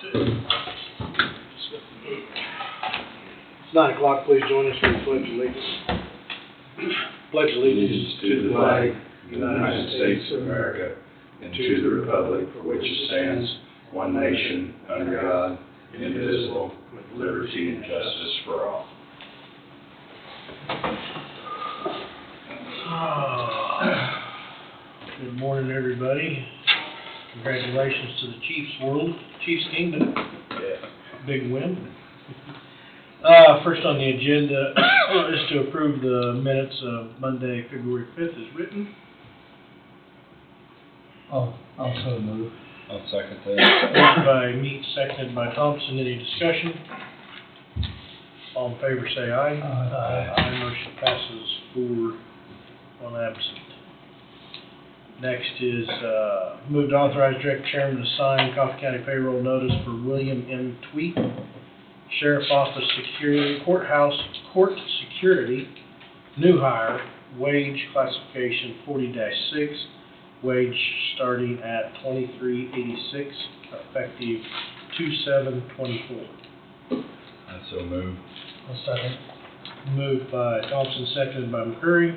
It's 9 o'clock, please join us for the pledge of allegiance. Pledge allegiance to the flag of the United States of America and to the republic for which it stands, one nation, under God, indivisible, with liberty and justice for all. Good morning, everybody. Congratulations to the Chiefs Kingdom. Yeah. Big win. First on the agenda is to approve the minutes of Monday, February 5th as written. I'll so move. I'll second that. Moved by Meeks, seconded by Thompson. Any discussion? All in favor say aye. Aye. Motion passes 4-1 absent. Next is move to authorize Director Chairman to sign Coffee County payroll notice for William M. Tweet, Sheriff Office Security, Courthouse Court Security, new hire, wage classification 40-6, wage starting at $23.86, effective 2/7/24. I so move. I'll second. Moved by Thompson, seconded by McCurry.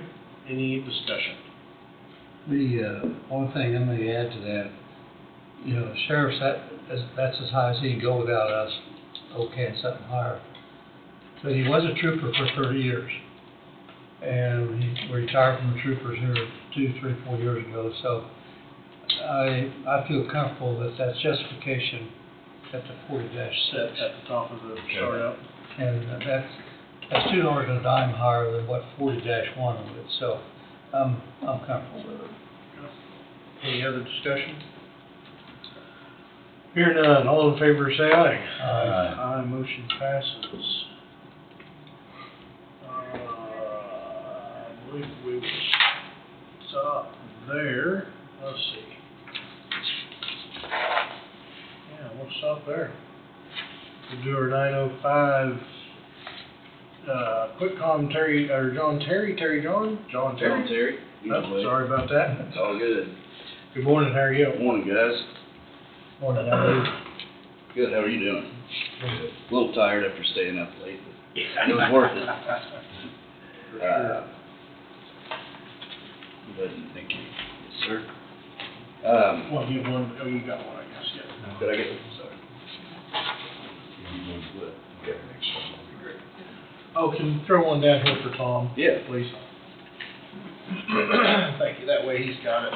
Any discussion? The one thing I'm going to add to that, you know, the sheriff's that's as high as he can go without us okaying something higher. But he was a trooper for 30 years, and he retired from the troopers here 2, 3, 4 years ago. So I feel comfortable that that's justification at the 40-6. Set at the top of the start out. And that's $2 and a dime higher than what 40-1 would. So I'm comfortable with it. Any other discussion? Hear none. All in favor say aye. Aye. Aye. Motion passes. I believe we will stop there. Let's see. Yeah, we'll stop there. We'll do our 9:05. Quick commentary, or John Terry. John Terry. Oh, sorry about that. It's all good. Good morning. How are you? Good morning, guys. Morning, Ellie. Good. How are you doing? Good. A little tired after staying up late, but it was worth it. But thank you. Yes, sir. Well, you have one. Oh, you got one, I guess. Yeah. Did I get it? Sorry. Okay, next one will be great. Oh, can you throw one down here for Tom? Yeah. Please. Thank you. That way he's got it.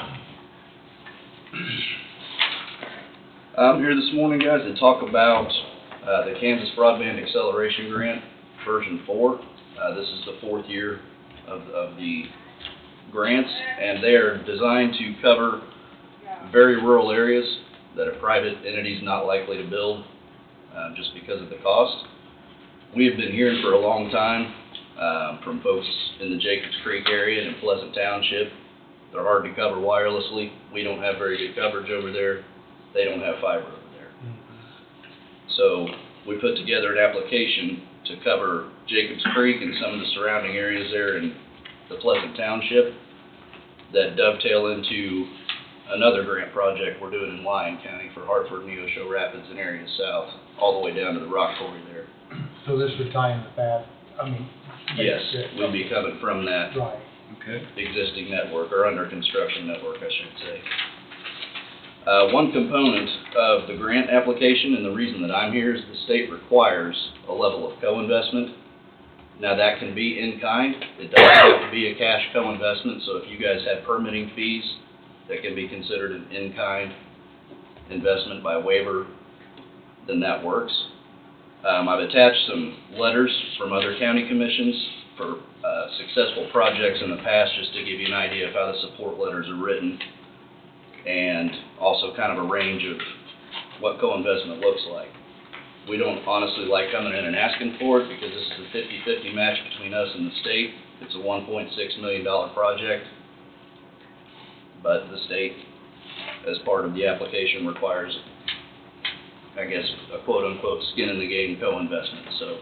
I'm here this morning, guys, to talk about the Kansas Broadband Acceleration Grant, version 4. This is the 4th year of the grants, and they are designed to cover very rural areas that a private entity is not likely to build just because of the cost. We have been hearing for a long time from folks in the Jacobs Creek area and in Pleasant Township. They're hard to cover wirelessly. We don't have very good coverage over there. They don't have fiber over there. So we put together an application to cover Jacobs Creek and some of the surrounding areas there in the Pleasant Township that dovetail into another grant project we're doing in Lyon County for Hartford, Neosho Rapids, and areas south, all the way down to the rock quarry there. So this would tie in with that, I mean. Yes, we'll be coming from that Right. Okay. existing network, or under construction network, I should say. One component of the grant application, and the reason that I'm here, is the state requires a level of co-investment. Now that can be in kind. It doesn't have to be a cash co-investment, so if you guys have permitting fees, that can be considered an in-kind investment by waiver, then that works. I've attached some letters from other county commissions for successful projects in the past, just to give you an idea of how the support letters are written, and also kind of a range of what co-investment looks like. We don't honestly like coming in and asking for it, because this is a 50-50 match between us and the state. It's a $1.6 million project, but the state, as part of the application, requires, I guess, a quote-unquote skin in the game co-investment. So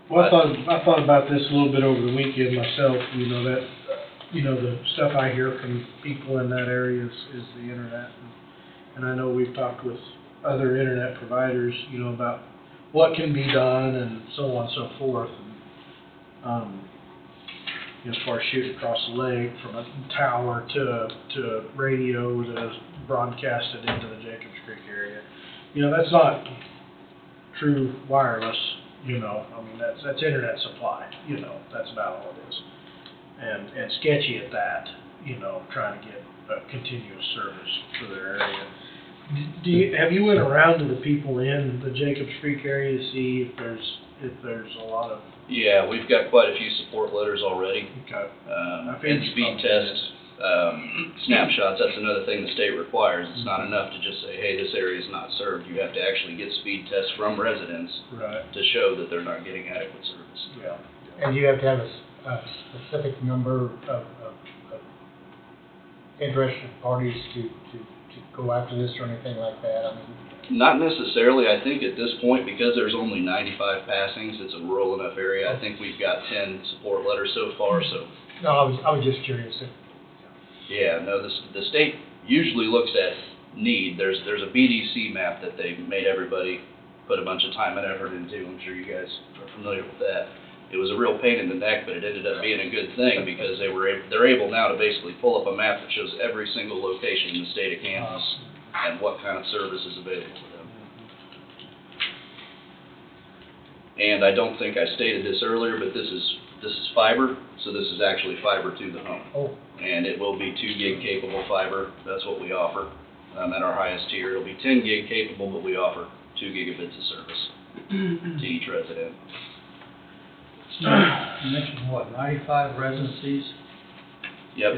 Well, I thought about this a little bit over the weekend myself. You know, that you know, the stuff I hear from people in that area is the internet. And I know we've talked with other internet providers, you know, about what can be done and so on and so forth. And, you know, as far as shooting across the lake from a tower to radio to broadcast it into the Jacobs Creek area. You know, that's not true wireless, you know, I mean, that's internet supply, you know, that's about all it is. And sketchy at that, you know, trying to get a continuous service for their area. Have you went around to the people in the Jacobs Creek area to see if there's a lot of? Yeah, we've got quite a few support letters already. Okay. And speed test snapshots, that's another thing the state requires. It's not enough to just say, hey, this area is not served. You have to actually get speed tests from residents Right. to show that they're not getting adequate service. Yeah. And you have to have a specific number of interested parties to go after this or anything like that? I mean, Not necessarily. I think at this point, because there's only 95 passings, it's a rural enough area. I think we've got 10 support letters so far, so. no, I was just curious. Yeah, no, the state usually looks at need. There's a BDC map that they made everybody put a bunch of time and effort into. I'm sure you guys are familiar with that. It was a real pain in the neck, but it ended up being a good thing because they're able now to basically pull up a map that shows every single location in the state of Kansas and what kind of service is available to them. And I don't think I stated this earlier, but this is fiber, so this is actually fiber to the home. Oh, And it will be 2 gig capable fiber. That's what we offer. At our highest tier, it'll be 10 gig capable, but we offer 2 gigabits of service to each resident. You mentioned what, 95 residencies? Yep,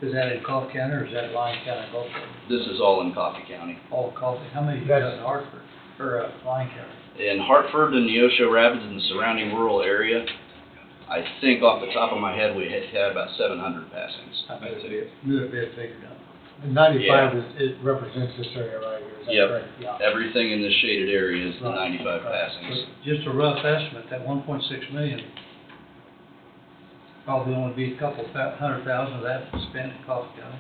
Is that in Coffee County or is that Lyon County, Gulf County? this is all in Coffee County. All Coffee, how many you got in Hartford, or Lyon County? In Hartford and Neosho Rapids and the surrounding rural area, I think off the top of my head, we had about 700 passings. I bet it'd be a bit bigger now. and 95 Yeah. it represents this area right here, is that Yep. correct? Yeah. Everything in this shaded area is the 95 Right. passings. Just a rough estimate, that 1.6 million, probably only be a couple $100,000 of that spent in Coffee County.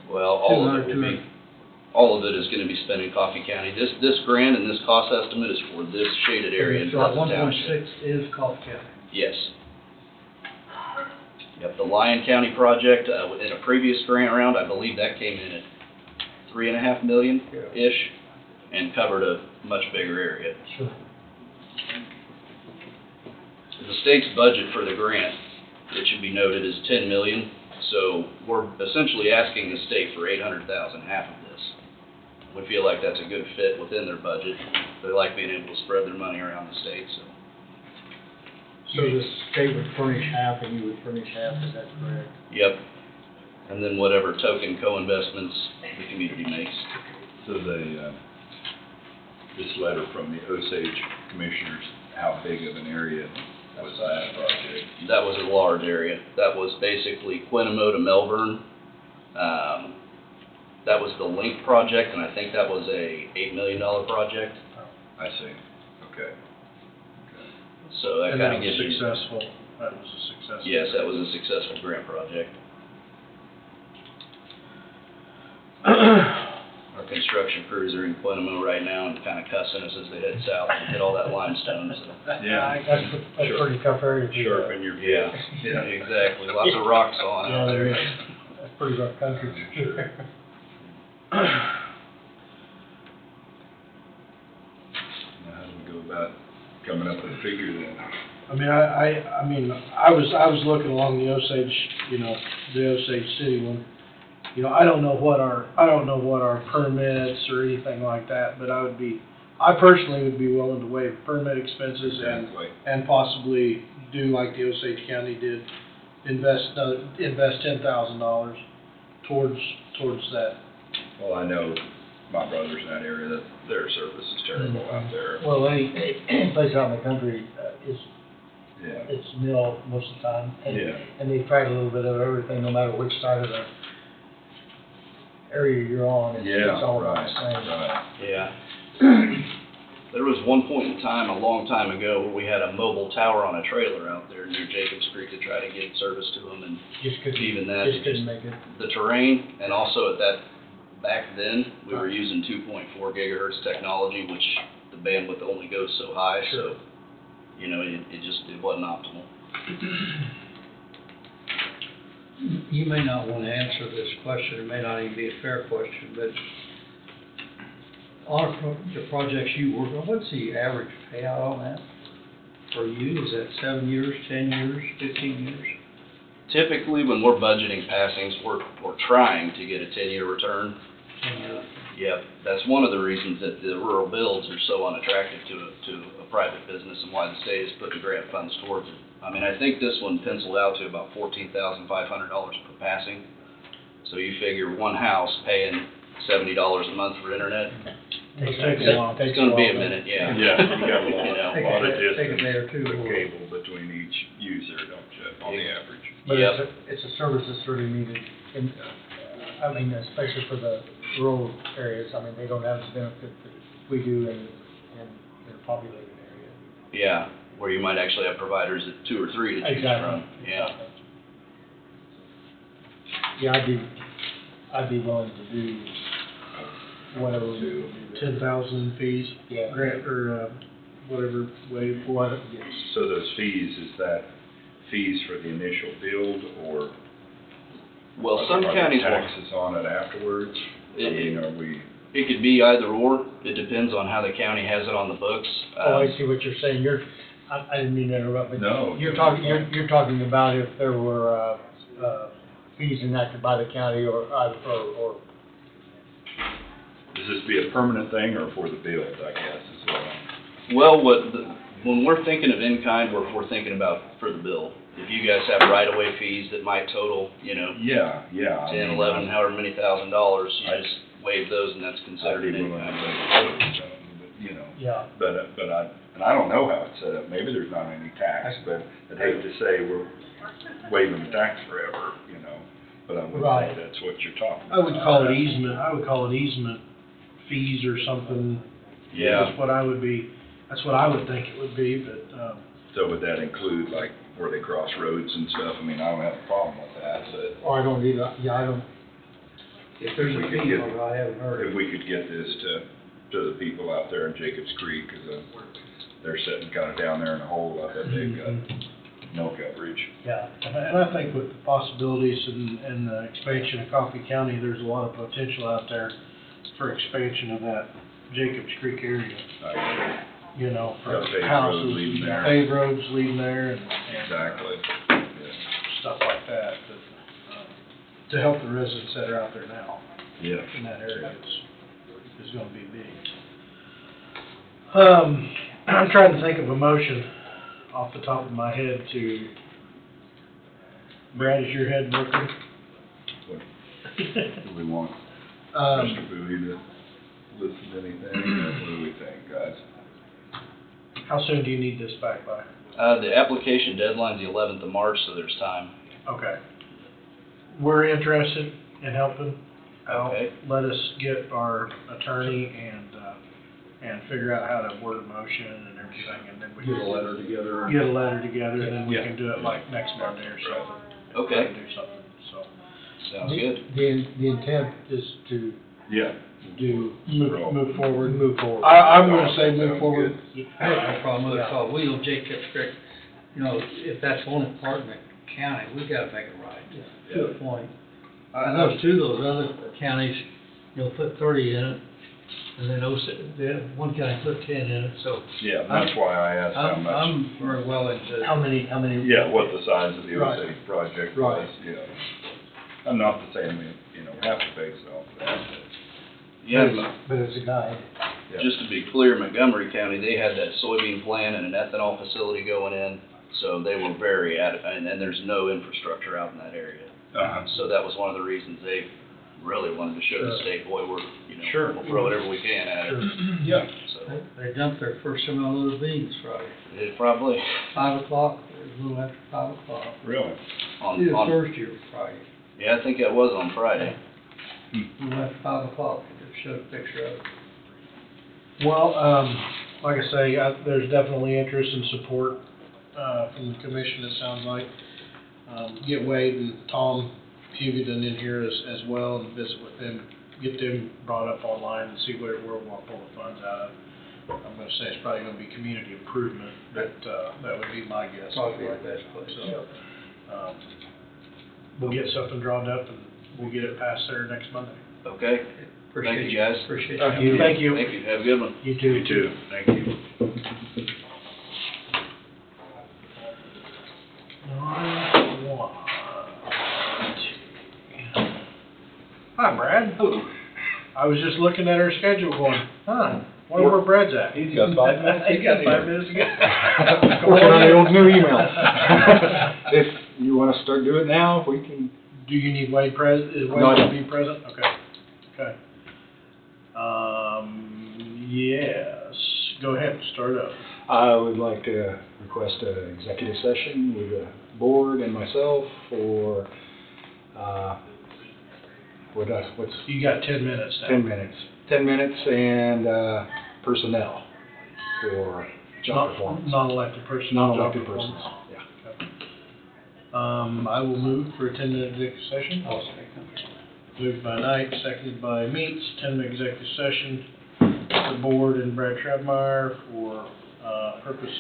Well, all of it 200, will be, all of it is gonna be spent in Coffee County. This grant and this cost estimate is for this shaded area in So that Pleasant Township. 1.6 is Coffee County. Yes. Yep, the Lyon County project, in a previous grant round, I believe that came in at $3.5 million-ish and covered a much bigger area. Sure. The state's budget for the grant, it should be noted, is $10 million, so we're essentially asking the state for $800,000, half of this. We feel like that's a good fit within their budget. They like being able to spread their money around the state, so. So the state would furnish half and you would furnish half, is that correct? Yep. And then whatever token co-investments the community makes. So this letter from the Osage Commissioners, how big of an area was that project? That was a large area. That was basically Quennamo to Melbourne. That was the Link project, and I think that was a $8 million project. I see, okay. So that And kind that of was gives you. successful. That was a successful. Yes, that was a successful grant project. Our construction crews are in Quennamo right now and kind of cussing us as they head south to hit all that limestone, so. Yeah. That's a pretty tough area to do. Sharpen your Yeah, Yeah. exactly. Lots of rocks on Yeah, out there there. is. That's pretty rough country. Sure. Now, how do we go about coming up with a figure then? I mean, I was looking along the Osage, you know, the Osage City one. You know, I don't know what our permits or anything like that, but I personally would be willing to waive permit expenses Exactly. and possibly do like the Osage County did, invest $10,000 towards that. Well, I know my brothers in that area, that their service is terrible out there. Well, any place out in the country is, Yeah. it's nil most of the time. And- Yeah. And they've tried a little bit of everything, no matter which side of the area you're on, Yeah, it's all about right, the same. right. Yeah. There was one point in time, a long time ago, where we had a mobile tower on a trailer out there near Jacobs Creek to try to get service to them, and Just couldn't, even that, just couldn't make it. the terrain, and also at that, back then, we were using 2.4 gigahertz technology, which the bandwidth only goes so high, so, you know, it wasn't optimal. You may not want to answer this question, it may not even be a fair question, but on the projects you work on, what's the average payout on that for you? Is that 7 years, 10 years, 15 years? Typically, when we're budgeting passings, we're trying to get a 10-year return. 10 years. Yep, that's one of the reasons that the rural builds are so unattractive to a private business and why the state has put the grant funds towards it. I mean, I think this one penciled out to about $14,500 per passing. So you figure one house paying $70 a month for internet, Takes a while. it's gonna be a minute, yeah. Yeah, you got a lot, You know, a lot of Take a day or two. distance with cable between each user, don't you, on the average? But Yep. it's a service that's really needed, and, I mean, especially for the rural areas, I mean, they don't have the benefit that we do in a populated area. Yeah, where you might actually have providers at 2 or 3 to choose from, yeah. Yeah, I'd be willing to do whatever we do. 10,000 fees, Yeah. grant, or, whatever way. What, yes. So those fees, is that fees for the initial build, or? Well, some are there counties will, taxes on it afterwards? I mean, are we? it could be either or, it depends on how the county has it on the books. Oh, I see what you're saying, I didn't mean to interrupt, but No. you're talking about if there were, fees enacted by the county or. Does this be a permanent thing or for the build, I guess, as well? Well, when we're thinking of in-kind, we're thinking about for the bill. If you guys have right-of-way fees that might total, you know, Yeah, yeah. I 10, mean, 11, however many $1,000s, you I- just waive those and that's I'd considered be an willing to in-kind. take something, but, you know. Yeah. And I don't know how it's set up, maybe there's not any tax, but I'd hate to say we're waiving the tax forever, you know, but I would Right. say that's what you're talking I about. would call it easement, fees or something. Yeah, That's what I would think it would be, but, so would that include like where they cross roads and stuff? I mean, I don't have a problem with that, but Or I don't either, yeah, I don't, If there's a We could fee get- on it, I haven't heard. if we could get this to the people out there in Jacobs Creek, cause they're sitting kinda down there in a hole, I bet they've got no coverage. yeah. And I think with the possibilities and the expansion of Coffee County, there's a lot of potential out there for expansion of that Jacobs Creek area, you know, for Got paved road houses, leading there. paved roads leading there and Exactly, yeah. stuff like that, to help the residents that are out there now Yeah. in that area is gonna be big. I'm trying to think of a motion off the top of my head to, Brad, is your head working? Do we want Um, Mr. Bowie to listen to anything, or what do we think, guys? how soon do you need this back by? The application deadline's the 11th of March, so there's time. Okay. We're interested in helping out. Okay. Let us get our attorney and figure out how to word a motion and everything, and then we Get a letter together. get a letter together, and then we Yeah. can do it like next Monday or something. Okay, Do something, so. sounds good. the intent is to Yeah. Move forward. move forward. I'm gonna say move Sounds forward. I have no problem with it, so we on Jacobs Creek, you know, if that's one part of the county, we gotta make it right, to a point. And those other counties, you know, put 30 in it, and then one county put 10 in it, so Yeah, that's why I asked how much, I'm very well into. How many? yeah, what the size of the Right. Osage project Right. was, yeah. I'm not saying we, have to pay so, but, Yeah, But it's a guide. yeah. just to be clear, Montgomery County, they had that soybean plant and an ethanol facility going in, so they were very and there's no infrastructure out in that area. Uh-huh. So that was one of the reasons they really wanted to show the Sure. state, boy, we're, Sure. we'll throw whatever we can at it. Yeah. So, They dumped their first amount of beans Friday, it probably, 5 o'clock, a little after 5 o'clock. Really? Either on, Thursday or Friday, yeah, I think that was on Friday. a little after 5 o'clock, they showed a picture of it. Well, like I say, there's definitely interest and support, from the commission, it sounds like. Get Wade and Tom Hugoton in here as well and visit with them, get them brought up online and see where we'll pull the funds out of. I'm gonna say it's probably gonna be community improvement, but, that would be my guess. Probably the best place. So, we'll get something drawn up and we'll get it passed there next Monday. Okay, thank you, guys. Appreciate Thank you. you. Thank you. Thank you, have a good one. You too. You too, thank you. Hi, Brad. Hello. I was just looking at our schedule going, wonder where Brad's at. He's got 5 minutes. He's got 5 minutes to go. Working on the old new email. If you wanna start doing it now, we can. Do you need Wade is No, I Wade to don't. be present? Okay, okay. Yes, go ahead, start up. I would like to request an executive session with the board and myself for, what's You got 10 minutes now. 10 minutes? 10 minutes and, personnel for job performance. Non-elected person. Non-elected job persons, performance. yeah. I will move for a 10-minute executive session. I'll second. Moved by Knight, seconded by Meats, 10-minute executive session, the board and Brad Trebmeyer for, purpose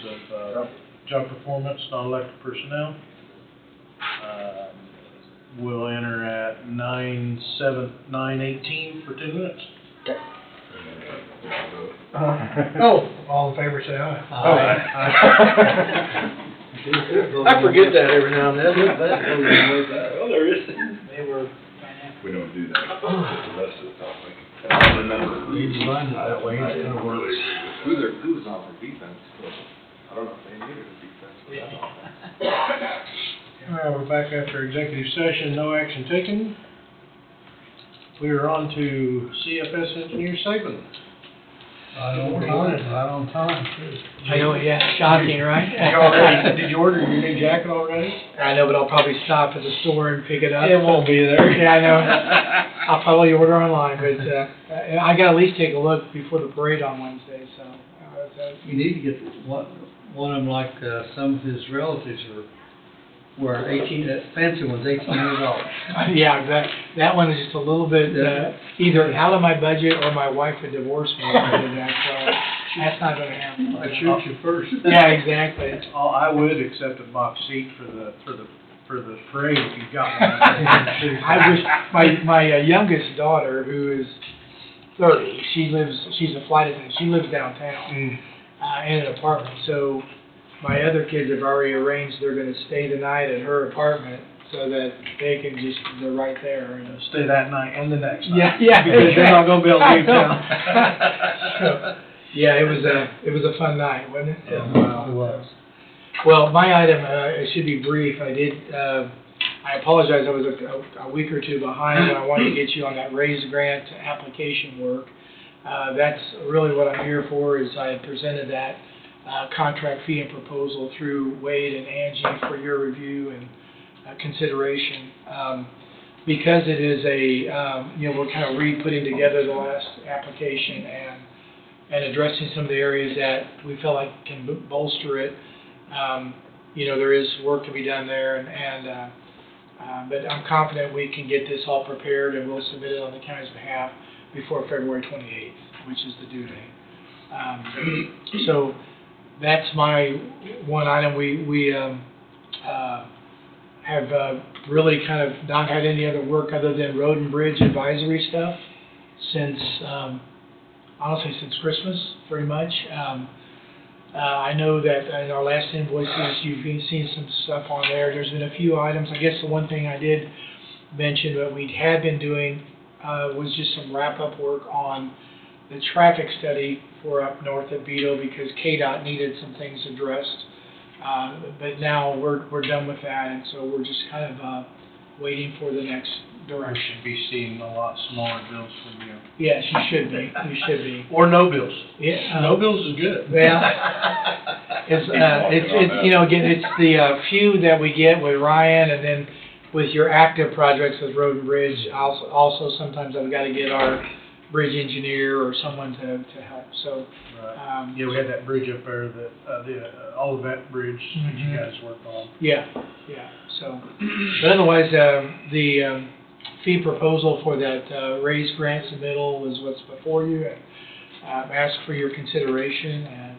of, job performance, non-elected personnel. We'll enter at 9:18 for 10 minutes. Oh, all in favor, say aye. I forget that every now and then. Oh, there is. We don't do that. The rest of the topic. You designed it that way, it's gonna work. Who's on for defense? I don't know if they needed a defense. All right, we're back after executive session, no action taken. We are on to CFS Engineer Saban. Right on time, too. I know, yeah, shocking, right? Did you order your new jacket already? I know, but I'll probably stop at the store and pick it up. It won't be there. Yeah, I know. I'll probably order online, but, I gotta at least take a look before the parade on Wednesday, so. You need to get one of them like, some of his relatives were that fancy one's $1,800. Yeah, that one is just a little bit, either out of my budget or my wife would divorce me if I did that, so that's not gonna happen. I shoot you first. Yeah, exactly. I would accept a box seat for the parade if you got one. I wish, my youngest daughter, who is 30, she's a flight attendant, she lives downtown, in an apartment, so my other kids have already arranged they're gonna stay the night at her apartment, so that they're right there. And Stay that night and the next night. Yeah. Because you're not gonna be able to leave town. Yeah, it was a fun night, wasn't it? Yeah, Wow. it was. Well, my item, it should be brief. I apologize, I was a week or two behind, but I wanted to get you on that RAISE grant application work. That's really what I'm here for, is I had presented that contract fee and proposal through Wade and Angie for your review and consideration. Because it is we're kind of re-putting together the last application and addressing some of the areas that we felt like can bolster it. There is work to be done there, but I'm confident we can get this all prepared and we'll submit it on the county's behalf before February 28th, which is the due date. So that's my one item. We have really kind of not had any other work other than road and bridge advisory stuff since, honestly, since Christmas, pretty much. I know that in our last invoices, you've been seeing some stuff on there. There's been a few items. I guess the one thing I did mention that we had been doing was just some wrap-up work on the traffic study for up north at Vito, because KDOT needed some things addressed. But now we're done with that, and so we're just kind of waiting for the next We direction. should be seeing a lot smaller bills from you. Yes, you should be. You should be. Or no bills. Yeah. No bills is good. Well, it's again, it's the few that we get with Ryan, and then with your active projects with Road and Bridge. Also sometimes I've got to get our bridge engineer or someone to help, so. Right. Yeah, we had that bridge up there, the Olivet Bridge that you Mhm. guys worked on. Yeah, so, but otherwise, the fee proposal for that raised grant submittal is what's before you. Ask for your consideration and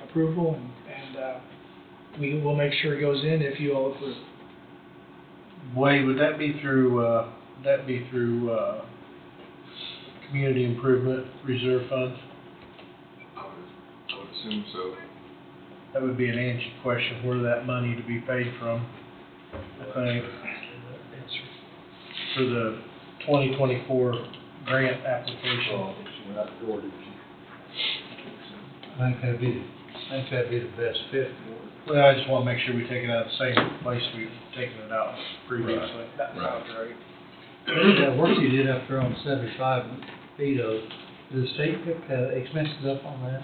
approval, and we will make sure it goes in if you all approve. Wade, would that be through, Community Improvement Reserve Funds? I would assume so. That would be an answered question, where that money to be paid from, I think, for the 2024 grant application. I think that'd be the best fit. Well, I just want to make sure we take it out of the same place we've taken it out previously. That sounds right. That work you did up there on 75 Vito, did the state pick expenses up on that?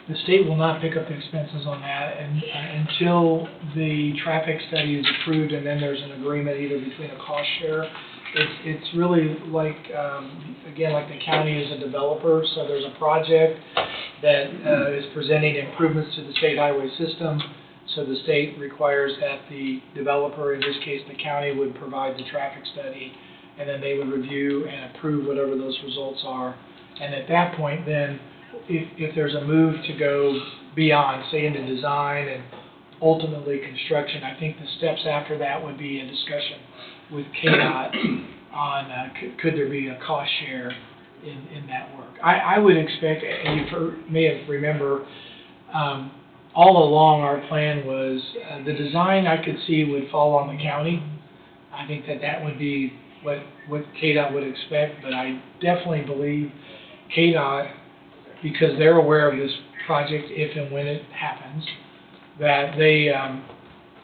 The state will not pick up the expenses on that until the traffic study is approved, and then there's an agreement either between a cost share. It's really like, again, like the county is a developer, so there's a project that is presenting improvements to the state highway system. So the state requires that the developer, in this case the county, would provide the traffic study, and then they would review and approve whatever those results are. And at that point then, if there's a move to go beyond, say into design and ultimately construction, I think the steps after that would be a discussion with KDOT on could there be a cost share in that work. I would expect, and you may have remember, all along our plan was the design I could see would fall on the county. I think that would be what KDOT would expect, but I definitely believe KDOT, because they're aware of this project if and when it happens, that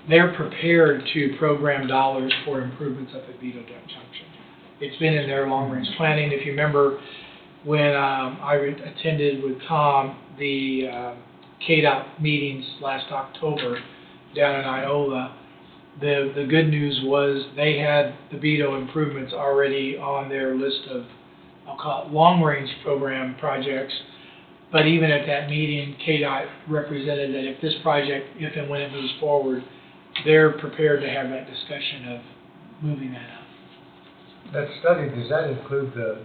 they're prepared to program dollars for improvements up at Vito Junction. It's been in their long-range planning. If you remember, when I attended with Tom the KDOT meetings last October down in Iola, the good news was they had the Vito improvements already on their list of, I'll call it, long-range program projects. But even at that meeting, KDOT represented that if this project, if and when it moves forward, they're prepared to have that discussion of moving that up. That study, does that include the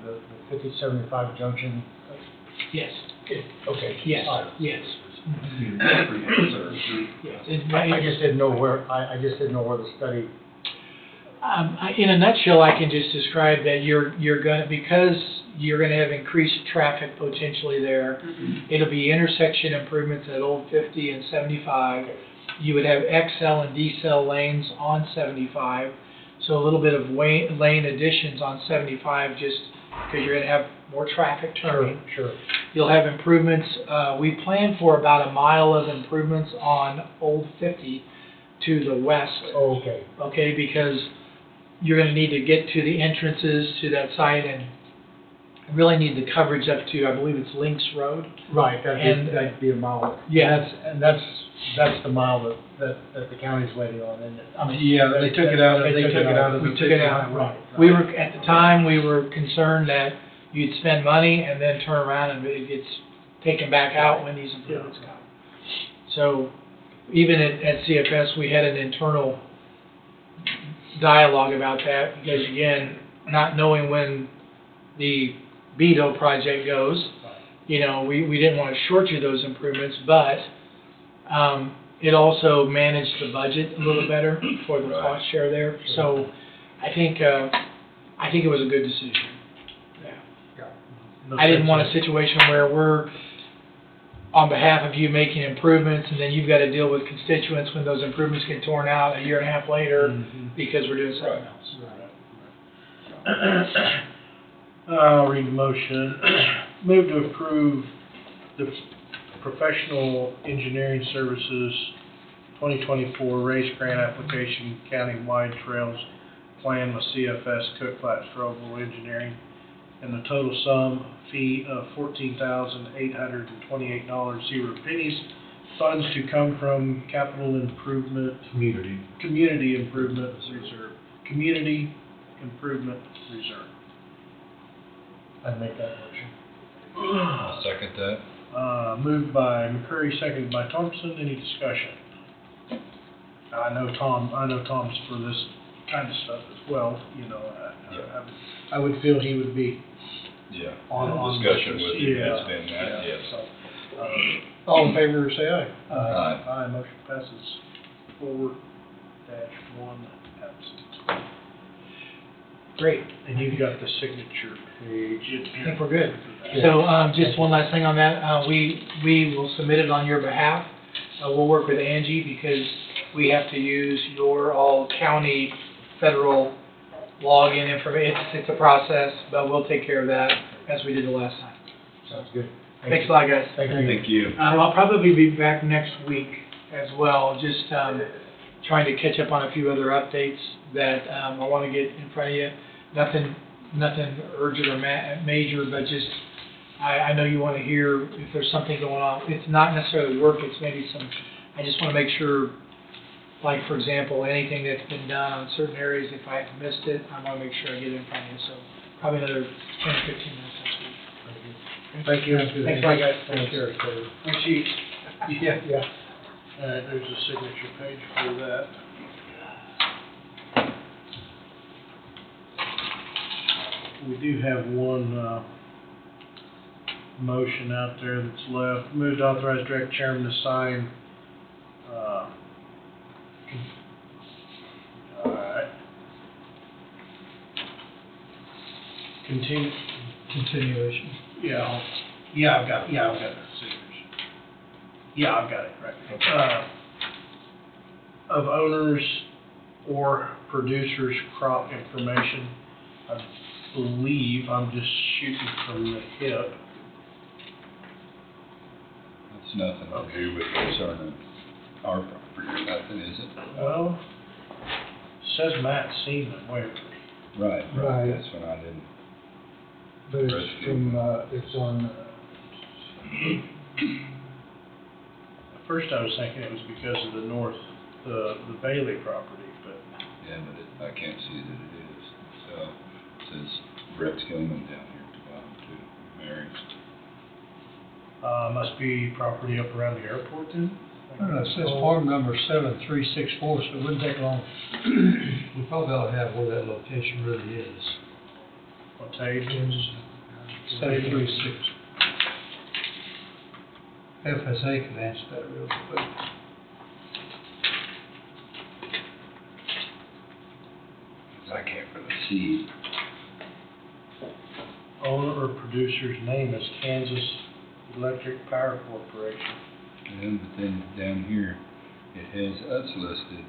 5075 junction? Yes, Okay. yes, All right. yes. Yes. I just didn't know where, I just didn't know where the study. In a nutshell, I can just describe that because you're gonna have increased traffic potentially there. It'll be intersection improvements at Old 50 and 75. You would have XL and decel lanes on 75, so a little bit of lane additions on 75 just because you're gonna have more traffic turning. Sure. You'll have improvements, we plan for about a mile of improvements on Old 50 to the west. Oh, okay. Okay, because you're gonna need to get to the entrances to that site and really need the coverage up to, I believe it's Links Road. Right, And- that'd be a mile. Yeah. And that's the mile that the county's waiting on, isn't it? I mean, Yeah, they took it out of, they took it out of We the took it out, highway. right. We were, at the time, we were concerned that you'd spend money and then turn around and it gets taken back out when these improvements come. So even at CFS, we had an internal dialogue about that because, again, not knowing when the Vito project goes, we didn't want to short you those improvements, but it also managed the budget a little better for the cost share there. So I think it was a good decision. I didn't want a situation where we're, on behalf of you, making improvements, and then you've got to deal with constituents when those improvements get torn out a year and a half later because we're doing something else. I'll read the motion. Move to approve the professional engineering services 2024 race grant application countywide trails plan with CFS Cook Flat Strobel Engineering and the total sum fee of $14,828.00. Funds to come from capital improvement community improvement reserve. Community improvement reserve. I'd make that motion. I'll second that. Moved by McCurry, seconded by Thompson. Any discussion? I know Tom's for this kind of stuff as well, you know. I would feel he would be Yeah. on. Discussion with you Yeah, has been that, yeah, yes. so, all in favor, say aye. Aye. Aye, motion passes 4-1 absent. Great. And you've got the signature page in I here. think we're good. So, just one last thing on that, we will submit it on your behalf. We'll work with Angie because we have to use your all county, federal login information. It's a process, but we'll take care of that as we did the last time. Sounds good. Thanks a lot, guys. Thank you. Thank you. I'll probably be back next week as well, just, trying to catch up on a few other updates that, I wanna get in front of you. Nothing urgent or major, but just, I know you wanna hear if there's something going on. It's not necessarily work, it's maybe some, I just wanna make sure, like, for example, anything that's been done on certain areas, if I've missed it, I wanna make sure I get it in front of you, so probably another 10 or 15 minutes next week. Thank you. Thanks a lot, guys. Thank you. Thanks, Chief. Yeah. Yeah. There's a signature page for that. We do have one, motion out there that's left. Move to authorize direct chairman to sign, all right. Continuation. Yeah, I've got the signatures. Yeah, I've got it, right. Of owners or producers' crop information. I believe I'm just shooting from the hip. It's nothing to do with concerning our property or nothing, is it? Well, says Matt Seaman, Waverly. Right, Right. That's when I didn't. But it's from, it's on, At first I was thinking it was because of the the Bailey property, but Yeah, but I can't see that it is. So, it says Rex Gilman down here at the bottom too, Mary's. must be property up around the airport then? I don't know, it says farm number 7364, so it wouldn't take long. We probably ought to have where that location really is. What page? 736. FSA can answer that real quick. I can't really see. Owner or producer's name is Kansas Electric Power Corporation. And but then down here, it has us listed.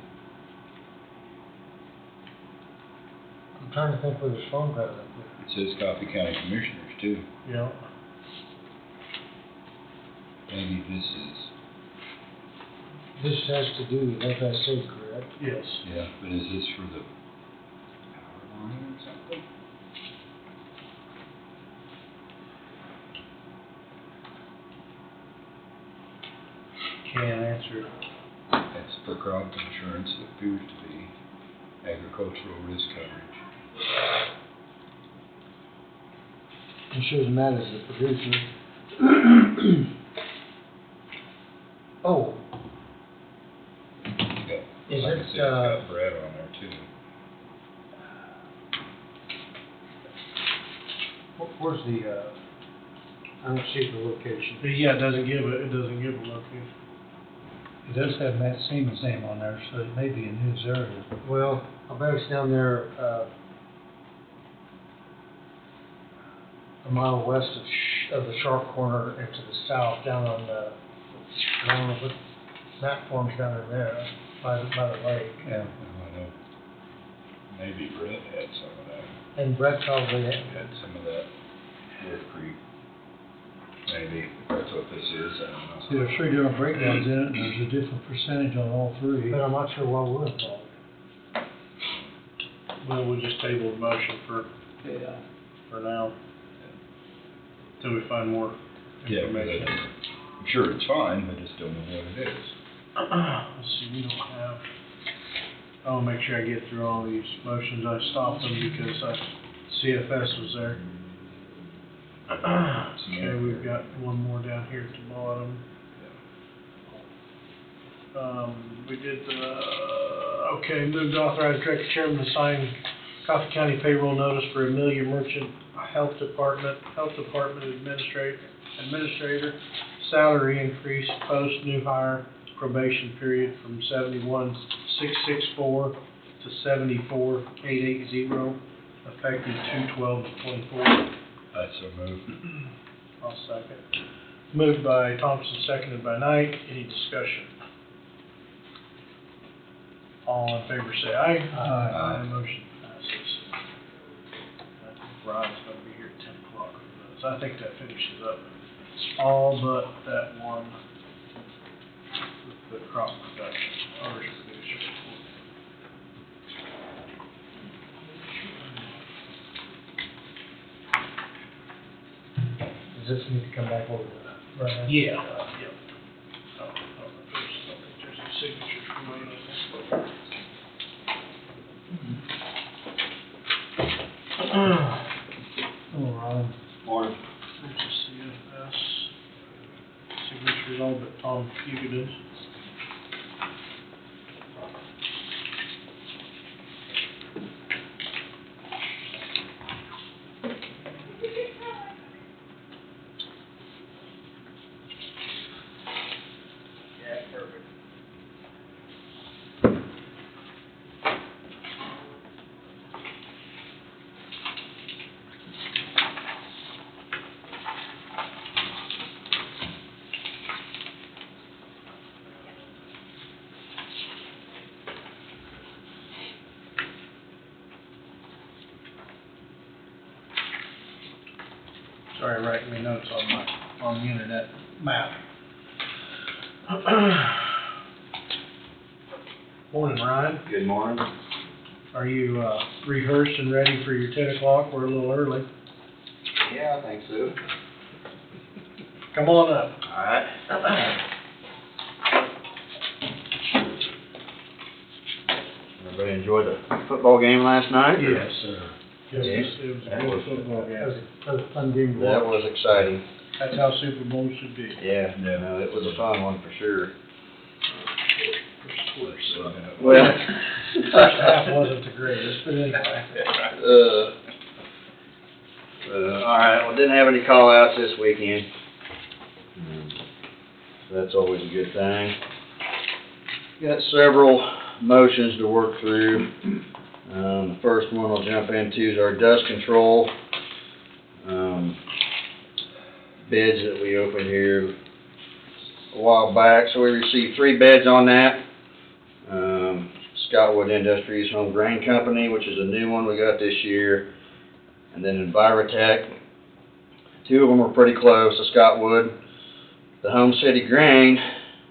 I'm trying to think where this phone got up there. It says Coffee County Commissioners too. Yeah. Maybe this is, This has to do with FSA, correct? Yes. yeah, but is this for the power line or something? Can't answer. It's for crop insurance, it appears to be agricultural risk coverage. It shows Matt as the producer. Oh, It's got, Is like I it, said, it's got Brett on there too. where's the, I don't see the location. But yeah, it doesn't give a location. It does have Matt Seaman's name on there, so it may be in his area. Well, I bet it's down there, a mile west of the Sharp Corner and to the south, down on the, I don't know what map forms down in there, by the lake. Yeah. I know, maybe Brett had some of that, And Brett probably, had some of that Wolf Creek. Maybe, if that's what this is, I don't know. See, there's 3 different breakdowns in it, and there's a different percentage on all 3. but I'm not sure why we're involved. Well, we'll just table the motion Yeah. for now. Till we find more Yeah, but information. I'm sure it's fine, I just don't know what it is. Let's see, we don't have, I'll make sure I get through all these motions. I stopped them because CFS was there. Okay, we've got one more down here at the bottom. We did okay, moved to authorize director chairman to sign Coffee County payroll notice for Amelia Merchant, Health Department Administrator, salary increase, post new hire, probation period from 71,664 to 74,880, effective 2/12/24. That's so moved. I'll second. Moved by Thompson, seconded by Knight. Any discussion? All in favor say aye. Aye. Motion passes. I think Ron's gonna be here at 10 o'clock. So I think that finishes up all but that one with the crop production, ours producer. Does this need to come back over to Brian? Yeah. Yep. Oh, I don't think there's a signature for me on this. Oh, Ron. Morning. There's a CFS. Signatures all but Tom Huguet's. Sorry, writing me notes on the internet map. Morning, Ryan. Good morning. Are you rehearsed and ready for your 10 o'clock? We're a little early. Yeah, I think so. Come on up. All right. Everybody enjoyed the football game last night? Yes, sir. Yes, it was a That good was- football That game. was a fun game to That watch. was exciting. That's how Super Bowl should be. Yeah, no, it was a fun one for sure. Well, first half wasn't the greatest, but anyway. All right, well, didn't have any call-outs this weekend. That's always a good thing. Got several motions to work through. The first one I'll jump into is our dust control. Bids that we opened here a while back, so we received 3 bids on that. Scottwood Industries Home Grain Company, which is a new one we got this year, and then Envirotech. 2 of them were pretty close, the Scottwood, the Home City Grain,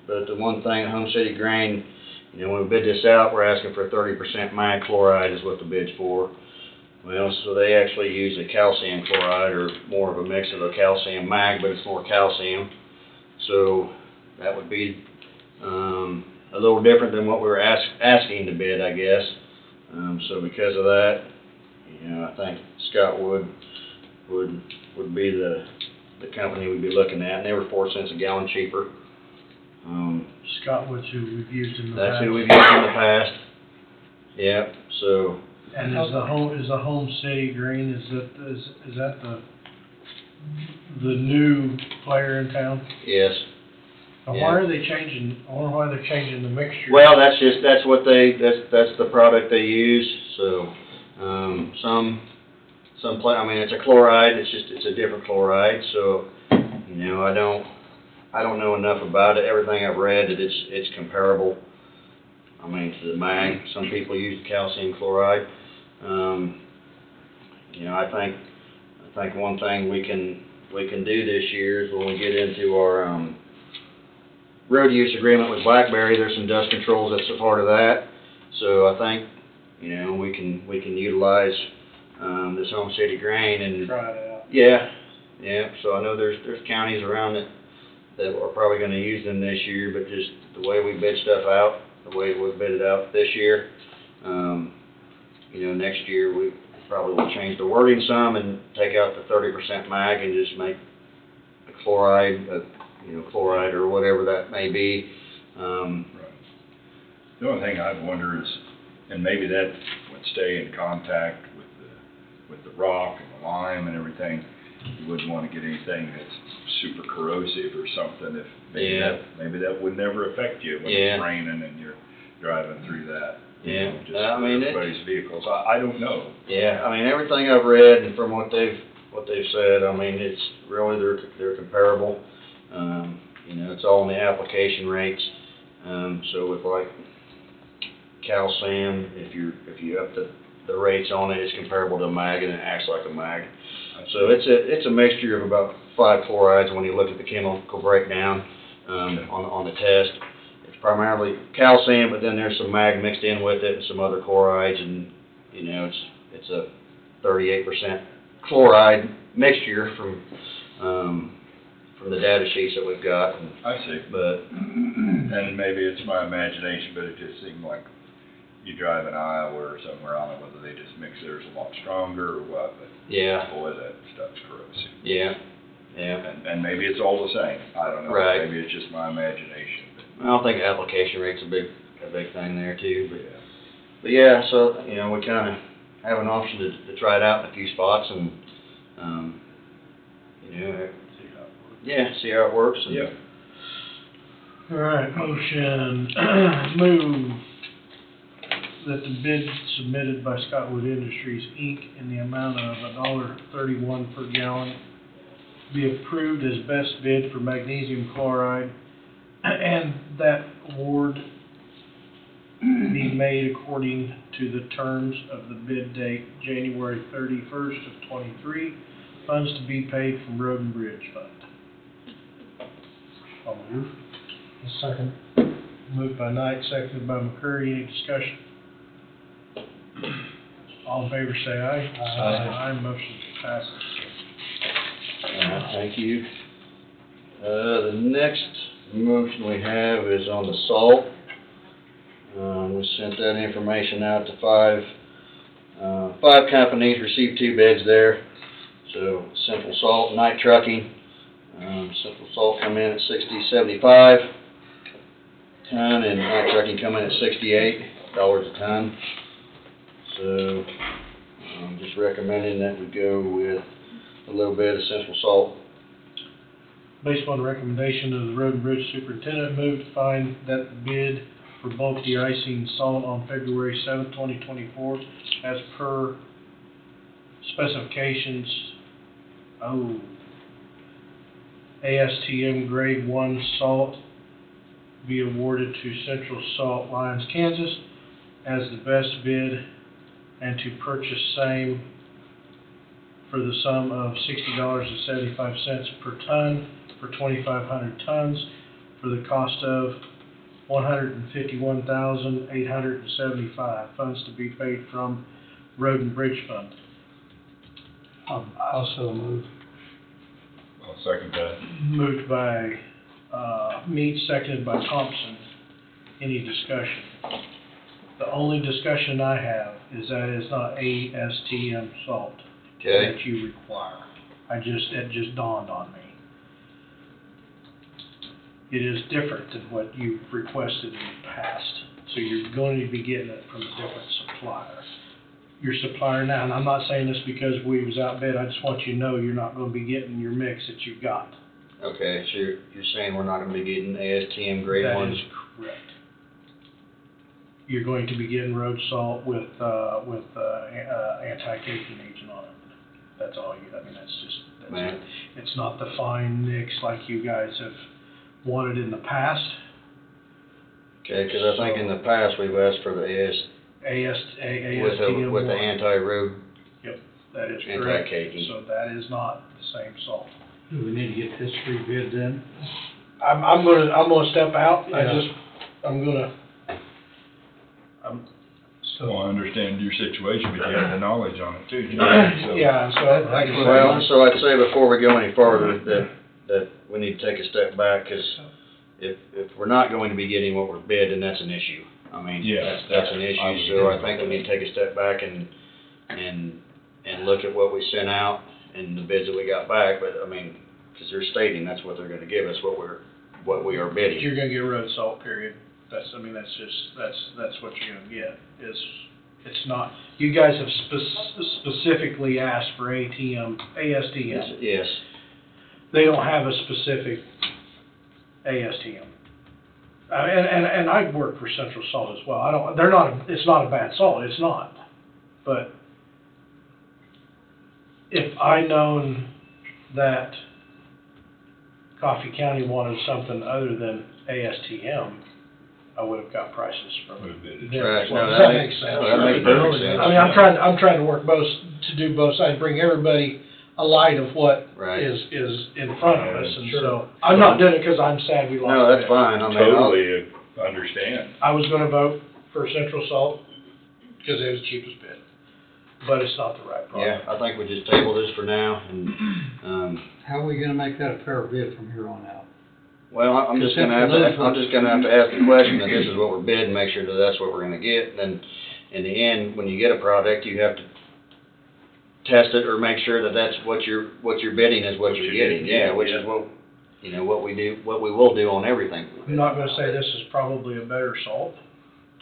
but the one thing, Home City Grain, you know, when we bid this out, we're asking for 30% mag chloride is what the bid's for. Well, so they actually use a calcium chloride, or more of a mix of a calcium mag, but it's more calcium. So that would be a little different than what we were asking to bid, I guess. So because of that, you know, I think Scottwood would be the company we'd be looking at, and they were 4 cents a gallon cheaper. Scottwood's who we've used in the That's past. who we've used in the past. Yep, so, And is the Home City Green, is that the new player in town? yes. And Yeah. why are they changing, I wonder why they're changing the mixture? Well, that's the product they use, so, I mean, it's a chloride, it's a different chloride, so, you know, I don't know enough about it. Everything I've read, that it's comparable, I mean, to the mag. Some people use calcium chloride. You know, I think one thing we can do this year is when we get into our, road use agreement with Blackberry, there's some dust controls that's a part of that. So I think, you know, we can utilize, this Home City Grain and. Try it out. Yeah, so I know there's counties around that are probably gonna use them this year, but just the way we bid stuff out, the way we bid it out this year, you know, next year, probably will change the wording some and take out the 30% mag and just make a chloride, chloride or whatever that may be. Right. The only thing I'd wonder is, and maybe that would stay in contact with the rock and the lime and everything, you wouldn't want to get anything that's super corrosive or something, if maybe that would never affect you when it's raining and you're driving through that. Just I mean, everybody's vehicles, I don't know. Yeah, I mean, everything I've read and from what they've said, I mean, it's really, they're comparable. It's all in the application rates. So with like calcium, if you up the rates on it, it's comparable to a mag and it acts like a mag. So it's a mixture of about 5 chlorides when you look at the chemical breakdown, on the test. It's primarily calcium, but then there's some mag mixed in with it and some other chlorides, and it's a 38% chloride mixture from the data sheets that we've got. I see. But and maybe it's my imagination, but it just seemed like you drive in Iowa or somewhere, I don't know whether they just mix theirs a lot stronger or what, but boy, that stuff's corrosive. Yeah. And maybe it's all the same. I don't know. Right. Maybe it's just my imagination. I don't think application rate's a big thing there too, but yeah, so, we kind of have an option to try it out in a few spots and, see how it works. And Yeah. All right, motion, move that the bid submitted by Scottwood Industries, Inc. in the amount of $1.31 per gallon be approved as best bid for magnesium chloride, and that award be made according to the terms of the bid date, January 31st of '23, funds to be paid from Road and Bridge Fund. I'll move. Second. Moved by Knight, seconded by McCurry. Any discussion? All in favor say aye. Aye. Aye, motion passes. Thank you. The next motion we have is on the salt. We sent that information out to five companies, received 2 bids there. So Central Salt, Knight Trucking. Central Salt come in at $60.75 a ton, and Knight Trucking come in at $68 a ton. So I'm just recommending that we go with a little bit of Central Salt. Based upon the recommendation of the Road and Bridge Superintendent, move to find that the bid for bulk de-icing salt on February 7th, 2024, as per specifications, ASTM Grade 1 salt be awarded to Central Salt Lyons, Kansas, as the best bid, and to purchase same for the sum of $60.75 per ton for 2,500 tons, for the cost of $151,875. Funds to be paid from Road and Bridge Fund. Also move. I'll second that. Moved by Mead, seconded by Thompson. Any discussion? The only discussion I have is that it's not ASTM salt that you require. It just dawned on me. It is different than what you requested in the past. So you're going to be getting it from a different supplier. Your supplier now, and I'm not saying this because we was outbid, I just want you to know you're not going to be getting your mix that you've got. Okay, so you're saying we're not going to be getting ASTM Grade 1? That is correct. You're going to be getting road salt with anti-caking agent on it. That's all it's not the fine mix like you guys have wanted in the past. Okay, because I think in the past we've asked for the ASTM with the anti-road. Yep, that is correct. Anti-caking. So that is not the same salt. Do we need to get this rebid then? I'm gonna step out. Yeah. So I understand your situation, but you have the knowledge on it too. Yeah, so Well, so I'd say before we go any farther that we need to take a step back, because if we're not going to be getting what we're bid, then that's an issue. I mean, that's an issue. So I think we need to take a step back and and look at what we sent out and the bids that we got back, but I mean, cause they're stating that's what they're gonna give us, what we are bidding. You're gonna get road salt, period. That's what you're gonna get. It's not, you guys have specifically asked for ASTM. Yes, They don't have a specific ASTM. And I work for Central Salt as well. It's not a bad salt, it's not. But if I known that Coffee County wanted something other than ASTM, I would have got prices from them. Right, as no, well. Does that that make makes- sense? that makes perfect sense. I mean, I'm trying to work to do both sides, bring everybody a light of what Right. is in front of us, and Sure. so, I'm not doing it because I'm sad we lost. no, the that's bid. fine, I mean, I'll- Totally understand. I was gonna vote for Central Salt, because it was the cheapest bid, but it's not the right yeah, product. I think we just table this for now, and, How are we gonna make that a fair bid from here on out? well, I'm just gonna have to ask the question, that this is what we're bidding, make sure that that's what we're gonna get, and then, in the end, when you get a product, you have to test it or make sure that that's what you're bidding is what you're getting, yeah, which is what, you know, what we will do on everything. I'm not gonna say this is probably a better salt.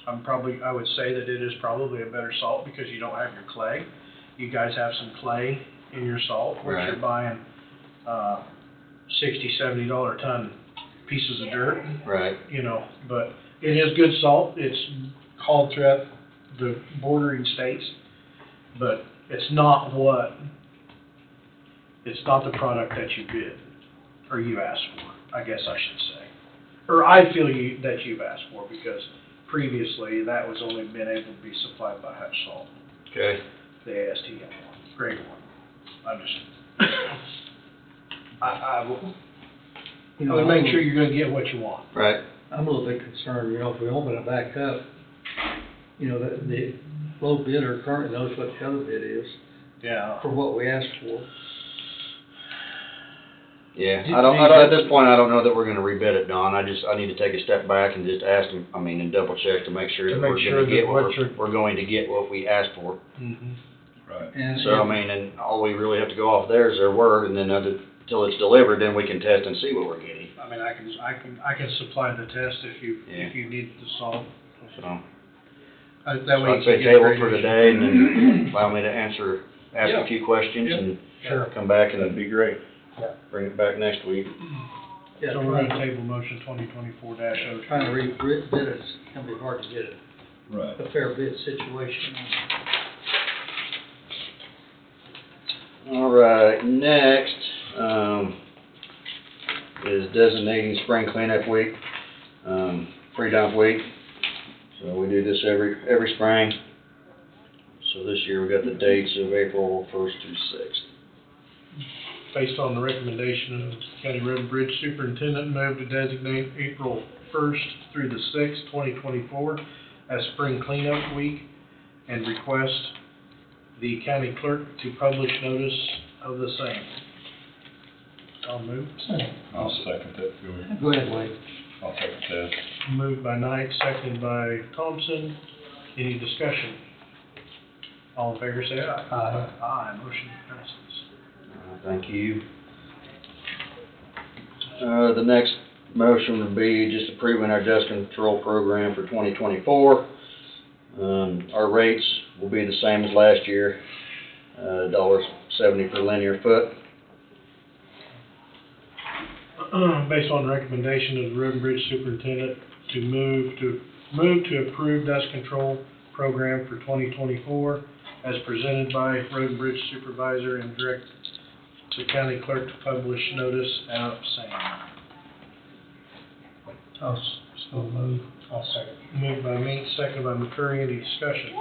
I would say that it is probably a better salt because you don't have your clay. You guys have some clay in your salt, which Right. you're buying, $60, $70 ton pieces of dirt, Right, you know, but it is good salt. It's called throughout the bordering states, but it's not the product that you bid, or you asked for, I guess I should say. Or I feel that you've asked for, because previously, that was only been able to be supplied by Hutch Salt, okay, the ASTM one, grade one. I'm just, I would make sure you're gonna get what you want. right, I'm a little bit concerned, you know, if we open it back up, you know, the low bidder currently knows what the other bid is Yeah. for what we asked for. yeah, at this point, I don't know that we're gonna rebid it, Don, I need to take a step back and just ask him, and double check to make sure To that make we're sure gonna get that what what you're- we're going to get what we asked for. Mm-hmm. Right. And So, I mean, and all we really have to go off there is their word, and then until it's delivered, then we can test and see what we're getting, I mean, I can supply the test if you need the salt. so. That So way you I'd say can get table ready for to- today, and then allow me to ask Yeah. a few questions, Yeah. and Sure. come back That'd and be great. bring it back next week. Yeah, So we're gonna table motion 2024-02. trying to rebid it's gonna be hard to get Right. a fair bid situation. All right, next, is designating spring cleanup week, pre-dump week. So we do this every spring. So this year we got the dates of April 1st through 6th. Based on the recommendation of County Road and Bridge Superintendent, move to designate April 1st through the 6th, 2024 as spring cleanup week, and request the county clerk to publish notice of the same. I'll move. I'll second that. Go ahead. Go ahead, Wade. I'll second that. Moved by Knight, seconded by Thompson. Any discussion? All in favor, say aye. Aye. Aye, motion passes. Thank you. The next motion would be just approving our dust control program for 2024. Our rates will be the same as last year, $1.70 per linear foot. Based on recommendation of the Road and Bridge Superintendent to move to approve dust control program for 2024 as presented by Road and Bridge Supervisor and direct the county clerk to publish notice of same. So move. I'll second. Moved by Meeks, seconded by McCurry. Any discussion?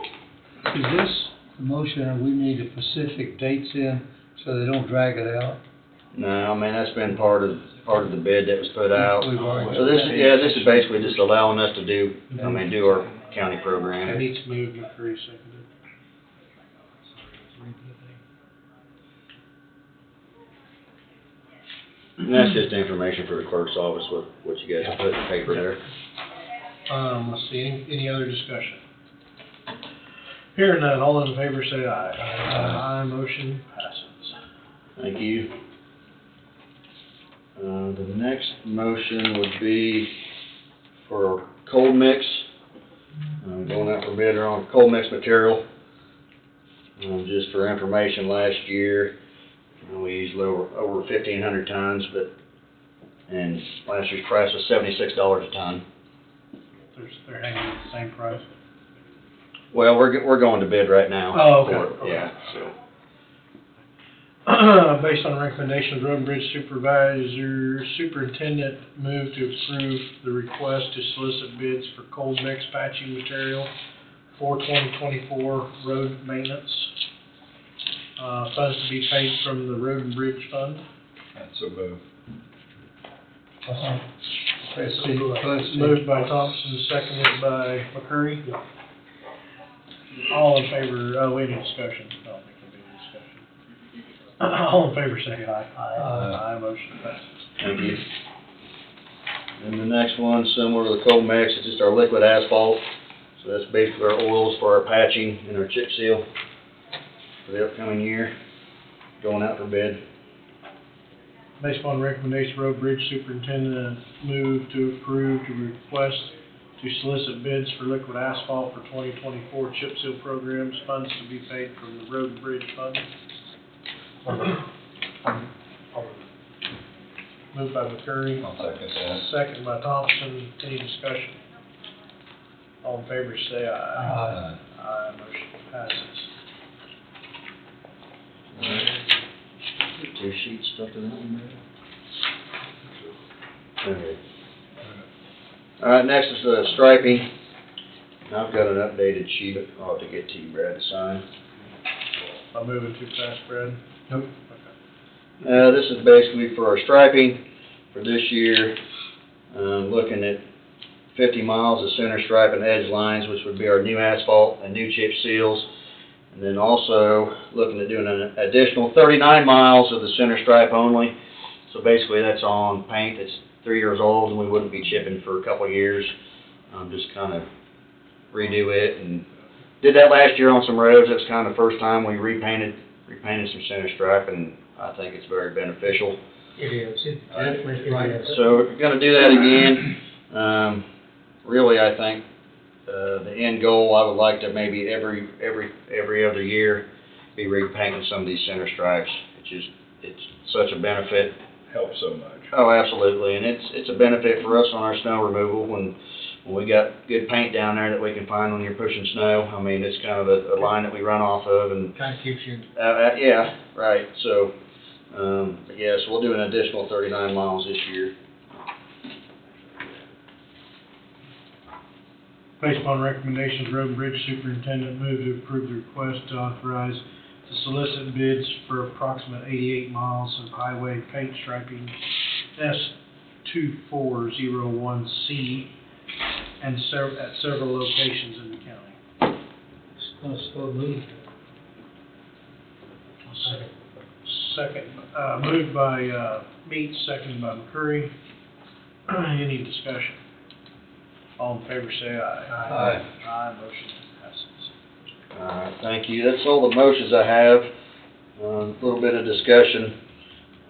Is this the motion, and we need the specific dates in so they don't drag it out? No, I mean, that's been part of the bid that was put out. We've already- So this is basically just allowing us to do our county program. Meeks moved, McCurry seconded. And that's just information for the clerk's office, what you guys have put in the paper there. Let's see, any other discussion? Hearing none, all in favor say aye. Aye, motion passes. Thank you. The next motion would be for cold mix, going out for bid on cold mix material. Just for information, last year, we used over 1,500 tons, and last year's price was $76 a ton. They're hanging at the same price. Well, we're going to bid right now. Oh, okay. for it, yeah, so. Based on recommendations, Road and Bridge Superintendent moved to approve the request to solicit bids for cold mix patching material for 2024 road maintenance. Funds to be paid from the Road and Bridge Fund. That's a move. Moved by Thompson, seconded by McCurry. All in favor, we need discussion. I don't think there'll be any discussion. All in favor, say aye. Aye, motion passes. Thank you. And the next one, similar to the cold mix, it's just our liquid asphalt. So that's basically our oils for our patching and our chip seal for the upcoming year, going out for bid. Based upon recommendation, Road Bridge Superintendent moved to approve to request to solicit bids for liquid asphalt for 2024 chip seal programs, funds to be paid from the Road and Bridge Fund. Moved by McCurry. I'll second that. Second by Thompson. Any discussion? All in favor say aye. Aye. Aye, motion passes. Two sheets stuck to that one, maybe? Okay. All right, next is the striping. I've got an updated sheet I'll have to get to you, Brad, to sign. I'm moving too fast, Brad. Nope. This is basically for our striping for this year. Looking at 50 miles of center stripe and edge lines, which would be our new asphalt and new chip seals. And then also looking at doing an additional 39 miles of the center stripe only. So basically that's on paint that's 3 years old and we wouldn't be chipping for a couple of years. Just kind of redo it, and did that last year on some roads. That's kind of the first time we repainted some center stripe, and I think it's very beneficial. It is. Definitely right. So we're gonna do that again. Really, I think, the end goal, I would like to maybe every other year be repainting some of these center stripes. It's such a benefit. Helps so much. Oh, absolutely, and it's a benefit for us on our snow removal when we got good paint down there that we can find when you're pushing snow. I mean, it's kind of a line that we run off of, and Kind of keeps you. yeah, right. So, but yeah, so we'll do an additional 39 miles this year. Based upon recommendations, Road and Bridge Superintendent moved to approve the request to authorize to solicit bids for approximate 88 miles of highway paint striping S2401C and at several locations in the county. So moved. Second, moved by Meats, seconded by McCurry. Any discussion? All in favor say aye. Aye. Aye, motion passes. Thank you. That's all the motions I have. A little bit of discussion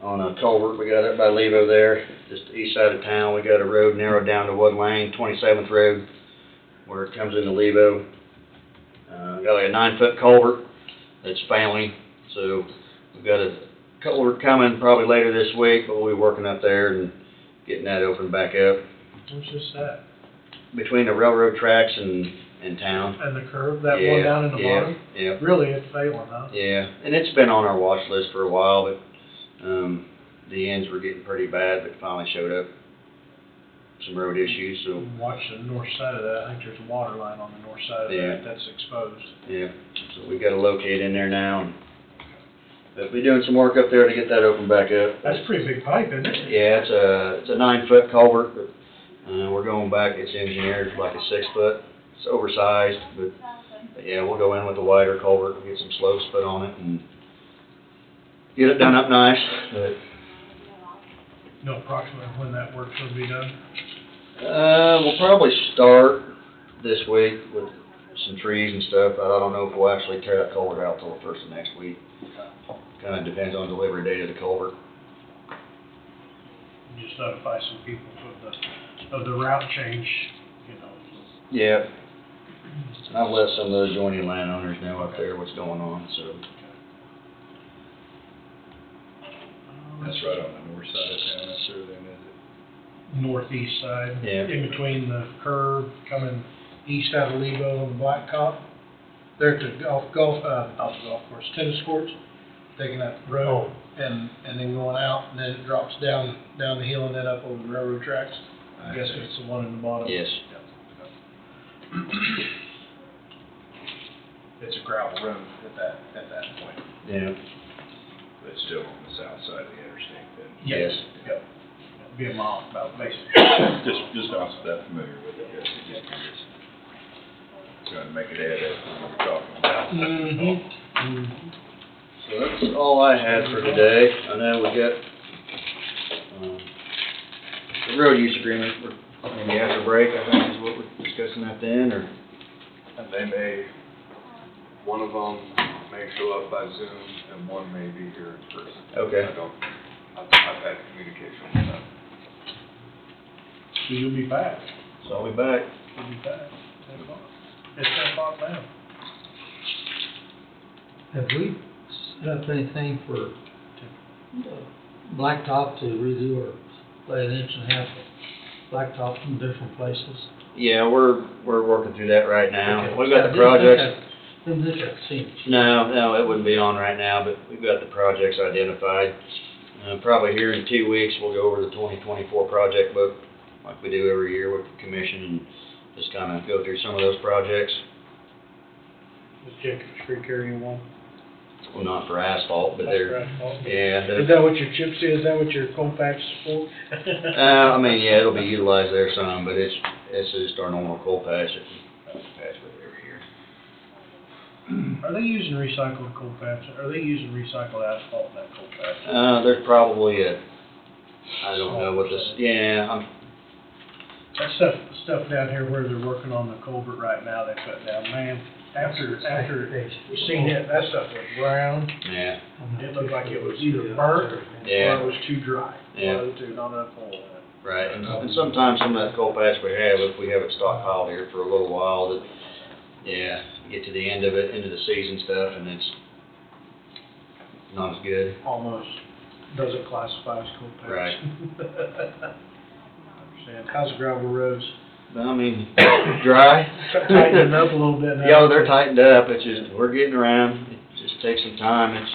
on a culvert we got up by Levo there, just the east side of town. We got a road narrowed down to one lane, 27th Road, where it comes into Levo. Got like a 9-foot culvert that's failing, so we've got a culvert coming probably later this week, but we'll be working up there and getting that opened back up. Where's this at? Between the railroad tracks and town. And the curve, that one down in the bottom? Yeah. Really, it's failing, huh? Yeah, and it's been on our watch list for a while, but the ends were getting pretty bad, but finally showed up some road issues, so. Watch the north side of that. I think there's a water line on the north side of Yeah. that that's exposed. Yeah, so we got to locate in there now, and but we're doing some work up there to get that opened back up. That's a pretty big pipe, isn't it? Yeah, it's a 9-foot culvert, but we're going back. It's engineered like a 6-foot. It's oversized, but yeah, we'll go in with a wider culvert and get some slopes put on it and get it done up nice. But No approximately when that work's gonna be done? we'll probably start this week with some trees and stuff, but I don't know if we'll actually tear that culvert out till the first of next week. Kinda depends on delivery date of the culvert. Just notify some people of the route change, you know. Yeah. And I've let some of the adjoining landowners know up there what's going on, so. That's right on the north side of town, that's there then, is it? Northeast side. Yeah. In between the curve, coming east out of Lebo and the Blacktop. They're at the not the golf course, tennis courts, taking that road and then going out, and then it drops down the hill and then up over the railroad tracks. I guess it's the one in the bottom. Yes. It's a gravel road at that point. Yeah. But still on the south side of the interstate then. Yes. Yep. Be a mile, about basically. Just not that familiar with it, yes, it just curious. Trying to make it add up to what we're talking about. Mm-hmm. So that's all I had for today. I know we got, the road use agreement, maybe after break, I think is what we're discussing that then, or? And one of them may show up by Zoom and one may be here in person. Okay. I've had communication with them. So you'll be back. So I'll be back. You'll be back. 10 o'clock. It's 10 o'clock now. Have we set up anything for Blacktop to redo or lay an inch and a half of blacktop from different places? Yeah, we're working through that right now. Okay. We've got the I projects. didn't think I'd seen it. No, it wouldn't be on right now, but we've got the projects identified. Probably here in 2 weeks, we'll go over the 2024 project book, like we do every year with the commission, and just kind of go through some of those projects. Is Jacobs Creek area one? Well, not for asphalt, but That's they're, right. Awesome. yeah. Is that what your chips is? Is that what your compacts for? I mean, yeah, it'll be utilized there some, but it's just our normal coal patch that we patch with every year. Are they using recycled coal patch? Are they using recycled asphalt in that coal patch? There's probably I don't know what this, yeah, That stuff down here where they're working on the culvert right now, they put down, man, after you seen it, that stuff was brown. yeah, It looked like it was either burnt or yeah, it was too dry. Yeah. One of the two, not enough oil in it. right. And sometimes some of that coal patch we have, if we have it stockpiled here for a little while, that, yeah, get to the end of it, into the season stuff, and it's not as good. Almost doesn't classify as coal patch. Right. Understand. How's the gravel roads? But I mean, dry. Tightening up a little bit now. Yeah, they're tightened up. It's just, we're getting around. It just takes some time. It's,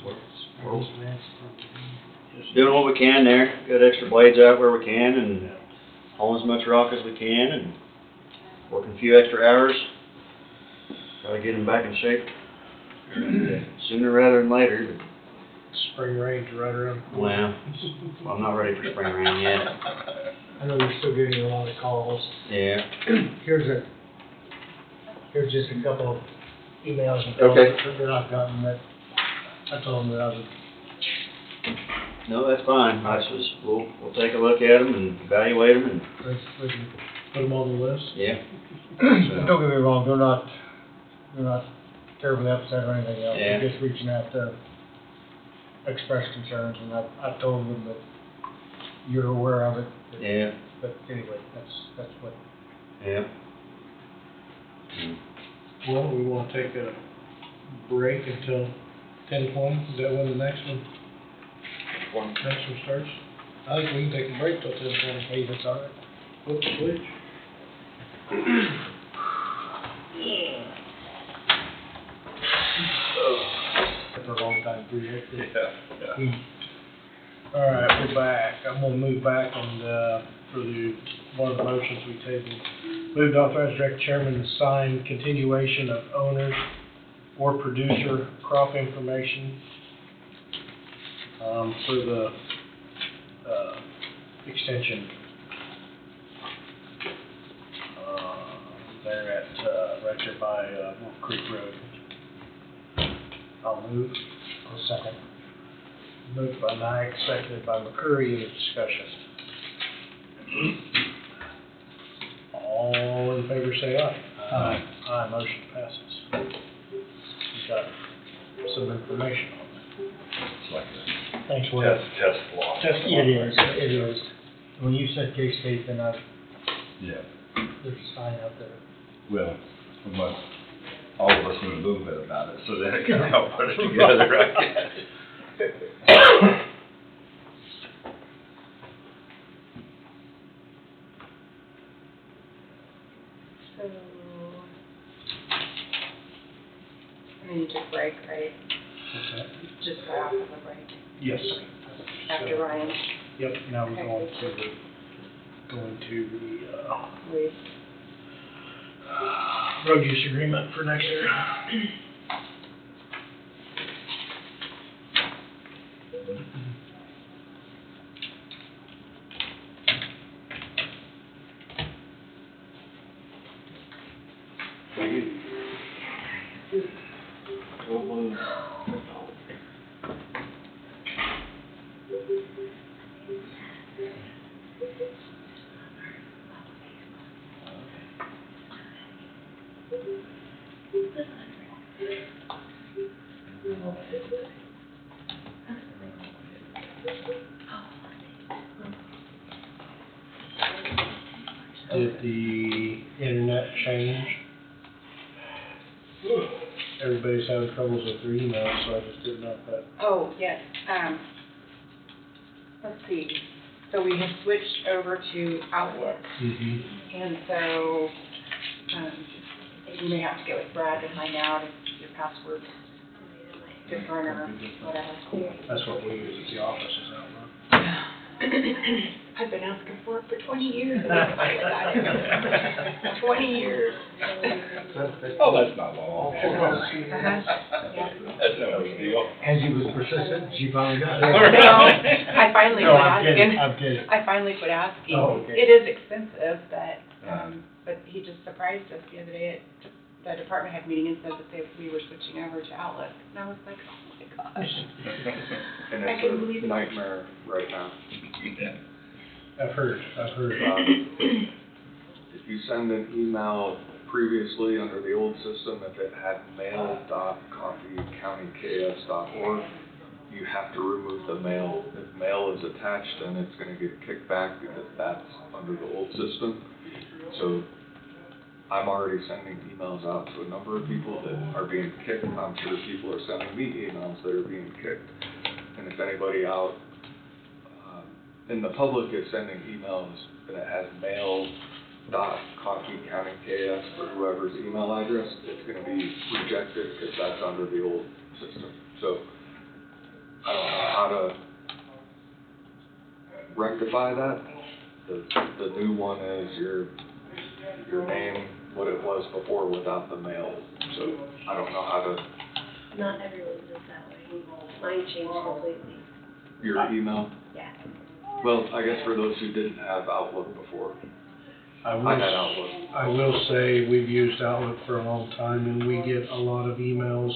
we're doing what we can there. Got extra blades out where we can and hauling as much rock as we can and working a few extra hours. Try to get them back in shape sooner rather than later. Spring rain's right around. But, well, I'm not ready for spring rain yet. I know you're still getting a lot of calls. Yeah. Here's just a couple of emails and calls Okay. that I've gotten that I told them that I would. No, that's fine. I just, we'll take a look at them and evaluate them and, Put them on the list. yeah. Don't get me wrong, they're not terribly upset or anything else. Yeah. They're just reaching out to express concerns, and I've told them that you're aware of it. Yeah. But anyway, that's what. Yeah. Well, we wanna take a break until 10:20. Is that when the next one starts? I think we can take a break till 10:20. Hey, that's all right. Flip the switch. For a long time, too. Yeah. All right, we're back. I'm gonna move back and, one of the motions we tabled. Move to authorize direct chairman to sign continuation of owners or producer crop information, for the, extension, there at, right there by, Wolf Creek Road. I'll move. I'll second. Moved by Knight, seconded by McCurry. Any discussion? All in favor say aye. Aye, motion passes. You got some information on It's like a Thanks, Wade. test law. It is. When you said K-State, then Yeah, there's a sign out there. well, we must, all of us need a little bit about it, so that it can help put it together, I guess. So, and then you took break, right? that. Just got off of a break Yes. after Ryan. Yep, now we're Okay. going to the, Leave. road use agreement for next year. Did the internet change? Everybody's having troubles with their emails, so I just didn't know if that. Oh, yes, let's see. So we have switched over to Outlook, and so, you may have to get with Brad to find out if your password's different or whatever. That's what we use at the office, is Outlook. I've been asking for it for 20 years, and I finally got it. 20 years. Oh, that's not long. Yeah. That's no big deal. Angie was persistent, she finally got it. No, I finally No, quit I'm kidding, asking. I'm kidding. I finally quit asking. Oh, okay. It is expensive, but he just surprised us the other day at the department head meeting and said that we were switching over to Outlook. And I was like, oh my gosh. And I couldn't believe it's it. a nightmare right now. I've heard. If you send an email previously under the old system, if it had mail.coffeecountyks.org, you have to remove the mail. If mail is attached, then it's gonna get kicked back because that's under the old system. So I'm already sending emails out to a number of people that are being kicked. I'm sure people are sending me emails that are being kicked. And if anybody out in the public is sending emails that has mail.coffeecountyks for whoever's email address, it's gonna be rejected because that's under the old system. So I don't know how to rectify that. The new one is your name, what it was before without the mail. So I don't know how to, Not everyone's is that way. Mine changed completely. your email. Yeah. Well, I guess for those who didn't have Outlook before, I had Outlook. I will say, we've used Outlook for a long time, and we get a lot of emails,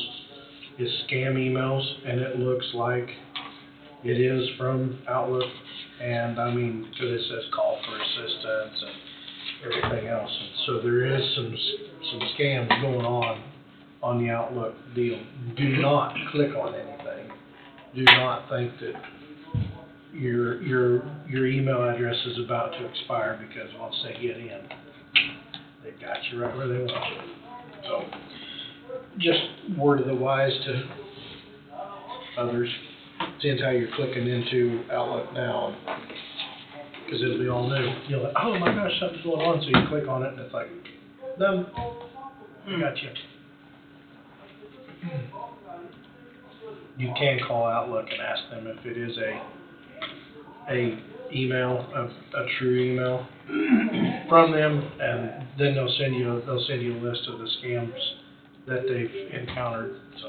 it's scam emails, and it looks like it is from Outlook, and I mean, because it says call for assistance and everything else, and so there is some scams going on the Outlook deal. Do not click on anything. Do not think that your email address is about to expire, because once they get in, they got you right where they want you. So, just word of the wise to others, seeing how you're clicking into Outlook now, because it'll be all new. You're like, oh my gosh, something's going on, so you click on it, and it's like, done, I got you. You can call Outlook and ask them if it is a email, a true email from them, and then they'll send you a list of the scams that they've encountered, so.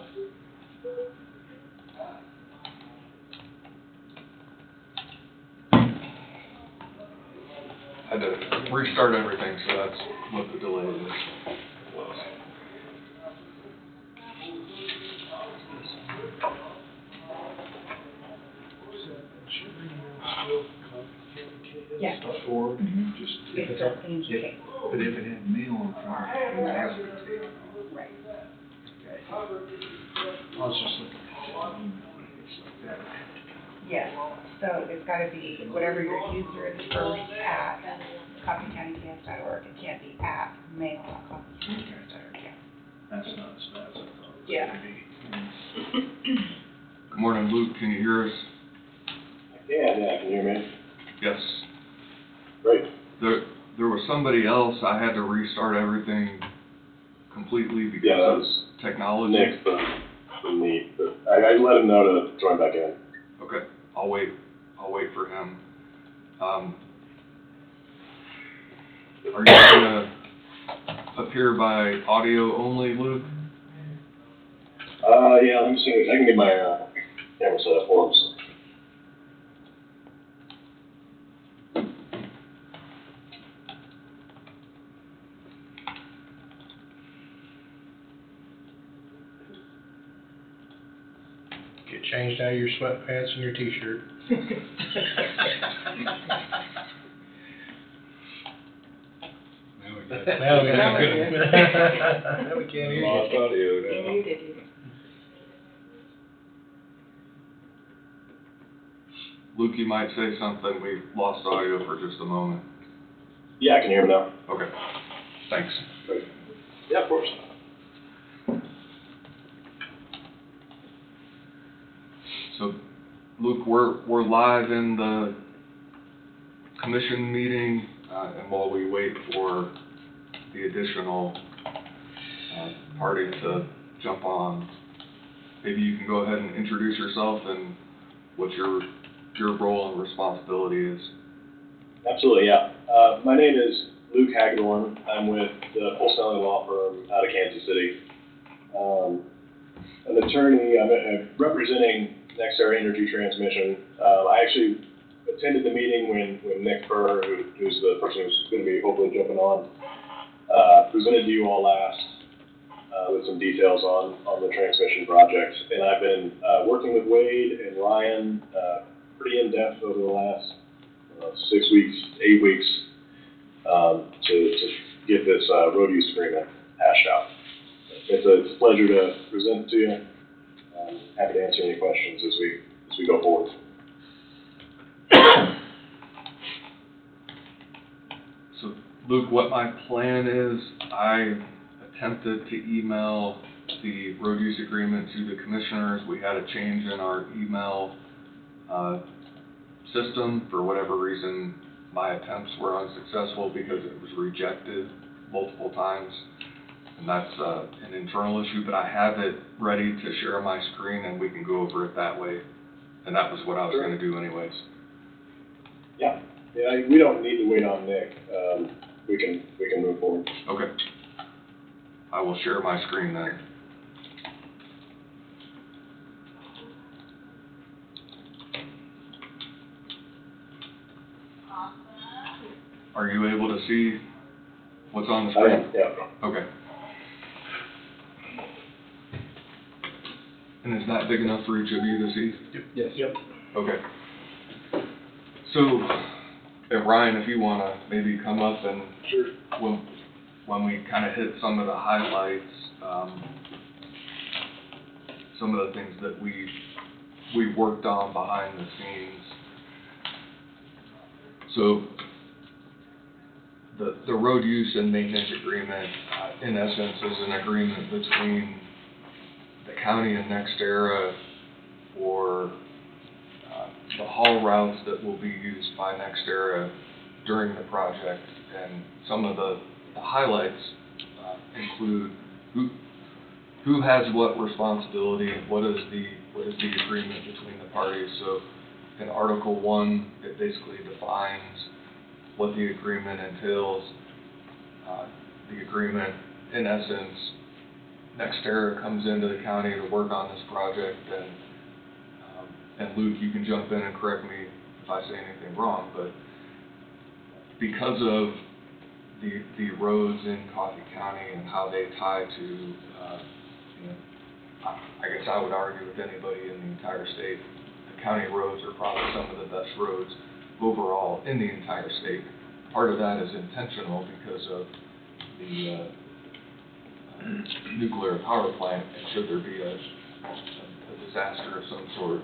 Had to restart everything, so that's what the delay is. Yeah. .org, just, It's if it's up, K. But if it had mail in front of it, it would have to be taken off. Right. Okay. I was just looking at that email, and it's like that would have to be. Yes, so it's gotta be whatever your user is first at coffeecountyks.org. It can't be at mail.coffeecountyks.org, yeah. That's not as bad as I thought it was Yeah. gonna be. Good morning, Luke, can you hear us? Yeah, can you hear me? Yes. Great. There was somebody else, I had to restart everything completely Yeah, because that of was technology. Nick from me, but I let him know to join back in. Okay, I'll wait for him. Are you gonna appear by audio only, Luke? Yeah, let me see, I can get my, camera set up for him. Get changed out of your sweatpants and your t-shirt. Now we got. Now we Now got we're good. good. Now we can't hear you. Lost audio You now. muted you. Luke, you might say something, we lost audio for just a moment. Yeah, can you hear me now? Okay, thanks. Yeah, of course. So, Luke, we're live in the commission meeting, and while we wait for the additional party to jump on, maybe you can go ahead and introduce yourself and what your role and responsibility is. Absolutely, yeah. My name is Luke Hagedorn. I'm with the wholesaling law firm out of Kansas City. An attorney, I'm representing NextEra Energy Transmission. I actually attended the meeting when Nick Furr, who's the person who's going to be hopefully jumping on, presented to you all last with some details on the transmission project. And I've been working with Wade and Ryan pretty in depth over the last 6 weeks, 8 weeks to get this road use agreement hashed out. It's a pleasure to present it to you. Happy to answer any questions as we go forward. So, Luke, what my plan is, I attempted to email the road use agreement to the commissioners. We had a change in our email system. For whatever reason, my attempts were unsuccessful because it was rejected multiple times. And that's an internal issue, but I have it ready to share my screen and we can go over it that way. And that was what I was going to do anyways. Yeah, we don't need to wait on Nick. We can move forward. Okay. I will share my screen then. Are you able to see what's on the screen? Yeah. Okay. And is that big enough for each of you to see? Yes. Yep. Okay. So, Ryan, if you want to maybe come up and when we kind of hit some of the highlights, some of the things that we worked on behind the scenes. So, the road use and maintenance agreement, in essence, is an agreement between the county and NextEra for the haul routes that will be used by NextEra during the project. And some of the highlights include who has what responsibility, what is the agreement between the parties. So in Article 1, it basically defines what the agreement entails. The agreement, in essence, NextEra comes into the county to work on this project, and Luke, you can jump in and correct me if I say anything wrong, but because of the roads in Coffee County and how they tie to, I guess I would argue with anybody in the entire state, the county roads are probably some of the best roads overall in the entire state. part of that is intentional because of the nuclear power plant, and should there be a disaster of some sort,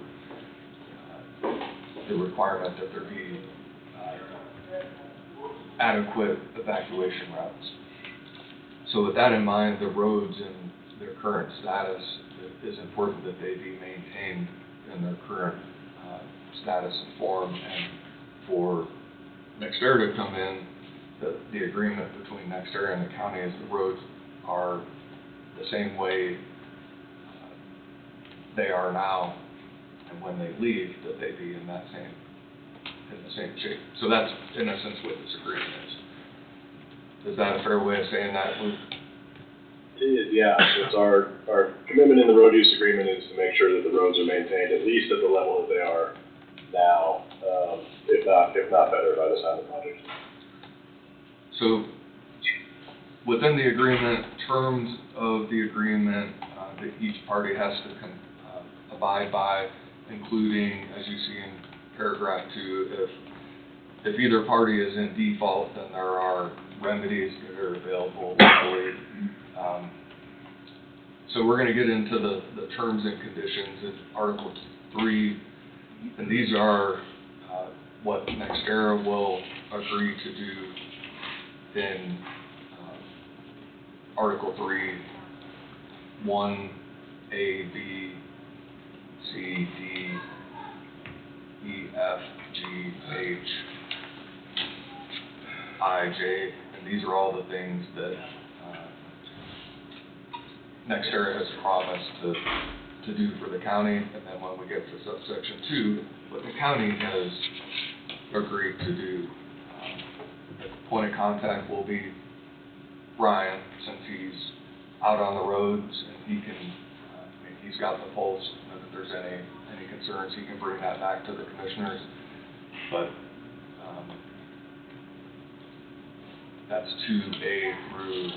the requirement that there be adequate evacuation routes. So with that in mind, the roads in their current status, it is important that they be maintained in their current status and form, and for NextEra to come in, the agreement between NextEra and the county is the roads are the same way they are now, and when they leave, that they be in the same shape. So that's, in essence, what this agreement is. Is that a fair way of saying that, Luke? Yeah, it's our commitment in the road use agreement is to make sure that the roads are maintained at least at the level that they are now, if not better by the time the project. So, within the agreement, terms of the agreement that each party has to abide by, including, as you see in paragraph 2, if either party is in default, then there are remedies that are available legally. So we're going to get into the terms and conditions in Article 3, and these are what NextEra will agree to do in Article 3, 1, A, B, C, D, E, F, G, H, I, J, and these are all the things that NextEra has promised to do for the county, and then when we get to subsection 2, what the county has agreed to do. The point of contact will be Ryan, since he's out on the roads and he can, he's got the pulse, and if there's any concerns, he can bring that back to the commissioners. But that's 2A through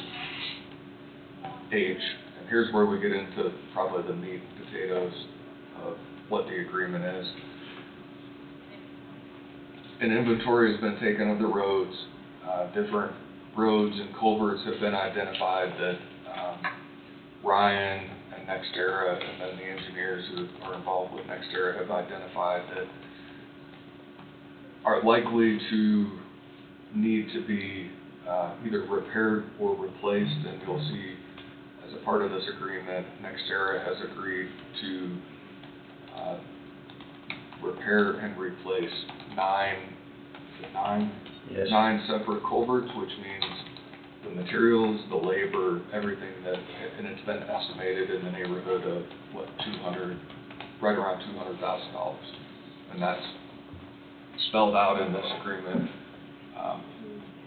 H. And here's where we get into probably the meat and potatoes of what the agreement is. An inventory has been taken of the roads. Different roads and culverts have been identified that Ryan and NextEra, and then the engineers who are involved with NextEra have identified that are likely to need to be either repaired or replaced, and you'll see as a part of this agreement, NextEra has agreed to repair and replace 9 separate culverts, which means the materials, the labor, everything that, and it's been estimated in the neighborhood of right around $200,000, and that's spelled out in this agreement.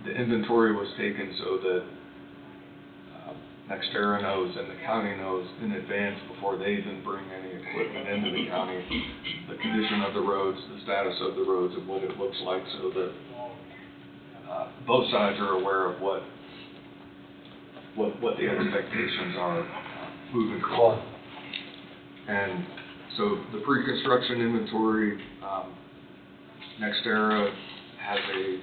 The inventory was taken so that NextEra knows and the county knows in advance, before they even bring any equipment into the county, the condition of the roads, the status of the roads, and what it looks like, so that both sides are aware of what the expectations are moving forward. And so the pre-construction inventory, NextEra has a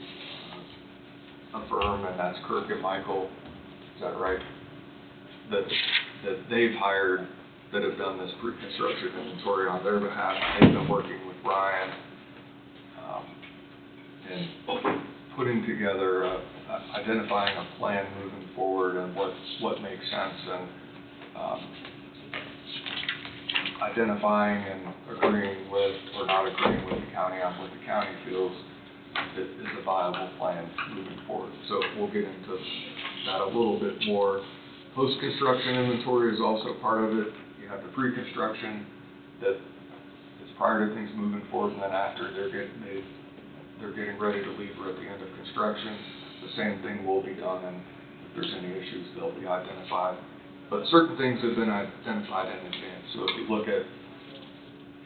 firm, and that's Kirk and Michael, is that right? That they've hired, that have done this pre-construction inventory on their behalf. They've been working with Ryan and putting together, identifying a plan moving forward and what makes sense, and identifying and agreeing with or not agreeing with the county on what the county feels is a viable plan moving forward. So we'll get into that a little bit more. Post-construction inventory is also part of it. You have the pre-construction that is prior to things moving forward, and then after they're getting ready to leave, or at the end of construction, the same thing will be done, and if there's any issues, they'll be identified. But certain things have been identified in advance. So if you look at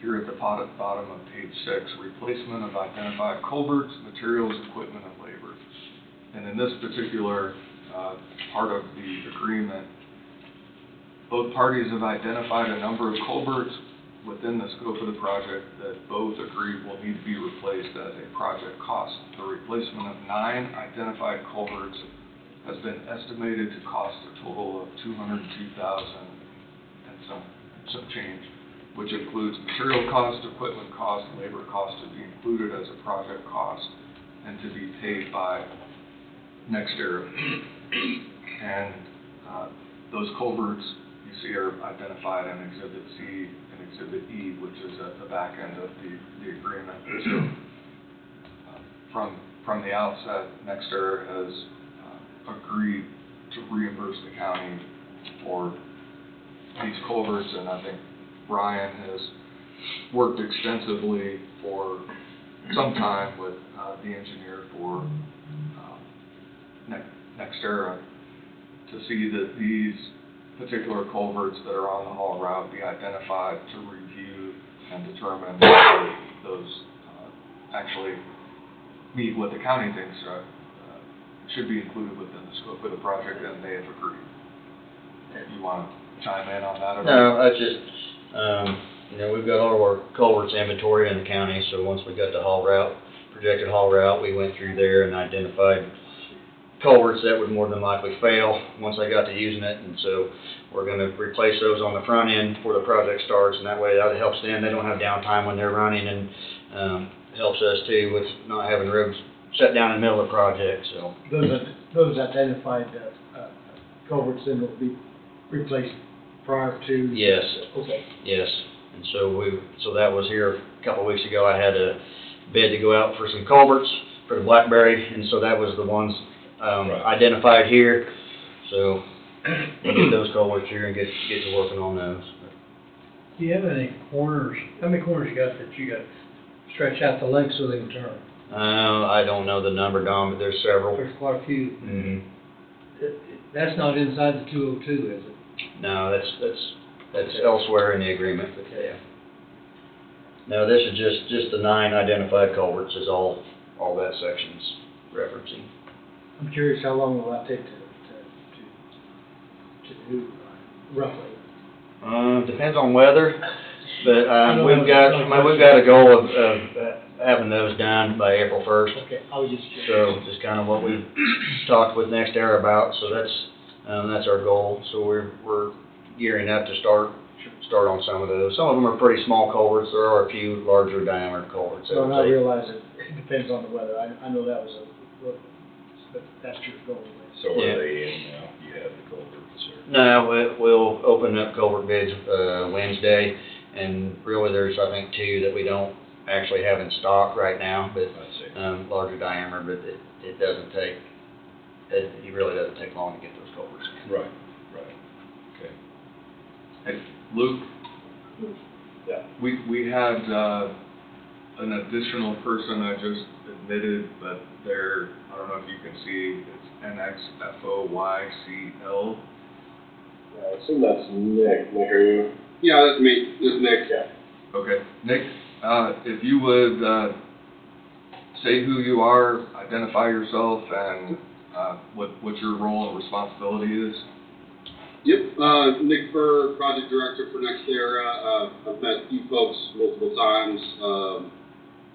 here at the bottom of page 6, replacement of identified culverts, materials, equipment, and labor. And in this particular part of the agreement, both parties have identified a number of culverts. within the scope of the project that both agreed will need to be replaced as a project cost. The replacement of 9 identified culverts has been estimated to cost a total of $202,000 and some change, which includes material cost, equipment cost, labor cost to be included as a project cost and to be paid by NextEra. And those culverts you see are identified in Exhibit C and Exhibit E, which is at the back end of the agreement. So, from the outset, NextEra has agreed to reimburse the county for these culverts, and I think Brian has worked extensively for some time with the engineer for NextEra to see that these particular culverts that are on the haul route be identified to review and determine whether those actually meet what the county thinks should be included within the scope of the project, and they have agreed. You want to chime in on that? No, that's just, we've got all of our culverts inventory in the county, so once we got the haul route, projected haul route, we went through there and identified culverts that would more than likely fail once I got to using it, and so we're going to replace those on the front end before the project starts, and that way that helps them. They don't have downtime when they're running, and helps us too with not having roads shut down in the middle of the project. So Those identified culverts then will be replaced prior to? Yes. Okay. Yes, and so that was here a couple of weeks ago. I had a bid to go out for some culverts for the Blackberry, and so that was the ones identified here. So we'll get those culverts here and get to working on those. Do you have any corners, how many corners you got that you got stretch out the length so they can turn? I don't know the number, Don, but there's several. There's quite a few. Mm-hmm. That's not inside the 202, is it? No, that's elsewhere in the agreement, but yeah. No, this is just the 9 identified culverts is all that section's referencing. I'm curious, how long will that take to do, roughly? Depends on weather, but we've got a goal of having those done by April 1st. Okay, I was just curious. So just kind of what we've talked with NextEra about. So that's our goal. So we're gearing up to start on some of those. Some of them are pretty small culverts. There are a few larger diameter culverts. So I realize it depends on the weather. I know that was but that's your goal. So are they in now? You have the culverts? No, we'll open up culvert bids Wednesday, and really there's I think 2 that we don't actually have in stock right now, but larger diameter. But it doesn't take it really doesn't take long to get those culverts. Right. Okay. Hey, Luke? Yeah. We had an additional person I just admitted, but I don't know if you can see, it's NXFOYCL. I assume that's Nick. Nick, are you? Yeah, that's me. This is Nick. Yeah. Okay. Nick, if you would say who you are, identify yourself, and what your role and responsibility is. Yep, Nick Burr, Project Director for NextEra. I've met you folks multiple times.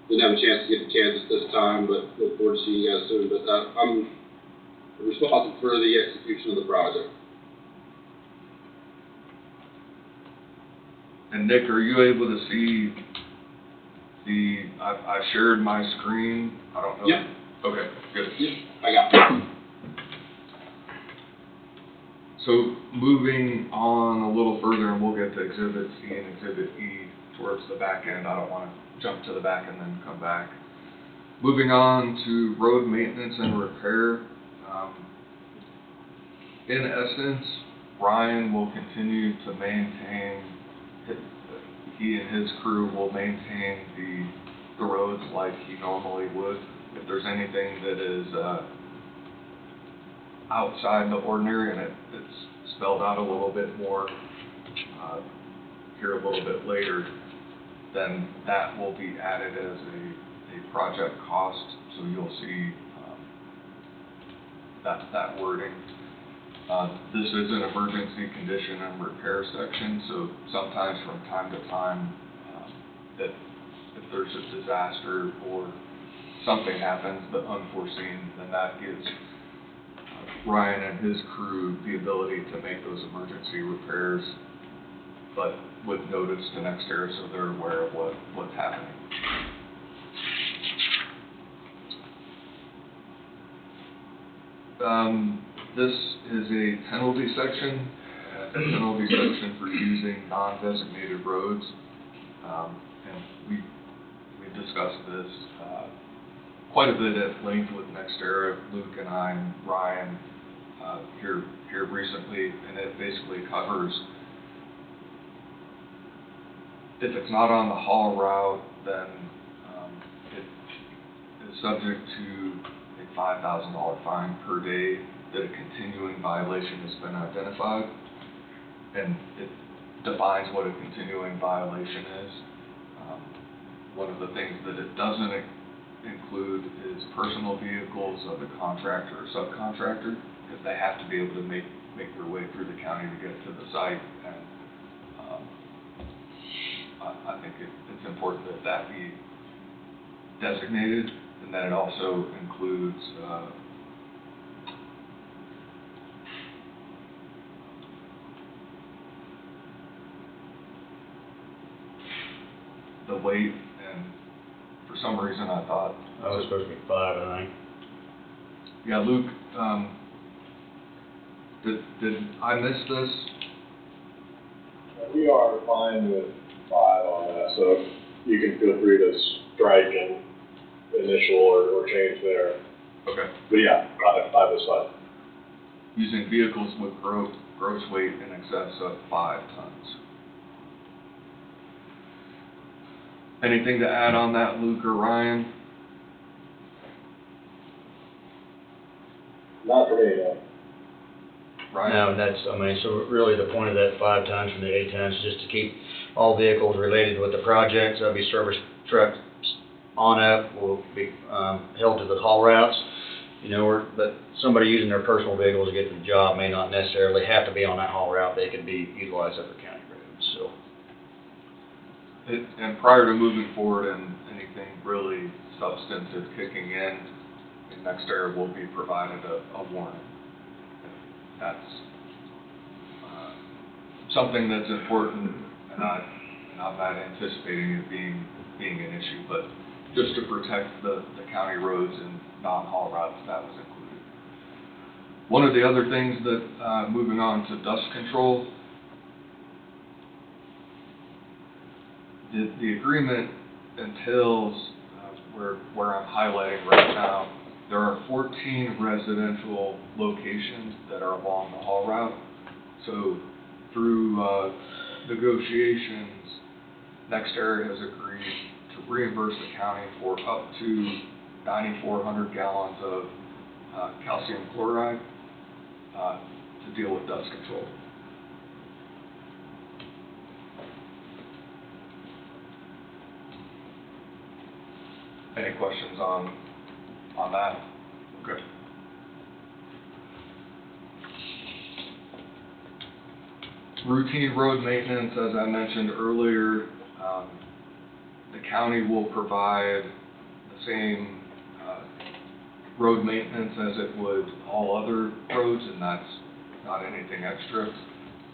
Didn't have a chance to get the chance this time, but look forward to seeing you guys soon. But I'm responsible for the execution of the project. And Nick, are you able to see I shared my screen? I don't know. Yep. Okay, good. Yep, I got it. So moving on a little further, and we'll get to Exhibit C and Exhibit E towards the back end. I don't want to jump to the back and then come back. Moving on to road maintenance and repair. In essence, Brian will continue to maintain, he and his crew will maintain the roads like he normally would. If there's anything that is outside the ordinary, and it's spelled out a little bit more here a little bit later, then that will be added as a project cost, so you'll see that wording. This is an emergency condition and repair section, so sometimes from time to time, that if there's a disaster or something happens, the unforeseen, then that gives Ryan and his crew the ability to make those emergency repairs, but with notice to NextEra so they're aware of what's happening. This is a penalty section, for using non-designated roads. And we discussed this quite a bit at length with NextEra, Luke and I and Ryan here recently, and it basically covers if it's not on the haul route, then it is subject to a $5,000 fine per day that a continuing violation has been identified, and it defines what a continuing violation is. One of the things that it doesn't include is personal vehicles of the contractor or subcontractor, because they have to be able to make their way through the county to get to the site, and I think it's important that be designated, and that it also includes the weight, and for some reason I thought It was supposed to be 5, I think. Yeah, Luke, did I miss this? We are fine with 5 on that, so you can feel free to strike and initial or change there. Okay. But yeah, 5 is fine. Using vehicles with gross weight in excess of 5 tons. Anything to add on that, Luke or Ryan? Not for me, no. Ryan? No, that's, I mean, so really the point of that 5 tons from the 8 tons is just to keep all vehicles related with the project. So that'll be service trucks on up will be held to the haul routes. You know, but somebody using their personal vehicle to get to the job may not necessarily have to be on that haul route. They could be utilized other county roads, so. And prior to moving forward and anything really substantive kicking in, NextEra will be provided a warning. That's something that's important, and I'm not anticipating it being an issue, but just to protect the county roads and non-haul routes, that was included. One of the other things that, moving on to dust control, the agreement entails, where I'm highlighting right now, there are 14 residential locations that are along the haul route. So through negotiations, NextEra has agreed to reimburse the county for up to 9,400 gallons of calcium chloride to deal with dust control. Any questions on that? Okay. Routine road maintenance, as I mentioned earlier, the county will provide the same road maintenance as it would all other roads, and that's not anything extra.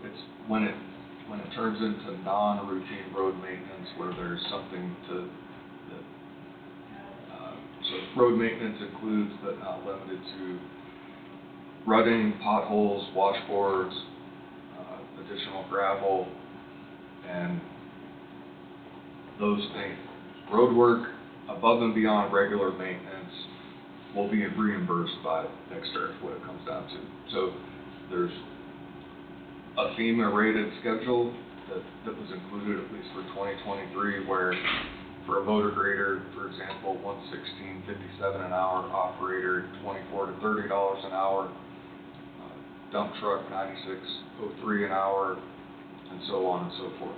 It's when it turns into non-routine road maintenance where there's something to so road maintenance includes, but not limited to, rutting, potholes, washboards, additional gravel, and those things. Road work above and beyond regular maintenance will be reimbursed by NextEra, what it comes down to. So there's a FEMA rated schedule that was included at least for 2023, where for a motor grader, for example, $116.57 an hour, operator $24 to $30 an hour, dump truck $96.03 an hour, and so on and so forth.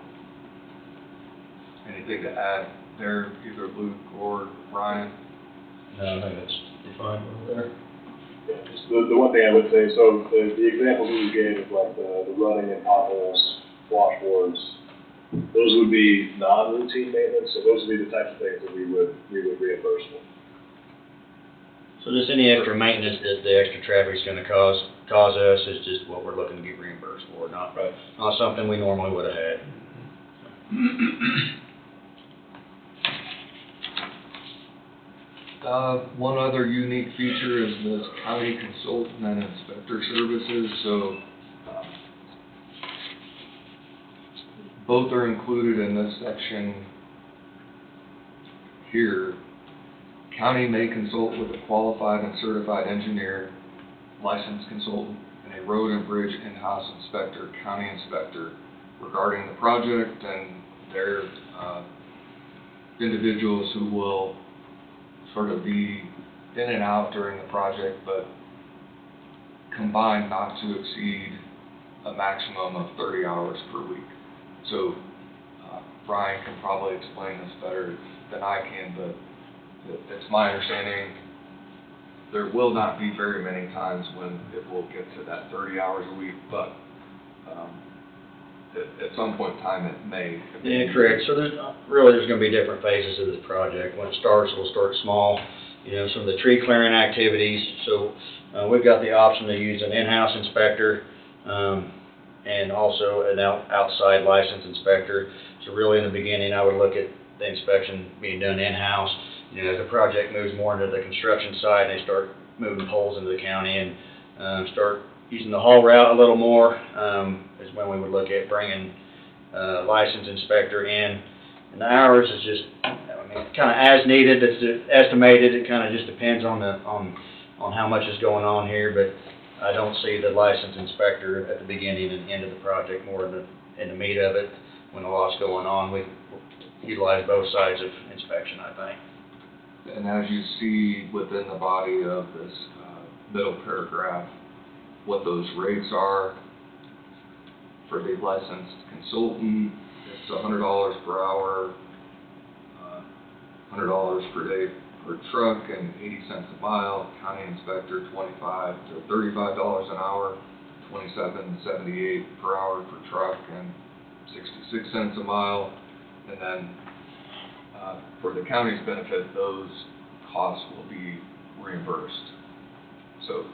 Anything to add there, either Luke or Ryan? No, I think that's defined over there. Yeah, just the one thing I would say, so the examples that you gave of like the running and potholes, washboards, those would be non-routine maintenance, so those would be the types of things that we would reimburse for. So just any extra maintenance that the extra traffic's gonna cause us is just what we're looking to get reimbursed for, not something we normally would have had. One other unique feature is this county consultant and inspector services, so both are included in this section here. County may consult with a qualified and certified engineer, licensed consultant, and a road and bridge in-house inspector, county inspector, regarding the project, and they're individuals who will sort of be in and out during the project, but combined not to exceed a maximum of 30 hours per week. So Brian can probably explain this better than I can, but it's my understanding there will not be very many times when it will get to that 30 hours a week, but at some point in time it may. Yeah, correct. So there's gonna be different phases of the project. When it starts, we'll start small, some of the tree clearing activities. So we've got the option to use an in-house inspector and also an outside licensed inspector. So really in the beginning, I would look at the inspection being done in-house. As the project moves more into the construction side, they start moving poles into the county and start using the haul route a little more, is when we would look at bringing a licensed inspector in. And the hours is just, kind of as needed. It's estimated. It kind of just depends on how much is going on here, but I don't see the licensed inspector at the beginning and end of the project, more in the meat of it. When a lot's going on, we utilize both sides of inspection, I think. And as you see within the body of this middle paragraph, what those rates are for the licensed consultant, it's $100 per hour, $100 per day per truck, and 80 cents a mile. County inspector, $25 to $35 an hour, $27.78 per hour per truck, and 66 cents a mile. And then for the county's benefit, those costs will be reimbursed. So,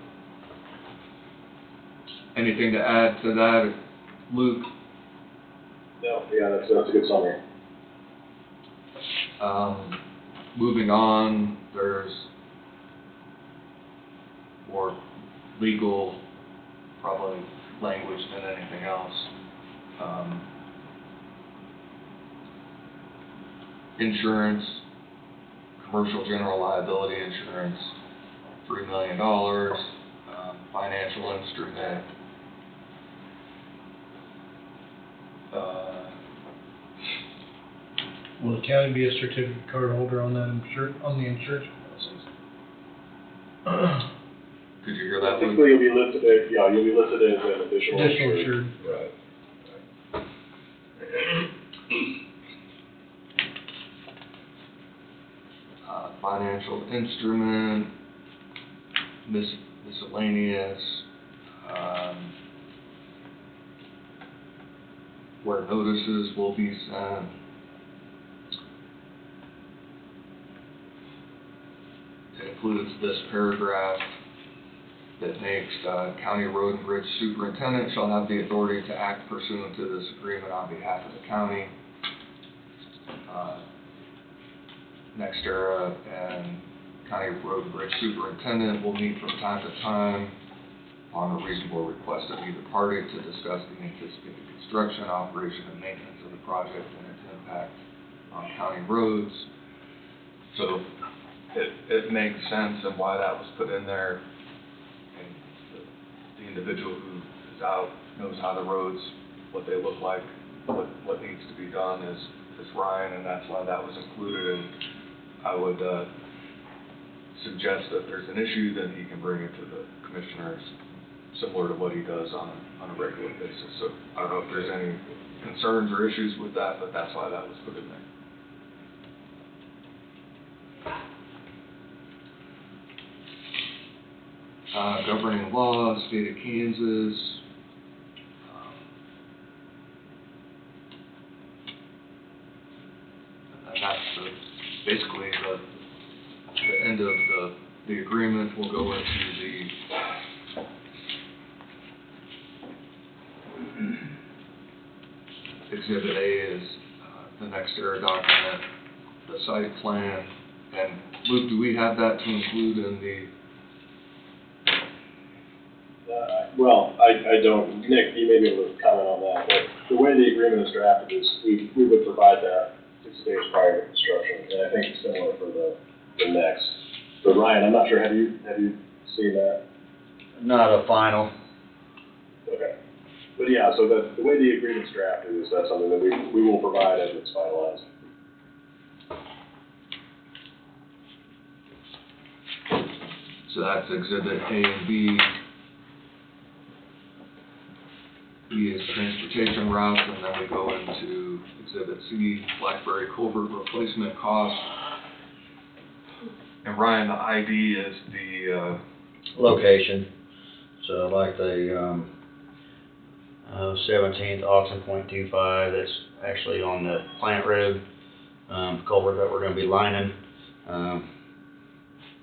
anything to add to that, Luke? No, yeah, that's a good summary. Moving on, there's more legal, probably language than anything else. Insurance, commercial general liability insurance, $3 million, financial instrument, Will the county be a certificate card holder on that on the insurance policies? Could you hear that? Typically, you'll be listed as an additional insured. Right. Financial instrument, miscellaneous, where notices will be sent. It includes this paragraph that makes county road and bridge superintendent shall have the authority to act pursuant to this agreement on behalf of the county. NextEra and county road and bridge superintendent will meet from time to time on a reasonable request of either party to discuss the anticipated construction, operation, and maintenance of the project and its impact on county roads. So it makes sense and why that was put in there. And the individual who is out knows how the roads, what they look like, what needs to be done is Ryan, and that's why that was included. And I would suggest that there's an issue, then he can bring it to the commissioners, similar to what he does on a regular basis. So I don't know if there's any concerns or issues with that, but that's why that was put in there. governing law, state of Kansas. And that's basically the end of the agreement. We'll go into the Exhibit A is the NextEra document, the site plan, and Luke, do we have that to include in the? Well, I don't, Nick, you may be able to comment on that, but the way the agreement is drafted is we would provide that 6 days prior to construction, and I think it's similar for the next. So Ryan, I'm not sure, have you seen that? Not a final. Okay. But yeah, so the way the agreement's drafted is that's something that we will provide as it's finalized. So that's Exhibit A and B. B is transportation routes, and then we go into Exhibit C, Blackberry Culvert replacement cost. And Ryan, the ID is the, Location, so like the, 17th Oxen Point 25, that's actually on the plant road, culvert that we're gonna be lining,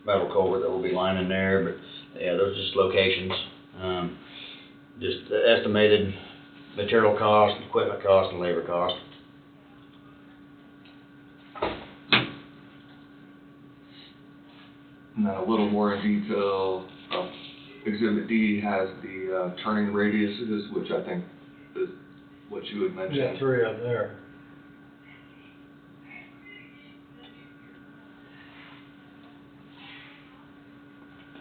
metal culvert that we'll be lining there, but yeah, those are just locations. Just the estimated material cost, equipment cost, and labor cost. And then a little more in detail, Exhibit D has the turning radiuses, which I think is what you had mentioned. Yeah, 3 of them there.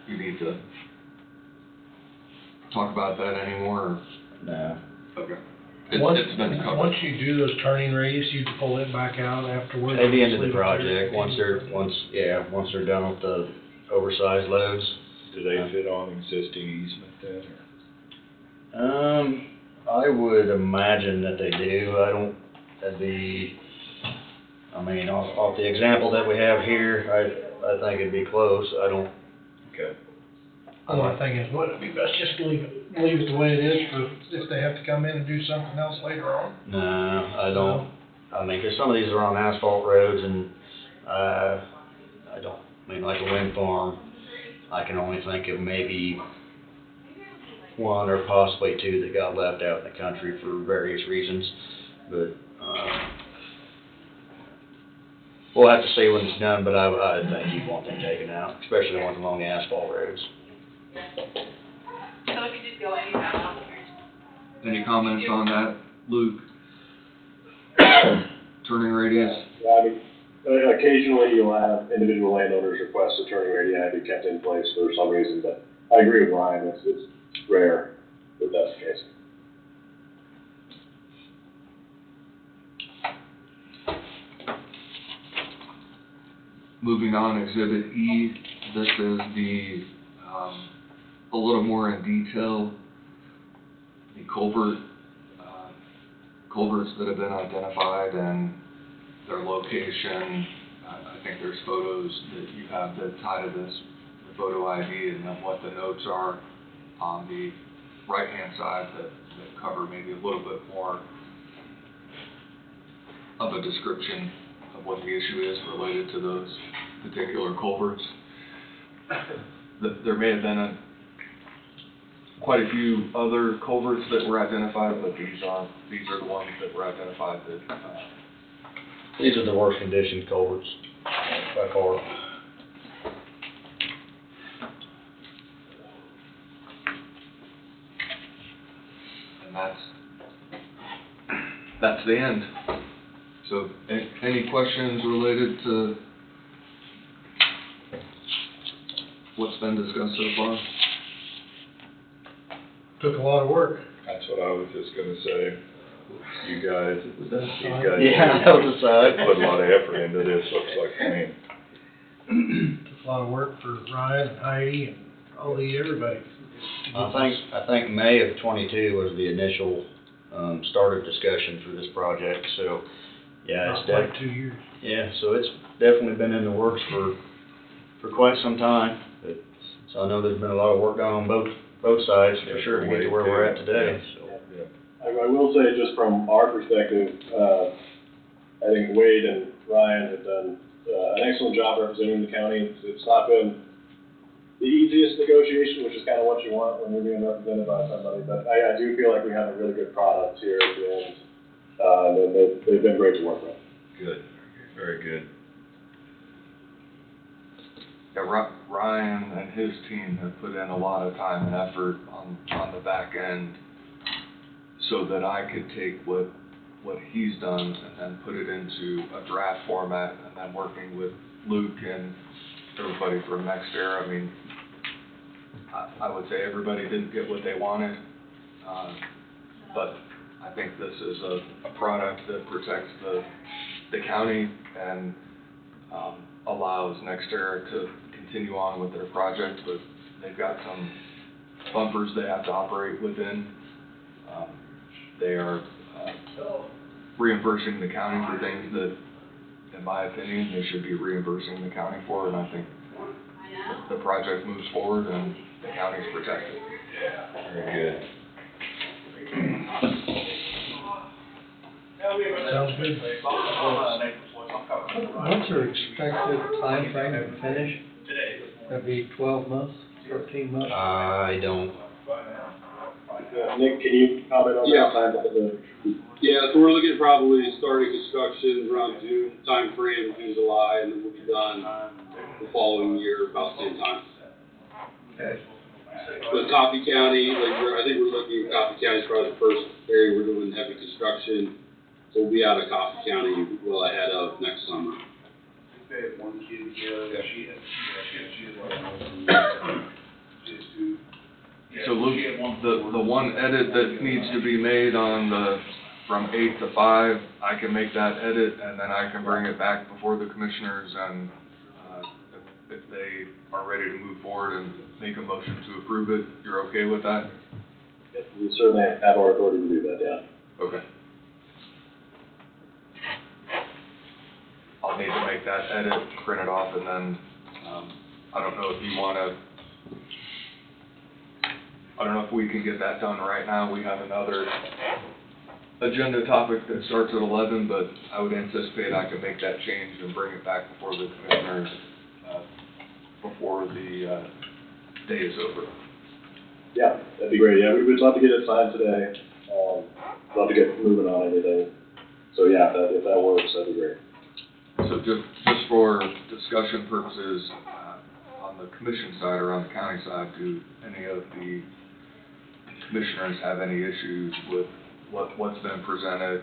You need to talk about that anymore? Or? No. Okay. Once It's been covered. once you do those turning radius, you pull it back out afterwards. At the end of Leave the it there. project, once they're done with the oversized loads. Do they fit on existing easement then, I would imagine that they do. I mean, off the example that we have here, I think it'd be close. Okay. Only thing is, would it be best just to leave it the way it is for if they have to come in and do something else later on? No, I don't. I mean, 'cause some of these are on asphalt roads, and like a wind farm, I can only think of maybe 1 or possibly 2 that got left out in the country for various reasons. But we'll have to see when it's done. But I think you'd want them taken out, especially the ones along the asphalt roads. So if you just go in, you have officers. Any comments on that, Luke? Turning radius? Yeah, I mean, occasionally you'll have individual landowners request a turning radii be kept in place for some reason, but I agree with Ryan, it's rare that that's the case. Moving on, Exhibit E, this is the, a little more in detail, the culverts that have been identified and their location. I think there's photos that you have that tie to this, the photo ID, and then what the notes are on the right-hand side that cover maybe a little bit more of a description of what the issue is related to those particular culverts. There may have been quite a few other culverts that were identified, but these are the ones that were identified that These are the worst conditioned culverts by far. and that's the end. So, any questions related to what's been discussed so far? Took a lot of work. That's what I was just gonna say. You guys, Yeah, that was a side. put a lot of effort into this, looks like to me. Took a lot of work for Ryan and Heidi and everybody. I think May of '22 was the initial start of discussion for this project. So, yeah, Not quite 2 years. Yeah, so it's definitely been in the works for quite some time. But So I know there's been a lot of work done on both sides for sure to get to where we're at today, so. I will say, just from our perspective, I think Wade and Ryan have done an excellent job representing the county. It's not been the easiest negotiation, which is kind of what you want when you're being represented by somebody, but I do feel like we have a really good product here at the end. And they've been great to work with. Good, very good. Yeah, Ryan and his team have put in a lot of time and effort on the back end so that I could take what he's done and then put it into a draft format, and then working with Luke and everybody from NextEra. I mean, I would say everybody didn't get what they wanted, but I think this is a product that protects the county and allows NextEra to continue on with their project, but they've got some bumpers they have to operate within. They are reimbursing the county for things that, in my opinion, they should be reimbursing the county for, and I think the project moves forward and the county's protected. Very good. Sounds good. What's your expected timeframe to finish? That'd be 12 months, 13 months? I don't. Nick, can you comment on that time? Yeah, so we're looking at probably starting construction around June timeframe in July, and then we'll be done the following year about the same time. Okay. But Coffee County, I think we're looking at Coffee County as probably the first area we're doing heavy construction. So we'll be out of Coffee County well ahead of next summer. So Luke, the one edit that needs to be made on from 8 to 5, I can make that edit, and then I can bring it back before the commissioners, and if they are ready to move forward and make a motion to approve it, you're okay with that? Yes, we certainly have our authority to do that, yeah. Okay. I'll need to make that edit, print it off, and then, I don't know if you wanna, I don't know if we can get that done right now. We have another agenda topic that starts at 11, but I would anticipate I could make that change and bring it back before the commissioners, before the day is over. Yeah, that'd be great. Yeah, we would love to get it signed today. Love to get moving on everything. So yeah, if that works, that'd be great. So just for discussion purposes, on the commission side or on the county side, do any of the commissioners have any issues with what's been presented?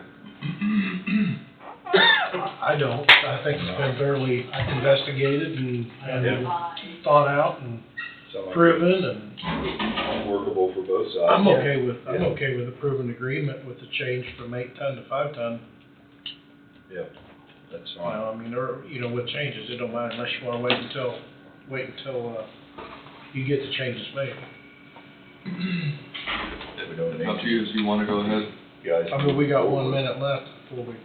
I don't. I think it's been fairly investigated and thought out and proven, and Workable for both sides. I'm okay with approving agreement with the change from 8 ton to 5 ton. Yep, that's You fine. know, I mean, or, you know, with changes, it don't matter unless you wanna wait until you get the changes made. We don't need Up to you if you wanna go ahead. guys. I mean, we got 1 minute left before we,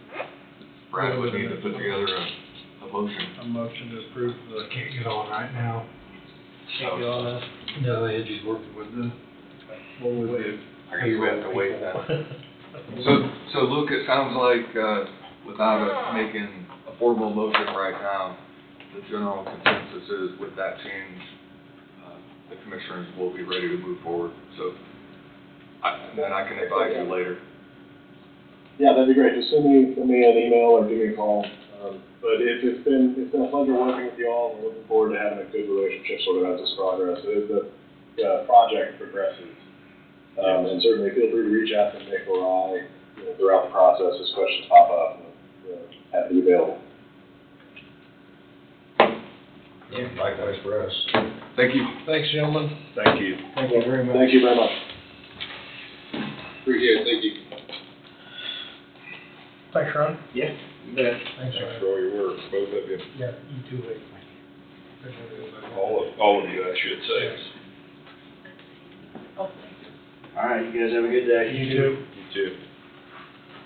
Brad would need to put together a motion. a motion to approve the. Can't get on right now. Can't get on that. No, Angie's working with them. We'll wait. I guess we have to wait then. So Luke, it sounds like, without making a formal motion right now, the general consensus is with that change, the commissioners will be ready to move forward. So, then I can advise you later. Yeah, that'd be great. Just send me an email or give me a call. But it's been a pleasure working with you all. We're looking forward to having a good relationship sort of as this progress. As the project progresses. And certainly feel free to reach out to Nick or I, throughout the process as questions pop up. Happy to be available. Yeah, likewise for us. Thank you. Thanks, gentlemen. Thank you. Thank you very much. Thank you very much. Appreciate it, thank you. Thanks, Ron. Yeah. Thanks, Thanks for all your work, both of you. Yeah, you too, Wade. All of you, I should say. All right, you guys have a good day. You too. You too.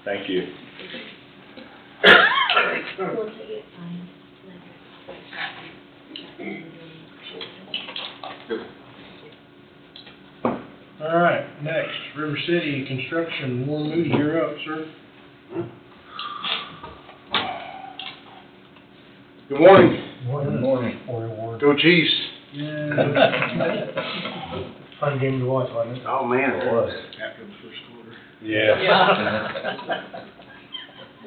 Thank you. We'll take it fine. Good. River City Construction, Warren Moody, you're up, sir. Good morning. Good morning. Go Chiefs. Fun game to watch, wasn't it? Oh, man, it was. After the first quarter. Yeah.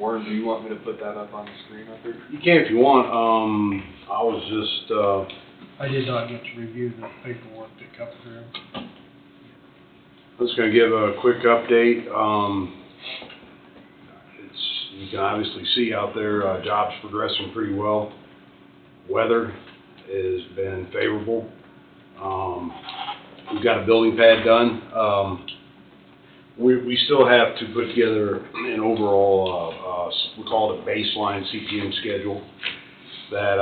Warren, do you want me to put that up on the screen up there? You can if you want. I was just, I did not get to review the paperwork that come through. I'm just gonna give a quick update. You can obviously see out there, jobs progressing pretty well. Weather has been favorable. We've got a building pad done. We still have to put together an overall, we call it a baseline CPM schedule that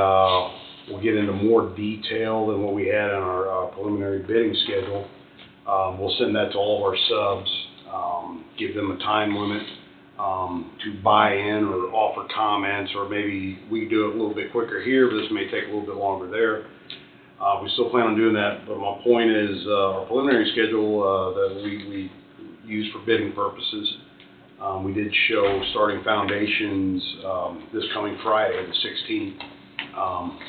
will get into more detail than what we had in our preliminary bidding schedule. We'll send that to all of our subs, give them a time limit to buy in or offer comments, or maybe we can do it a little bit quicker here, but this may take a little bit longer there. We still plan on doing that, but my point is our preliminary schedule that we use for bidding purposes, we did show starting foundations this coming Friday, the 16th.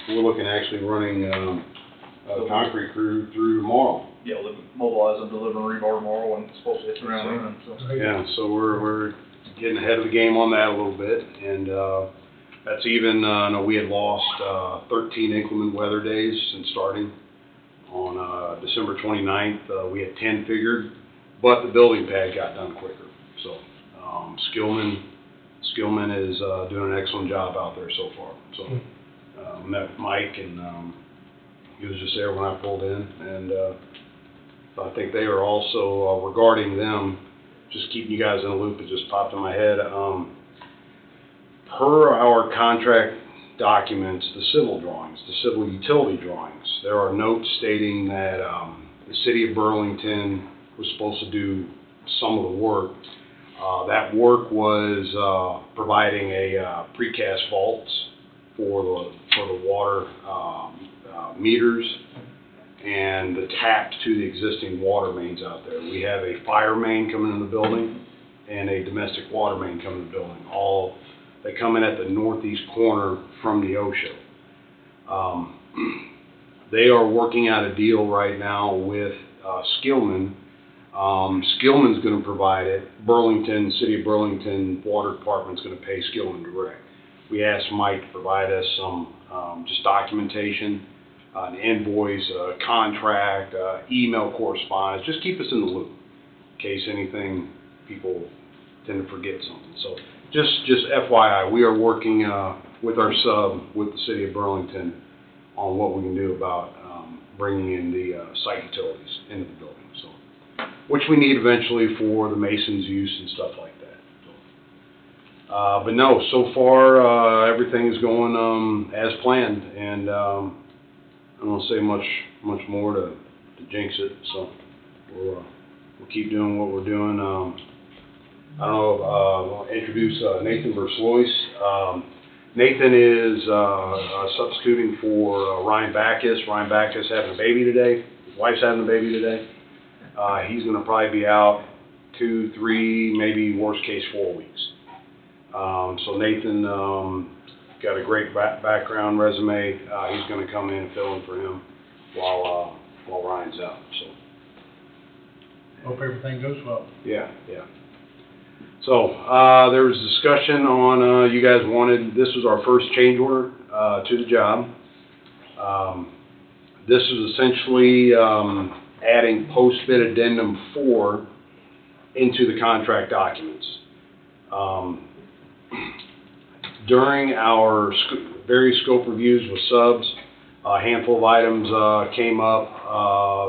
We're looking at actually running a concrete crew through tomorrow. Yeah, we'll mobilize and deliver rebar tomorrow and it's supposed to hit the ground running, so. Yeah, so we're getting ahead of the game on that a little bit, and that's even, we had lost 13 inclement weather days since starting on December 29th. We had 10 figured, but the building pad got done quicker. So Skillman is doing an excellent job out there so far. So met with Mike, and he was just there when I pulled in, and I think they are also, regarding them, just keeping you guys in the loop, it just popped in my head. Per our contract documents, the civil drawings, the civil utility drawings, there are notes stating that the city of Burlington was supposed to do some of the work. That work was providing a precast vaults for the water meters and the taps to the existing water mains out there. We have a fire main coming in the building and a domestic water main coming in the building. They come in at the northeast corner from the OSHA. They are working out a deal right now with Skillman. Skillman's going to provide it. Burlington, City of Burlington Water Department's going to pay Skillman direct. We asked Mike to provide us some just documentation, an invoice, a contract, email correspondence. Just keep us in the loop in case anything, people tend to forget something. So just FYI, we are working with our sub, with the City of Burlington, on what we can do about bringing in the site utilities into the building. So, which we need eventually for the masons' use and stuff like that. So, but no, so far everything's going as planned, and I don't want to say much more to jinx it. So we'll keep doing what we're doing. I don't know, I'll introduce Nathan Verslois. Nathan is substituting for Ryan Backus. Ryan Backus having a baby today. His wife's having a baby today. He's going to probably be out 2, 3, maybe worst case 4 weeks. So Nathan got a great background resume. He's going to come in and fill in for him while Ryan's out. So hope everything goes well. yeah. So, there was discussion on, you guys wanted, this was our first change order, to the job. This is essentially, adding post-bid addendum 4 into the contract documents. During our various scope reviews with subs, a handful of items, came up,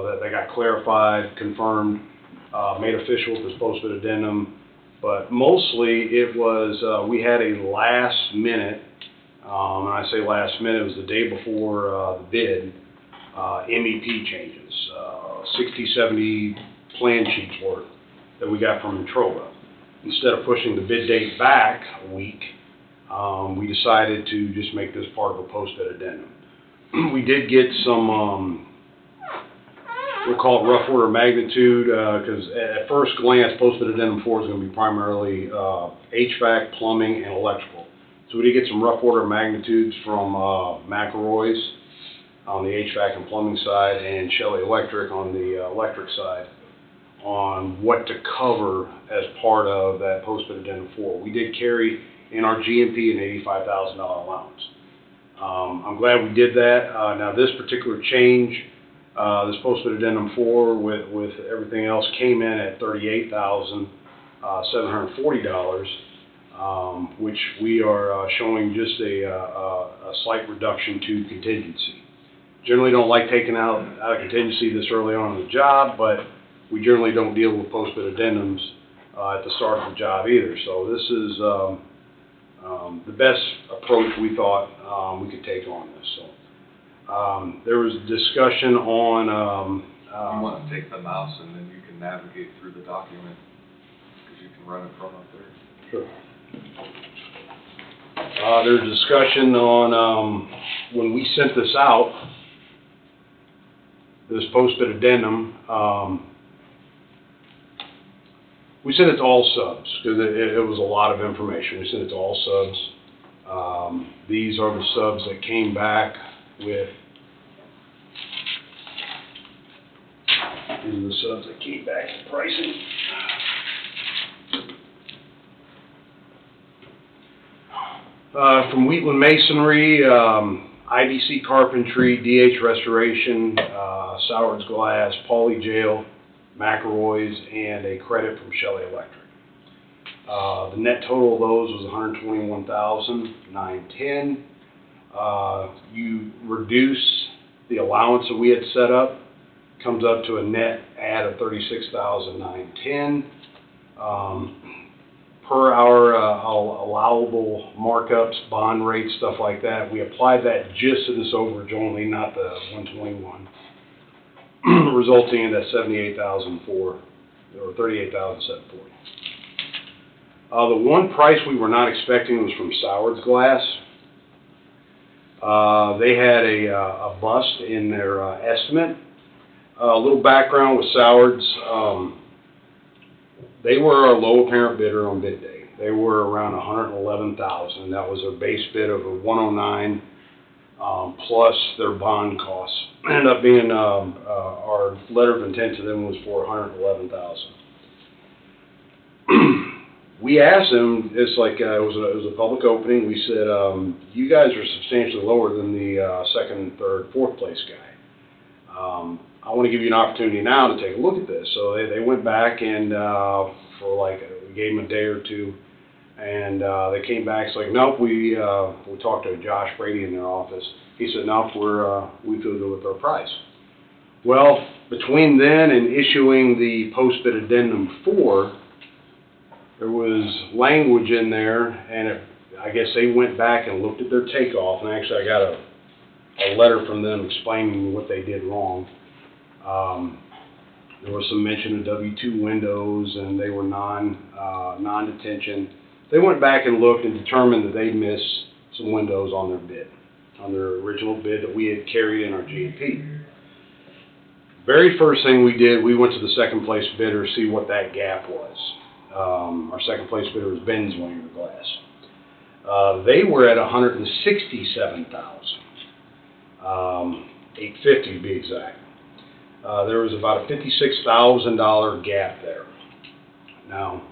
that they got clarified, confirmed, made official with this post-bid addendum. But mostly it was, we had a last minute, and I say last minute, it was the day before the bid, MEP changes, 60, 70 plan sheets worth that we got from Entrova. Instead of pushing the bid date back a week, we decided to just make this part of a post-bid addendum. We did get some we'll call it rough order magnitude, because at first glance, post-bid addendum 4 is going to be primarily HVAC, plumbing, and electrical. So we did get some rough order magnitudes from McElroy's on the HVAC and plumbing side, and Shelley Electric on the electric side, on what to cover as part of that post-bid addendum 4. We did carry in our GMP an $85,000 allowance. I'm glad we did that. Now this particular change, this post-bid addendum 4 with everything else came in at $38,740, which we are showing just a slight reduction to contingency. Generally don't like taking out of contingency this early on in the job, but we generally don't deal with post-bid addendums at the start of the job either. So this is the best approach we thought we could take on this. So there was discussion on... you want to take the mouse and then you can navigate through the document because you can run it from up there. Sure. There's discussion on when we sent this out, this post-bid addendum, we sent it to all subs because it was a lot of information. We sent it to all subs. These are the subs that came back with. These are the subs that came back with pricing. From Wheatland Masonry, IBC Carpentry, DH Restoration, Sowards Glass, Pauly Jail, McElroy's, and a credit from Shelley Electric. The net total of those was $121,910. You reduce the allowance that we had set up, comes up to a net add of $36,910. Per our allowable markups, bond rates, stuff like that, we applied that just to this overage only, not the 121, resulting in that $78,004 or $38,740. The one price we were not expecting was from Sowards Glass. They had a bust in their estimate. A little background with Sowards. They were our low apparent bidder on bid day. They were around $111,000. That was their base bid of $109,000 plus their bond costs. Ended up being our letter of intent to them was for $111,000. We asked them. It's like it was a public opening. We said, "You guys are substantially lower than the second, third, fourth place guy. I want to give you an opportunity now to take a look at this." So they went back and for like we gave them a day or two, and they came back. It's like, nope. We talked to Josh Brady in their office. He said, nope. We feel good with our price. Well, between then and issuing the post-bid addendum 4, there was language in there, and I guess they went back and looked at their takeoff. And actually, I got a letter from them explaining what they did wrong. There was some mention of W2 windows, and they were non-detention. They went back and looked and determined that they missed some windows on their bid, on their original bid that we had carried in our GMP. Very first thing we did, we went to the second place bidder to see what that gap was. Our second place bidder was Benzwanger Glass. They were at $167,850 to be exact. There was about a $56,000 gap there. Now,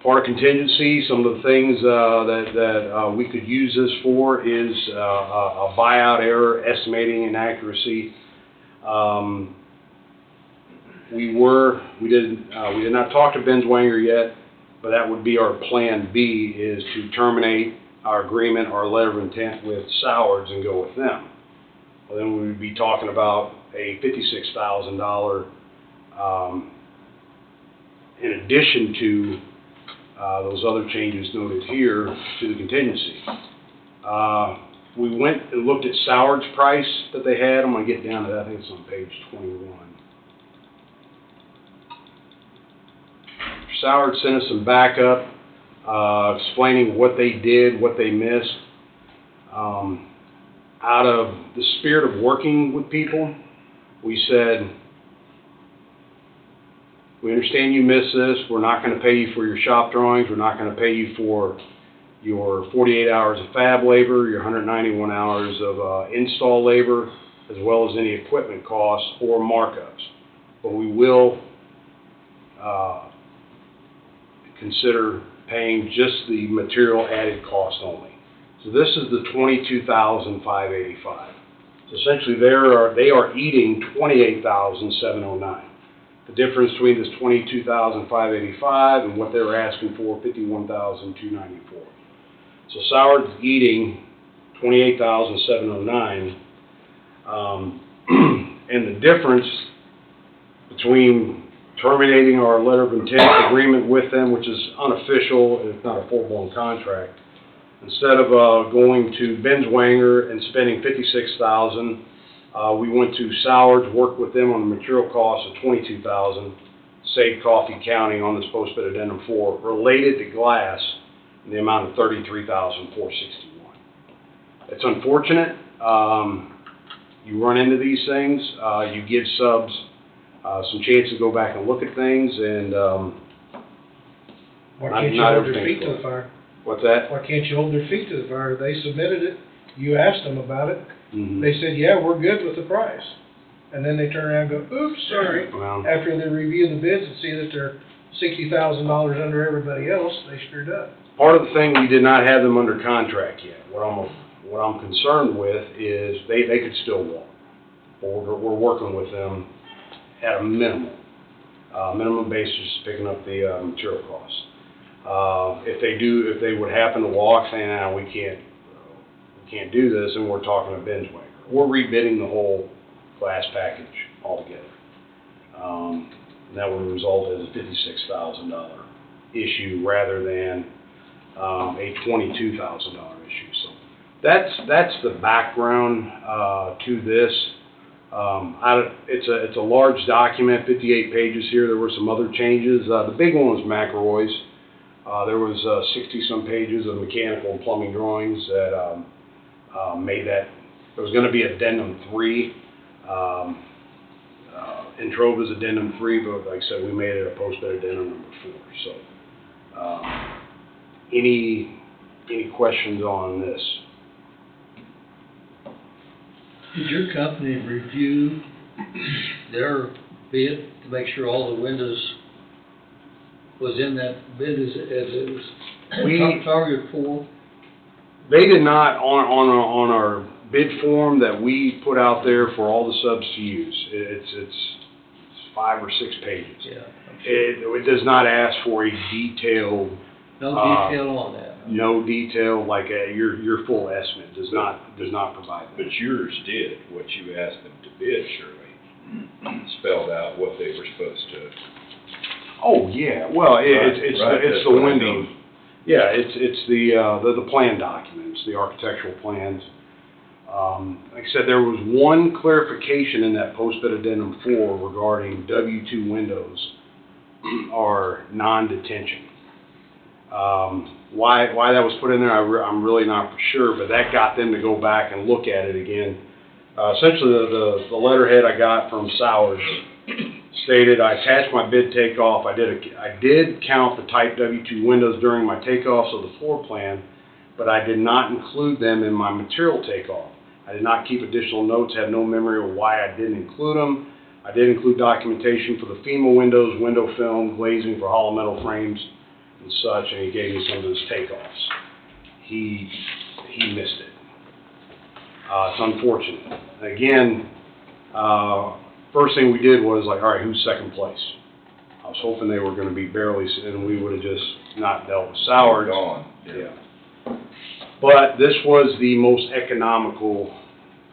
part of contingency, some of the things that we could use this for is a buyout error, estimating inaccuracy. We did not talk to Benzwanger yet, but that would be our plan B, is to terminate our agreement, our letter of intent with Sowards and go with them. Well, then we would be talking about a $56,000 in addition to those other changes noted here to the contingency. We went and looked at Sowards' price that they had. I'm going to get down to that. I think it's on page 21. Sowards sent us some backup explaining what they did, what they missed. Out of the spirit of working with people, we said, we understand you miss this. We're not gonna pay you for your shop drawings. We're not gonna pay you for your 48 hours of fab labor, your 191 hours of install labor, as well as any equipment costs or markups. But we will consider paying just the material added cost only. So this is the $22,585. So essentially they are eating $28,709. The difference between this $22,585 and what they were asking for, $51,294. So Sourd's eating $28,709, and the difference between terminating our letter of intent agreement with them, which is unofficial, and it's not a full-blown contract, instead of going to Benswanger and spending $56,000, we went to Sourd's, worked with them on the material costs of $22,000, saved Coffee County on this post-bid addendum 4, related to glass, in the amount of $33,461. It's unfortunate. You run into these things. You give subs some chance to go back and look at things, and Why can't you hold their feet to the fire? What's that? Why can't you hold their feet to the fire? They submitted it, you asked them about it, Mm-hmm. they said, yeah, we're good with the price. And then they turn around and go, oops, sorry. Well, After they review the bids and see that they're $60,000 under everybody else, they screwed up. part of the thing, we did not have them under contract yet. What I'm concerned with is they could still walk. We're working with them at a minimum basis, picking up the material costs. If they would happen to walk, saying, we can't do this, and we're talking a Benswanger. We're rebidding the whole glass package altogether. And that would result in a $56,000 issue rather than a $22,000 issue. So that's the background to this. It's a large document, 58 pages here. There were some other changes. The big one was McElroy's. There was 60-some pages of mechanical and plumbing drawings that made that. There was going to be addendum 3. Introva's addendum 3, but like I said, we made it a post-bid addendum number 4. So, any questions on this? Did your company review their bid to make sure all the windows was in that bid as it was targeted for? They did not on our bid form that we put out there for all the subs to use. It's 5 or 6 pages. Yeah. It does not ask for a detailed. No detail on that. No detail, like your full estimate does not provide that. But yours did, what you asked them to bid, surely, spelled out what they were supposed to. Oh, yeah, well, it's That's the what I window. mean. Yeah, it's the plan documents, the architectural plans. Like I said, there was one clarification in that post-bid addendum 4 regarding W2 windows are non-detention. Why that was put in there, I'm really not for sure, but that got them to go back and look at it again. Essentially, the letterhead I got from Sourd's stated, I attached my bid takeoff. I did count the type W2 windows during my takeoffs of the floor plan, but I did not include them in my material takeoff. I did not keep additional notes, had no memory of why I didn't include them. I did include documentation for the FEMA windows, window film, glazing for hollow metal frames, and such, and he gave me some of his takeoffs. He missed it. It's unfortunate. Again, first thing we did was like, all right, who's second place? I was hoping they were going to be barely, and we would have just not dealt with Sourd. Gone. Yeah. But this was the most economical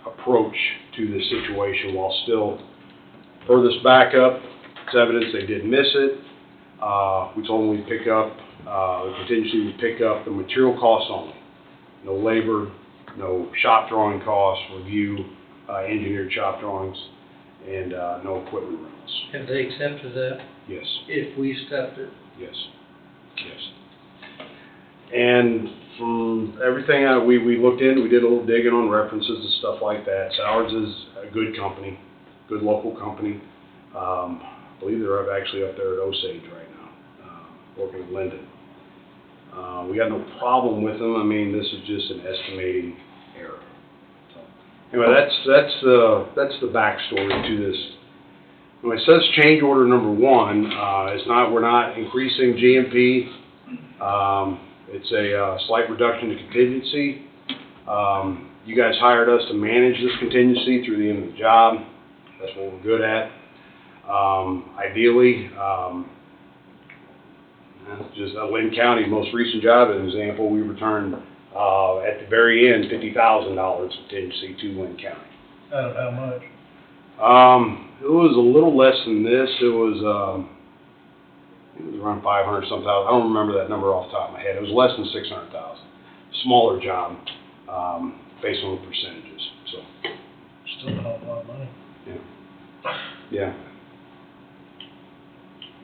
approach to the situation, while still, per this backup, it's evidence they did miss it. We told them we'd pick up, the contingency would pick up the material costs only. No labor, no shop drawing costs, review engineered shop drawings, and no equipment rentals. Have they accepted that? Yes. If we accept it? Yes. Yes. And from everything we looked into, we did a little digging on references and stuff like that. Sourd's is a good company, good local company. I believe they're actually up there at Osage right now, working at Linden. We got no problem with them. I mean, this is just an estimating error. So, anyway, that's the backstory to this. When it says change order number 1, we're not increasing GMP. It's a slight reduction to contingency. You guys hired us to manage this contingency through the end of the job. That's what we're good at. Ideally, just Lynn County, most recent job, as an example, we returned at the very end $50,000 contingency to Lynn County. Out of how much? It was a little less than this. It was around 500 something thousand. I don't remember that number off the top of my head. It was less than 600,000. Smaller job, based on the percentages. So Still a whole lot of money. yeah.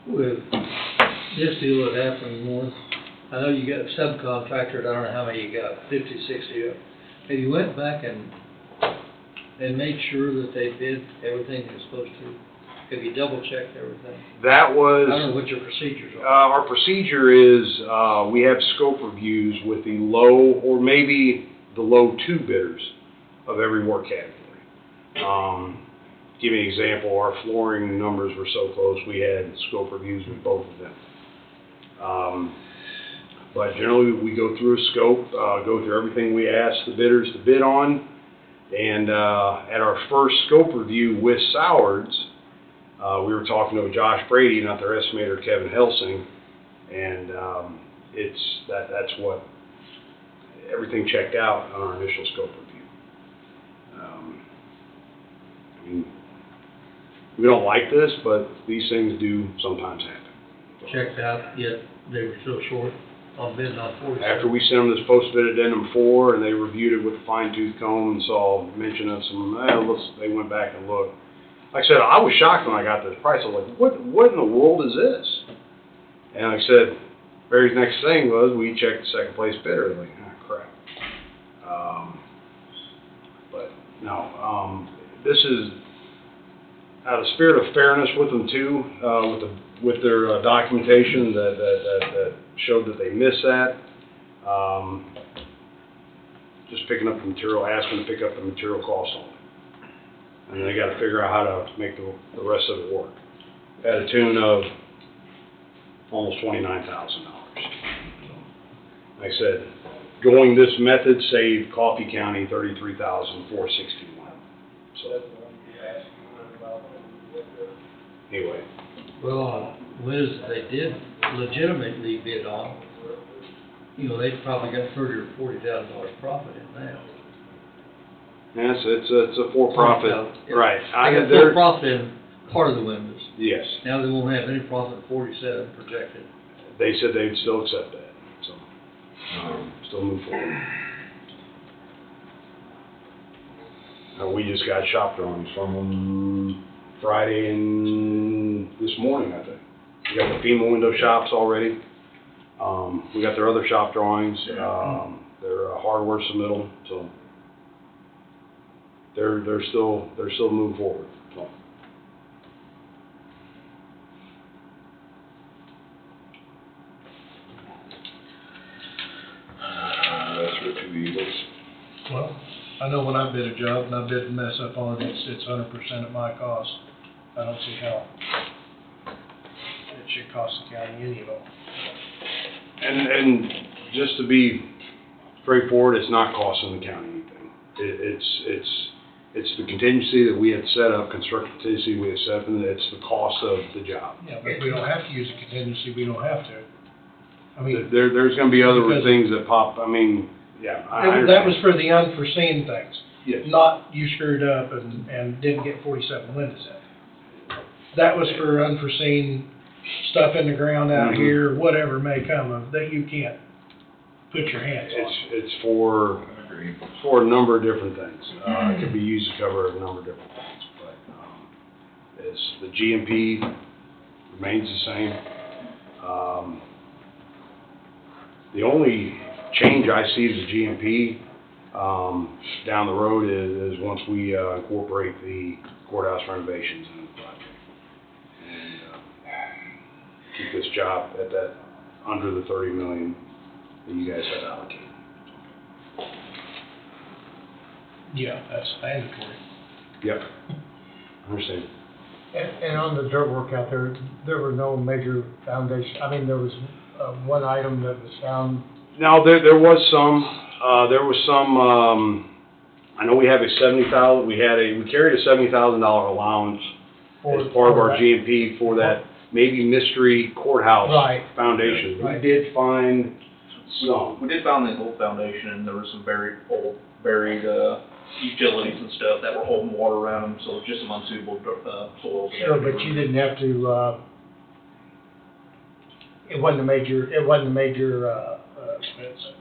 With this deal that happened, Warren, I know you got subcontractors, I don't know how many you got, 50, 60 of them. Have you went back and made sure that they did everything they were supposed to? Have you double checked everything? That was. I don't know what your procedures are. Our procedure is we have scope reviews with the low or maybe the low 2 bidders of every work category. Give you an example, our flooring numbers were so close, we had scope reviews with both of them. But generally, we go through a scope, go through everything we ask the bidders to bid on, and at our first scope review with Sowards, we were talking to Josh Brady, not their estimator, Kevin Helsing, and that's what everything checked out on our initial scope review. I mean, we don't like this, but these things do sometimes happen. Checked out, yet they were still short on bidding on 47. After we sent them this post-bid addendum 4, and they reviewed it with a fine-tooth comb and saw mention of some, they went back and looked. Like I said, I was shocked when I got this price. I was like, what in the world is this? And like I said, very next thing was we checked the second place bidder. Like, crap. But no, this is out of spirit of fairness with them too, with their documentation that showed that they missed that. Just picking up the material, asking to pick up the material cost on it. And they got to figure out how to make the rest of it work. At a tune of almost $29,000. Like I said, going this method saved Coffee County $33,461. So anyway. Well, Liz, they did legitimately bid on, they probably got $30,000 or $40,000 profit in that. Yes, it's a for-profit, right. They got full profit in part of the windows. Yes. Now they won't have any profit in 47 projected. They said they'd still accept that, so, still move forward. We just got shop drawings from them Friday and this morning, I think. We got the FEMA window shops already. We got their other shop drawings, their hardware submittal, so. They're still moving forward. So. That's for 2 Eagles. Well, I know when I bid a job and I bid and mess up on it, it's 100% at my cost. I don't see how it should cost the county any at all. And just to be straightforward, it's not costing the county anything. It's the contingency that we had set up, construction contingency we had set up, and it's the cost of the job. Yeah, but if we don't have to use a contingency, we don't have to. I mean, There's gonna be other things that pop, I mean, yeah, I understand. that was for the unforeseen things. Yes. Not you screwed up and didn't get 47 windows in. That was for unforeseen stuff in the ground out here, whatever may come of, that you can't put your hands on. It's for a number of different things. It could be used to cover a number of different things, but the GMP remains the same. The only change I see to the GMP down the road is once we incorporate the courthouse renovations in the project. And keep this job at that, under the 30 million that you guys had allocated. Yeah, that's mandatory. Yep. Understand. And on the dirt work out there, there were no major foundation, I mean, there was, one item that was found. Now, there was some, I know we have a $70,000, we carried a $70,000 allowance as part of our that. GMP for that maybe mystery courthouse Right. foundation. Right. We did find some. We did find the old foundation, and there was some buried utilities and stuff that were holding water around them, so it's just some unsuitable, soils. Sure, but you didn't have to, it wasn't a major,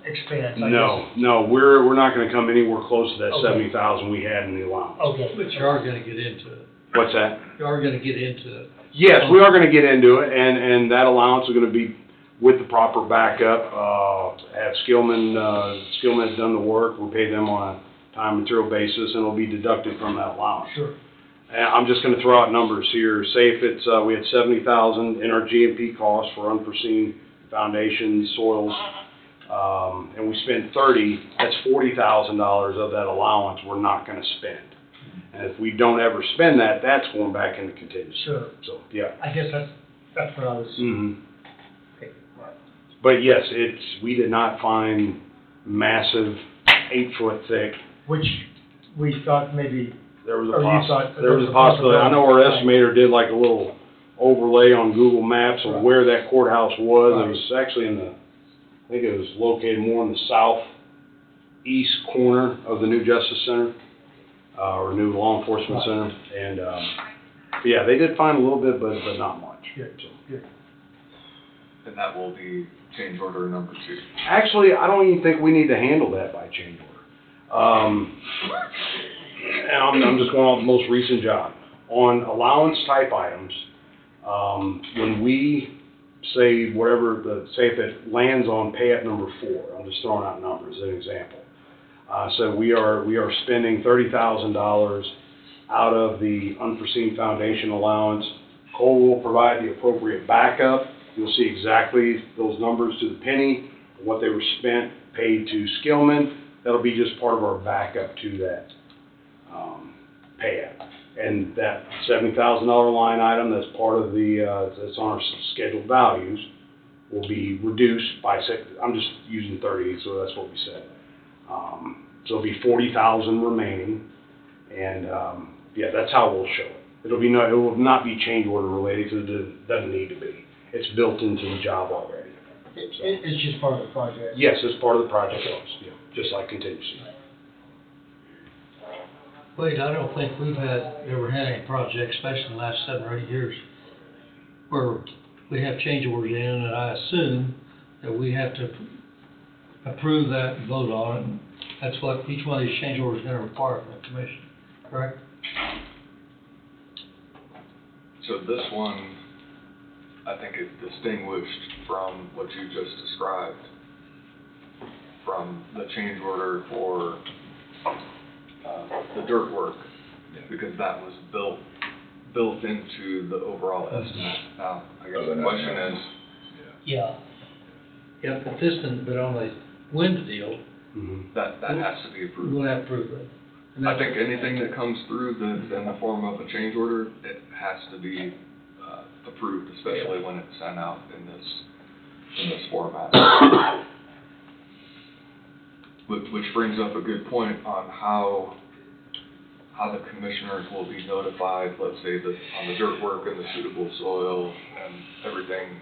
expense, I guess. No, we're not gonna come anywhere close to that Okay. 70,000 we had in the allowance. Okay. But you are gonna get into it. What's that? You are gonna get into it. Yes, we are gonna get into it, and that allowance is gonna be with the proper backup. Have Skillman has done the work, we pay them on a time and material basis, and it'll be deducted from that allowance. Sure. And I'm just gonna throw out numbers here, say if it's, we had 70,000 in our GMP costs for unforeseen foundations, soils, and we spent 30, that's $40,000 of that allowance we're not gonna spend. And if we don't ever spend that, that's going back into contingency. Sure. So, yeah. I guess that's what I was. Mm-hmm. But yes, we did not find massive 8-foot thick. Which we thought maybe, There was or you thought. there was a possibility. I know our estimator did like a little overlay on Google Maps of where that courthouse was. It was actually I think it was located more in the southeast corner of the new Justice Center, or new law enforcement center. And, yeah, they did find a little bit, but not much. Good, good. And that will be change order number 2. Actually, I don't even think we need to handle that by change order. And I'm just going off the most recent job. On allowance type items, when we say whatever, say if it lands on pay up number 4, I'm just throwing out numbers as an example. So we are spending $30,000 out of the unforeseen foundation allowance. Cole will provide the appropriate backup. You'll see exactly those numbers to the penny, what they were spent, paid to Skillman. That'll be just part of our backup to that payout. And that $70,000 line item that's part of that's on our scheduled values will be reduced by, I'm just using 30, so that's what we said. So it'll be 40,000 remaining, and yeah, that's how we'll show it. It will not be change order related because it doesn't need to be. It's built into the job already. It's just part of the project. Yes, it's part of the project cost, yeah, just like contingency. Wade, I don't think we've ever had any project, especially in the last 7 or 8 years, where we have change orders in, and I assume that we have to approve that and vote on it. And that's what each one of these change orders is going to require from the commission, correct? So this one, I think is distinguished from what you just described, from the change order for the dirt work, because that was built into the overall estimate. Now, I guess the question is, Yeah. Yeah, but this, but on the wind deal, that has to be approved. we'll have to approve it. And I that's- think anything that comes through that's in the form of a change order, it has to be approved, especially when it's sent out in this format. Which brings up a good point on how the commissioners will be notified, let's say that on the dirt work and the suitable soil and everything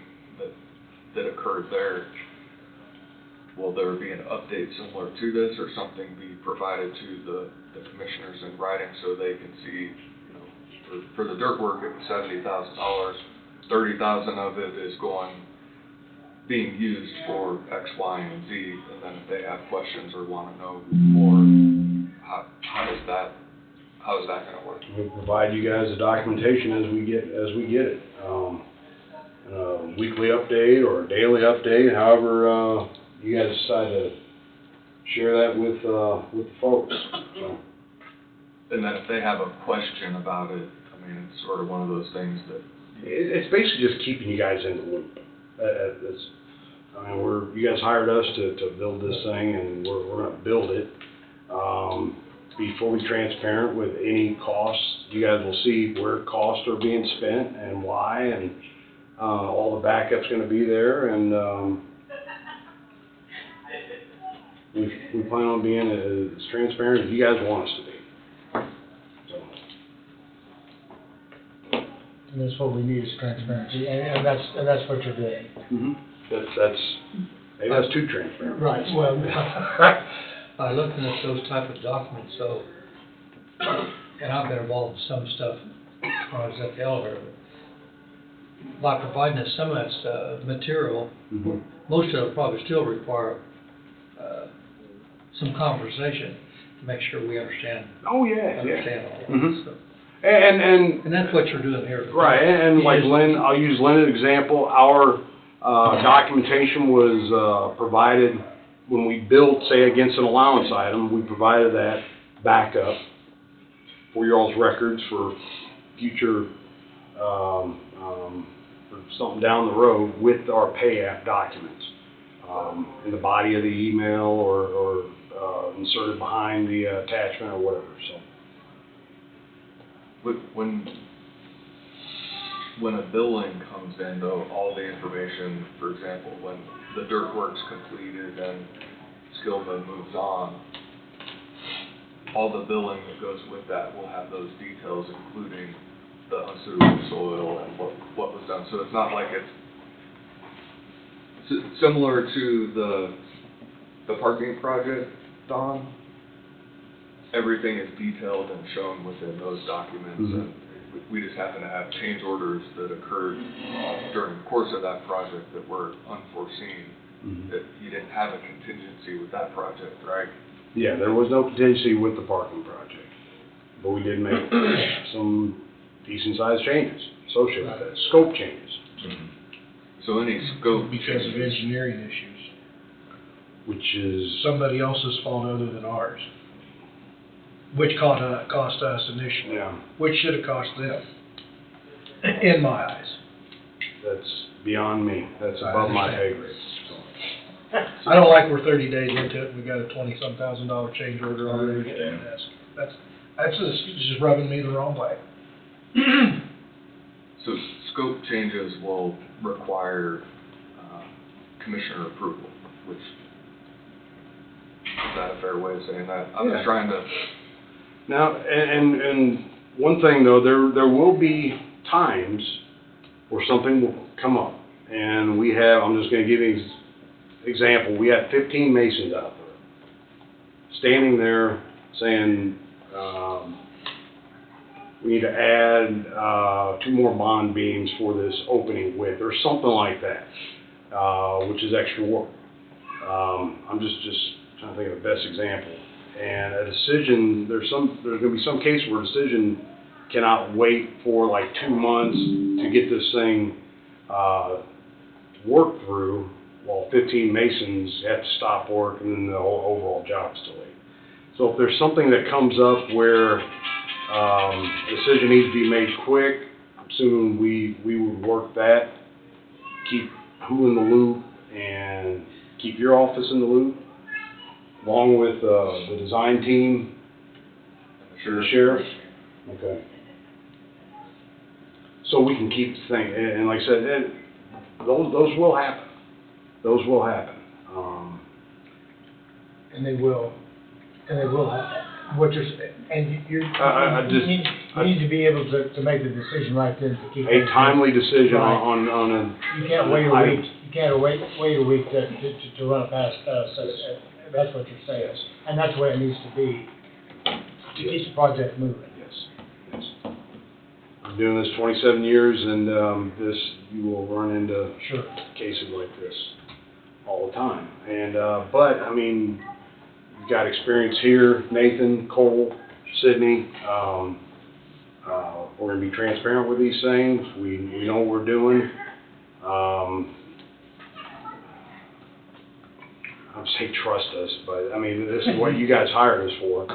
that occurred there. Will there be an update similar to this, or something be provided to the commissioners in writing so they can see, for the dirt work, it was $70,000, 30,000 of it is being used for X, Y, and Z, and then if they have questions or want to know more, how is that gonna work? We'll provide you guys the documentation as we get it. A weekly update or a daily update, however, you guys decide to share that with the folks. So. And then if they have a question about it, I mean, it's sort of one of those things that it's basically just keeping you guys in the loop. You guys hired us to build this thing, and we're gonna build it. Be fully transparent with any costs. You guys will see where costs are being spent and why, and all the backup's gonna be there, and we plan on being as transparent as you guys want us to be. So. And that's what we need is transparency, and that's what you're doing. Mm-hmm. Maybe that's too transparent. Right, well. By looking at those type of documents, so, and I've been involved in some stuff when I was at the elevator, but by providing us some of that material, Mm-hmm. most of it probably still require some conversation to make sure we understand. Oh, yeah, Understand all Mhm. that stuff. And that's what you're doing here. right, and like Lynn, I'll use Lynn as an example. Our documentation was provided when we built, say, against an allowance item. We provided that backup for y'all's records for future, for something down the road with our pay app documents. In the body of the email or inserted behind the attachment or whatever, so. When a billing comes in, though, all the information, for example, when the dirt work's completed and Skillman moves on, all the billing that goes with that will have those details, including the unsuitable soil and what was done. So it's not like it's similar to the parking project, Don. Everything is detailed and shown within those documents, and we just happen to have change orders that occurred during the course of that project that were unforeseen. That you didn't have a contingency with that project, right? Yeah, there was no contingency with the parking project, but we did make some decent sized changes associated with that, scope changes. So any scope Because of engineering issues. Which is Somebody else's fault other than ours. Which cost us initially. Yeah. Which should have cost them, in my eyes. That's beyond me. That's above my pay grade. I don't like we're 30 days into it, and we got a $20-some thousand change order already. That's just rubbing me the wrong way. So scope changes will require commissioner approval, which, is that a fair way of saying that? I'm just trying to... Now, and one thing though, there will be times where something will come up. And we have, I'm just gonna give you an example, we have 15 masons out there, standing there saying, we need to add 2 more bond beams for this opening width, or something like that, which is extra work. I'm just trying to think of the best example. And a decision, there's gonna be some case where a decision cannot wait for like 2 months to get this thing worked through, while 15 masons have to stop work and then the whole overall job is delayed. So if there's something that comes up where a decision needs to be made quick, I'm assuming we would work that, keep who in the loop, and keep your office in the loop, along with the design team, the sheriff. Okay. So we can keep the thing, and like I said, those will happen. Those will happen. And they will happen. What you're, and you're, you need to be able to make the decision right then to keep. A timely decision Right. on a. You can't wait a week, you can't wait a week to run it past us, that's what you're saying. And that's the way it needs to be, to keep the project moving. Yes. I'm doing this 27 years, and you will run into cases like this all the time. And but I mean, you've got experience here, Nathan, Cole, Sydney. We're gonna be transparent with these things. We know what we're doing. I would say trust us, but I mean, this is what you guys hired us for,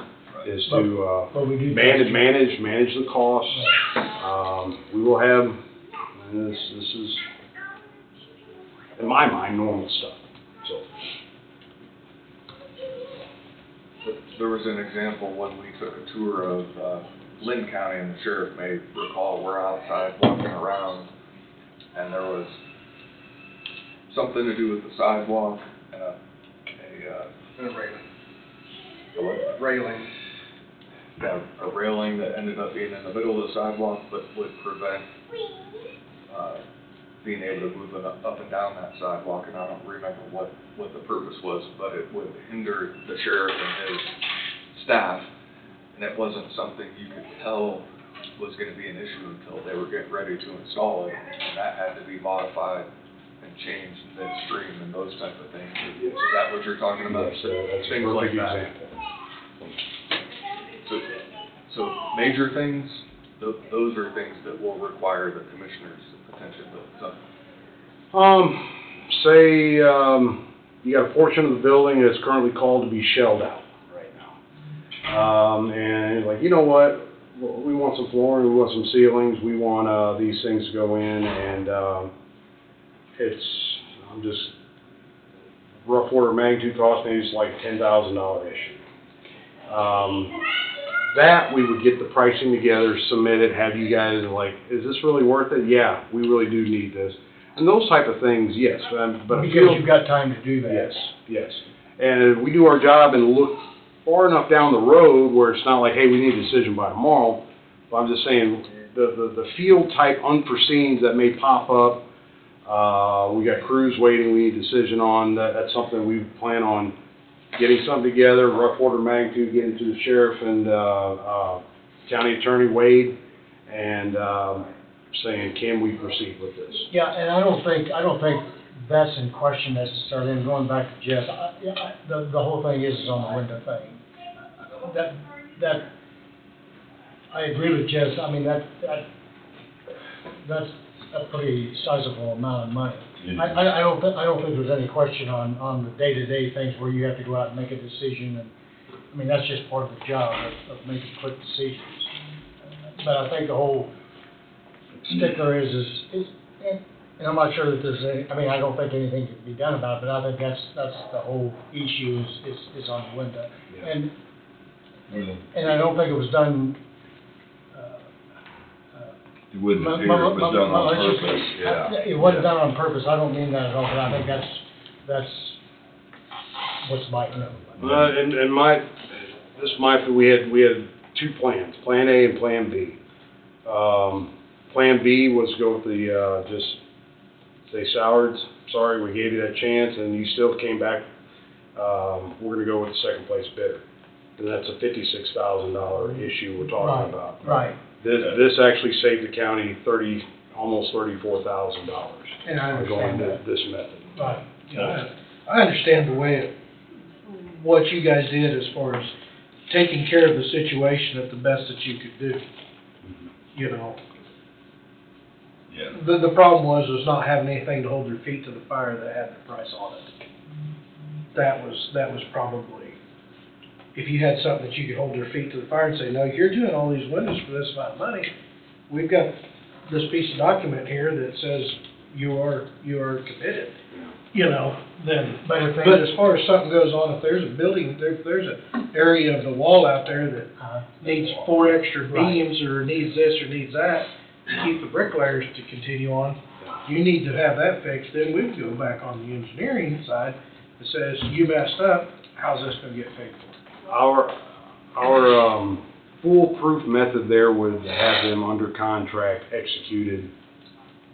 is to But we do manage the costs. We will have And this is, in my mind, normal stuff, so. There was an example when we took a tour of Lynn County, and the sheriff may recall, we're outside walking around, and there was something to do with the sidewalk and a railing. A railing that ended up being in the middle of the sidewalk, but would prevent being able to move it up and down that sidewalk, and I don't remember what the purpose was, but it would hinder the sheriff and his staff, and it wasn't something you could tell was gonna be an issue until they were getting ready to install it, and that had to be modified and changed midstream and those type of things. Is that what you're talking about? Yes, that's a Things like perfect that. example. So major things, those are things that will require the commissioner's attention, but Say, you got a portion of the building that's currently called to be shelled out right now. And like, you know what, we want some flooring, we want some ceilings, we want, these things to go in, and, I'm just, rough order of magnitude cost, maybe it's like $10,000-ish. That, we would get the pricing together, submit it, have you guys, like, is this really worth it? Yeah, we really do need this. And those type of things, yes, but. Because you've got time to do that. Yes, yes. And we do our job and look far enough down the road where it's not like, hey, we need a decision by tomorrow. But I'm just saying, the field type unforeseens that may pop up, we got crews waiting, we need a decision on, that's something we plan on getting something together, rough order of magnitude, getting to the sheriff and, county attorney Wade, and, saying, can we proceed with this? Yeah, and I don't think that's in question necessarily, and going back to Jeff, the whole thing is on the window thing. That, I agree with Jeff, I mean, that's a pretty sizable amount of money. I don't think there's any question on the day-to-day things where you have to go out and make a decision, and, I mean, that's just part of the job of making quick decisions. But I think the whole stickler is, and I'm not sure that there's any, I mean, I don't think anything can be done about it, but I think that's the whole issue is on the window. Yeah. And I don't think it was done, It wouldn't appear it was done on purpose, yeah. It wasn't done on purpose, I don't mean that at all, but I think that's what's my, you know. We had two plans, Plan A and Plan B. Plan B was go with the, just say, Sowards, sorry, we gave you that chance, and you still came back, we're gonna go with the second place bidder. And that's a $56,000 issue we're talking about. Right. This actually saved the county almost $34,000. And I going understand to that. this method. Right. Yeah, I understand the way what you guys did as far as taking care of the situation at the best that you could do. You know, Yeah. the problem was not having anything to hold their feet to the fire that had the price on it. That was probably, if you had something that you could hold their feet to the fire and say, no, you're doing all these windows for this amount of money. We've got this piece of document here that says you are committed. You know, then, but as far as something goes on, if there's a building, if there's an area of the wall out there that needs 4 extra beams or needs this or needs that, to keep the bricklayers to continue on, you need to have that fixed. Then we can go back on the engineering side that says, you messed up, how's this gonna get paid for? Our foolproof method there would have them under contract executed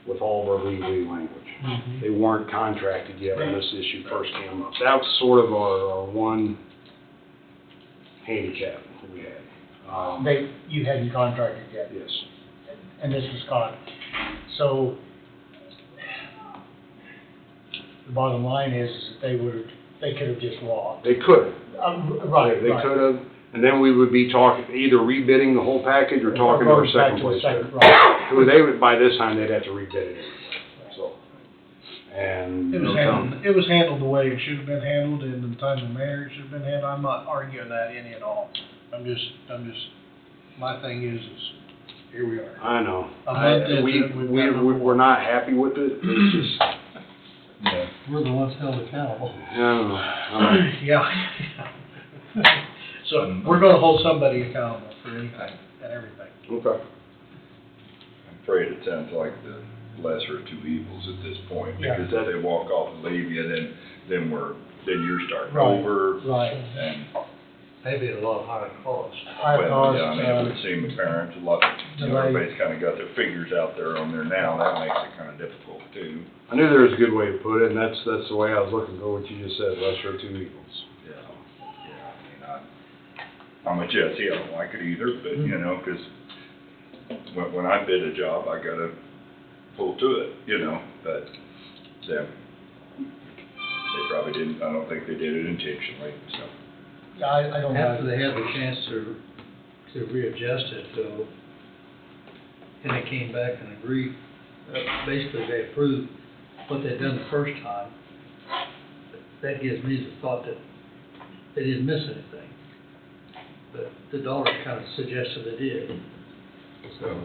with all of our legally language. Mm-hmm. They weren't contracted yet when this issue first came up. That was sort of our one handicap we had. You hadn't contracted yet? Yes. And this was caught. So, the bottom line is that they could have just walked. They could. Right. They could have, and then we would be talking, either rebidding the whole package or talking to our second place bidder. They would, by this time, they'd have to rebid it anyway, so. And. It was handled the way it should have been handled, and in the time the mayor should have been handled. I'm not arguing that any at all. I'm just, my thing is here we are. I know. A month into We, it, we've got number we're one. not happy with it, it's just, Yeah. We're the ones held accountable. I don't know. Yeah. So, we're gonna hold somebody accountable for anything and everything. Okay. I'm afraid it sounds like the lesser of two evils at this point, Yeah. because if they walk off and leave you, then you're starting Right. over. Right. And, Maybe a lot higher cost. High well, cost, yeah, I mean, it would seem apparent, a lot, you know, delay. everybody's kinda got their figures out there on there now, that makes it kinda difficult too. I knew there was a good way to put it, and that's the way I was looking for what you just said, lesser of two evils. Yeah, I mean, I'm with Jesse, I don't like it either, but, you know, 'cause when I bid a job, I gotta pull to it, you know, but they probably didn't, I don't think they did it intentionally, so. Yeah, I don't After know. they had the chance to readjust it, though, and they came back and agreed, basically they approved what they'd done the first time. That gives me the thought that they didn't miss anything. But the dollar kind of suggested they did. So,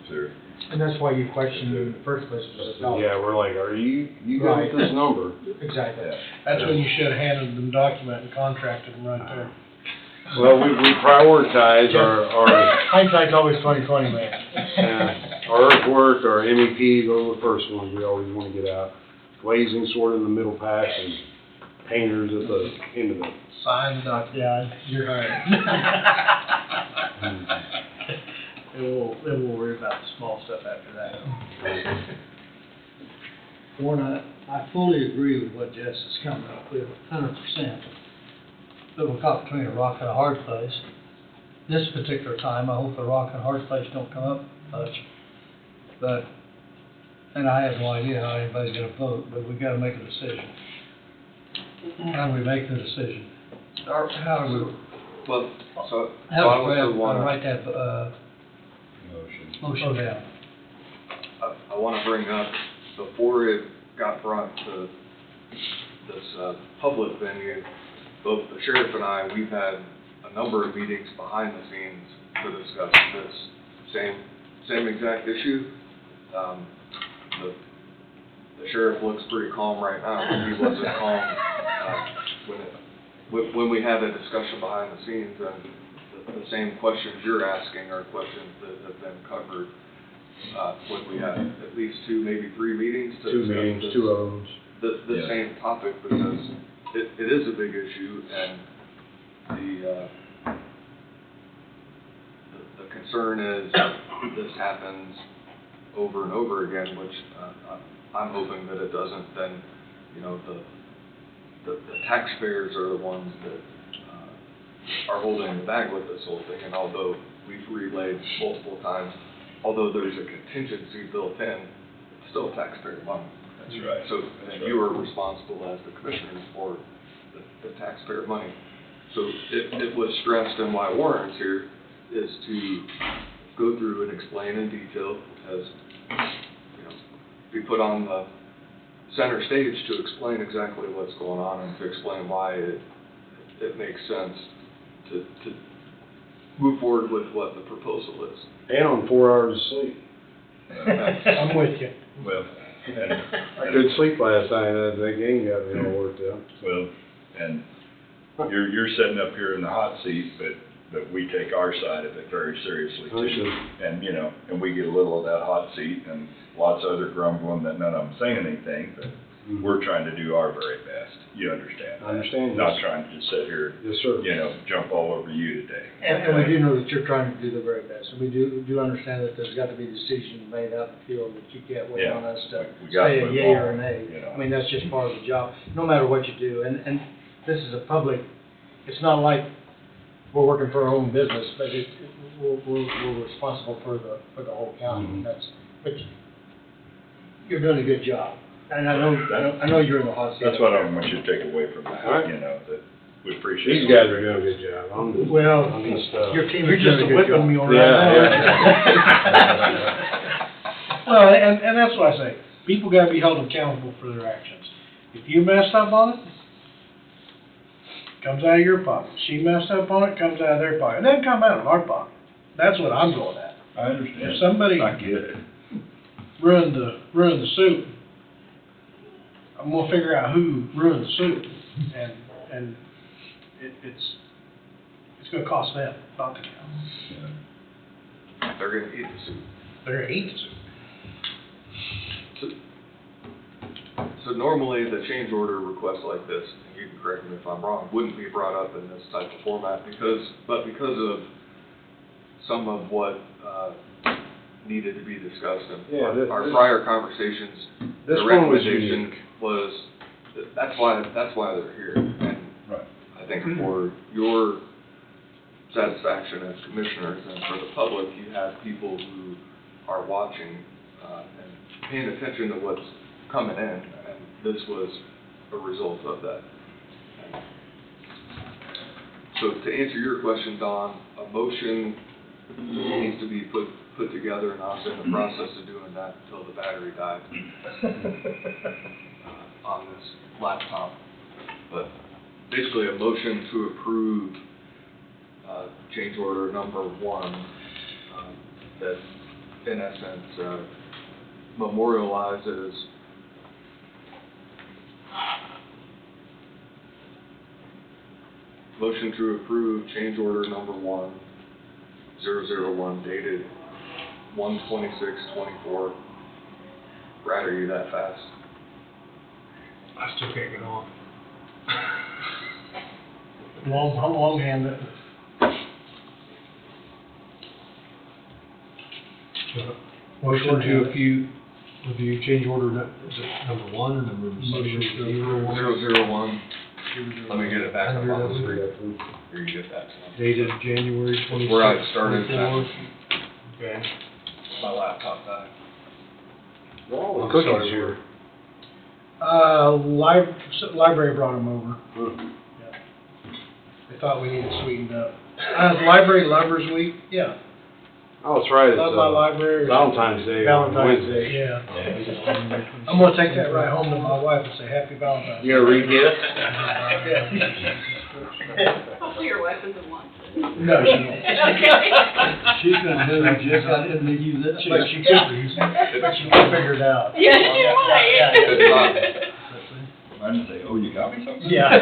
sure. And that's why you questioned in the first place, was the dollar. Yeah, we're like, are you good Right. with this number? Exactly. That's when you should've handed them document and contracted them right there. Well, we prioritize our, Hindsight's always 20/20, man. our earthwork, our MEP, those are the first ones we always wanna get out. Glazing sort of in the middle pass and painters at the end of it. Sign the document. Yeah, you're hired. And we'll worry about the small stuff after that. Warren, I fully agree with what Jess is coming up with, 100%. But we're caught between a rock and a hard place. This particular time, I hope the rock and hard place don't come up much. But, and I have no idea how anybody's gonna vote, but we gotta make a decision. How do we make the decision? Or how do we, Well, so, I how also do we wanna, write that, motion down? I wanna bring up, before it got brought to this, public venue, both the sheriff and I, we've had a number of meetings behind the scenes to discuss this same exact issue. The sheriff looks pretty calm right now, but he wasn't calm, when we had a discussion behind the scenes, and the same questions you're asking are questions that have been covered, when we had at least two, maybe three meetings to Two discuss meetings, this. two of them. The Yeah. same topic, because it is a big issue, and the concern is this happens over and over again, which, I'm hoping that it doesn't, then, you know, the taxpayers are the ones that, are holding the bag with this whole thing, and although we've relayed multiple times, although there's a contingency built in, it's still taxpayer money. That's right. So, and you are responsible as the commissioners for the taxpayer money. So it was stressed, and why Warren's here is to go through and explain in detail, as, you know, be put on the center stage to explain exactly what's going on and to explain why it makes sense to move forward with what the proposal is. And on 4 hours of sleep. I'm with you. Well, I couldn't sleep last night, that game got me all worked out. well, and you're sitting up here in the hot seat, but we take our side of it very seriously too. Understood. And, you know, and we get a little of that hot seat, and lots of other grumbling that none of them saying anything, but we're trying to do our very best. You understand that? I understand, Not yes. trying to just sit here, Yes, sir. you know, jump all over you today. And we do know that you're trying to do the very best, and we do understand that there's got to be decisions made out in the field, that you can't wait Yeah. on us to We gotta say a move yay or on, a nay. you know. I mean, that's just part of the job, no matter what you do, and this is a public, it's not like we're working for our own business, but we're responsible for the whole county, Mhm. but you're doing a good job, and I know you're in the hot seat. That's what I want you to take away from All that, right. you know, that we appreciate. These guys are doing a good job. I'm Well, just, your team You're is doing just a good whipping job. me around. Yeah. Well, and that's why I say, people gotta be held accountable for their actions. If you messed up on it, comes out of your pocket. She messed up on it, comes out of their pocket. It doesn't come out of our pocket. That's what I'm going at. I understand. If somebody I get it. ruined the soup, I'm gonna figure out who ruined the soup, and it's gonna cost them, not the county. They're gonna eat the soup. They're gonna eat the soup. So normally, the change order request like this, and you can correct me if I'm wrong, wouldn't be brought up in this type of format because of some of what, needed to be discussed in Yeah, our prior conversations. This The one was recommendation unique. was, that's why they're here. And Right. I think for your satisfaction as commissioners and for the public, you have people who are watching, and paying attention to what's coming in, and this was a result of that. So to answer your question, Don, a motion needs to be put together, and I was in the process of doing that until the battery died on this laptop. But basically, a motion to approve change order number 1, that in essence memorializes motion to approve change order number 1/001 dated 1/26/24. Brad, are you that fast? I still can't get on. Longhand it. Motion to review change order, is it number 1 or number 001. Let me get it back up on the screen. Here, you get that. dated January 26th. Where I started. 24. Okay. My laptop died. Well, I'm cookies sorry. here. Library brought them over. They thought we needed sweetened up. Library Lovers Week, yeah. Oh, that's right, Love my library. Valentine's Day on Valentine's Wednesday. Day, yeah. I'm gonna take that right home to my wife and say Happy Valentine's. You gonna read it? Hopefully your wife doesn't want to. No, she won't. Okay. She's gonna do it, just I didn't need you that But she could read, but she can figure it out. Yeah, she might. I didn't say, oh, you got me something? Yeah.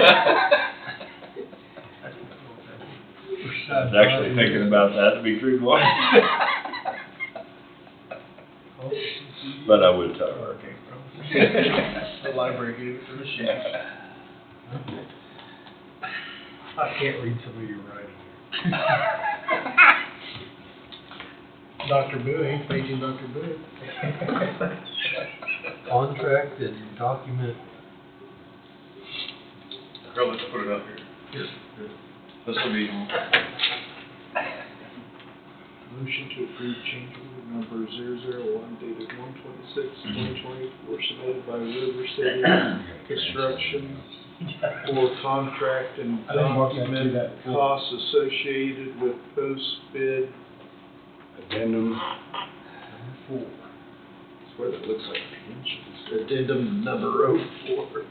I was actually thinking about that, to be truthful. But I would tell her. The library gave it to the chef. I can't read some of your writing. Dr. Bowie, paging Dr. Bowie. Contract and document. Girl, let's put it up here. This will be. Motion to approve change order number 001 dated 1/26/2024 submitted by River City Construction for contract and I didn't mark that to document that. costs associated with post-bid Addendum. number 4. That's what it looks like. Addendum number 04.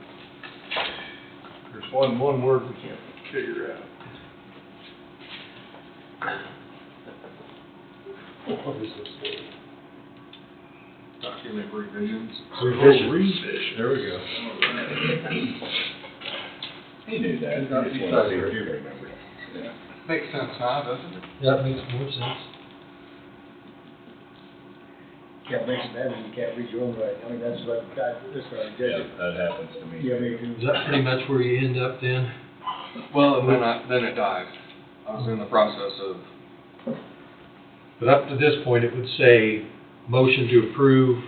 There's one word we can't figure out. What is this? Document revisions. Revision. There we go. He knew that. He just wanted to see if you remembered. Yeah. Makes sense now, doesn't it? That makes more sense. Can't mention that, and you can't read your own writing. I mean, that's what I did. Yeah, that happens to me. Yeah, me too. Is that pretty much where you end up then? Well, and then it died. I was in the process of. But up to this point, it would say, motion to approve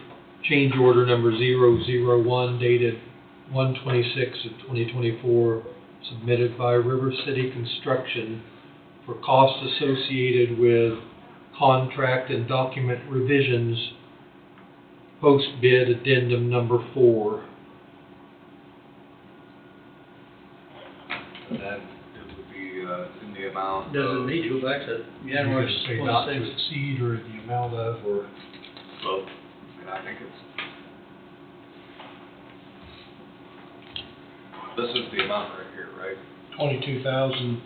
change order number 001 dated 1/26/2024, submitted by River City Construction for costs associated with contract and document revisions, post-bid addendum number 4. And then it would be, in the amount. Doesn't need to go back to January. Say not to exceed or the amount of, or. Well, I think it's. This is the amount right here, right? 22,000.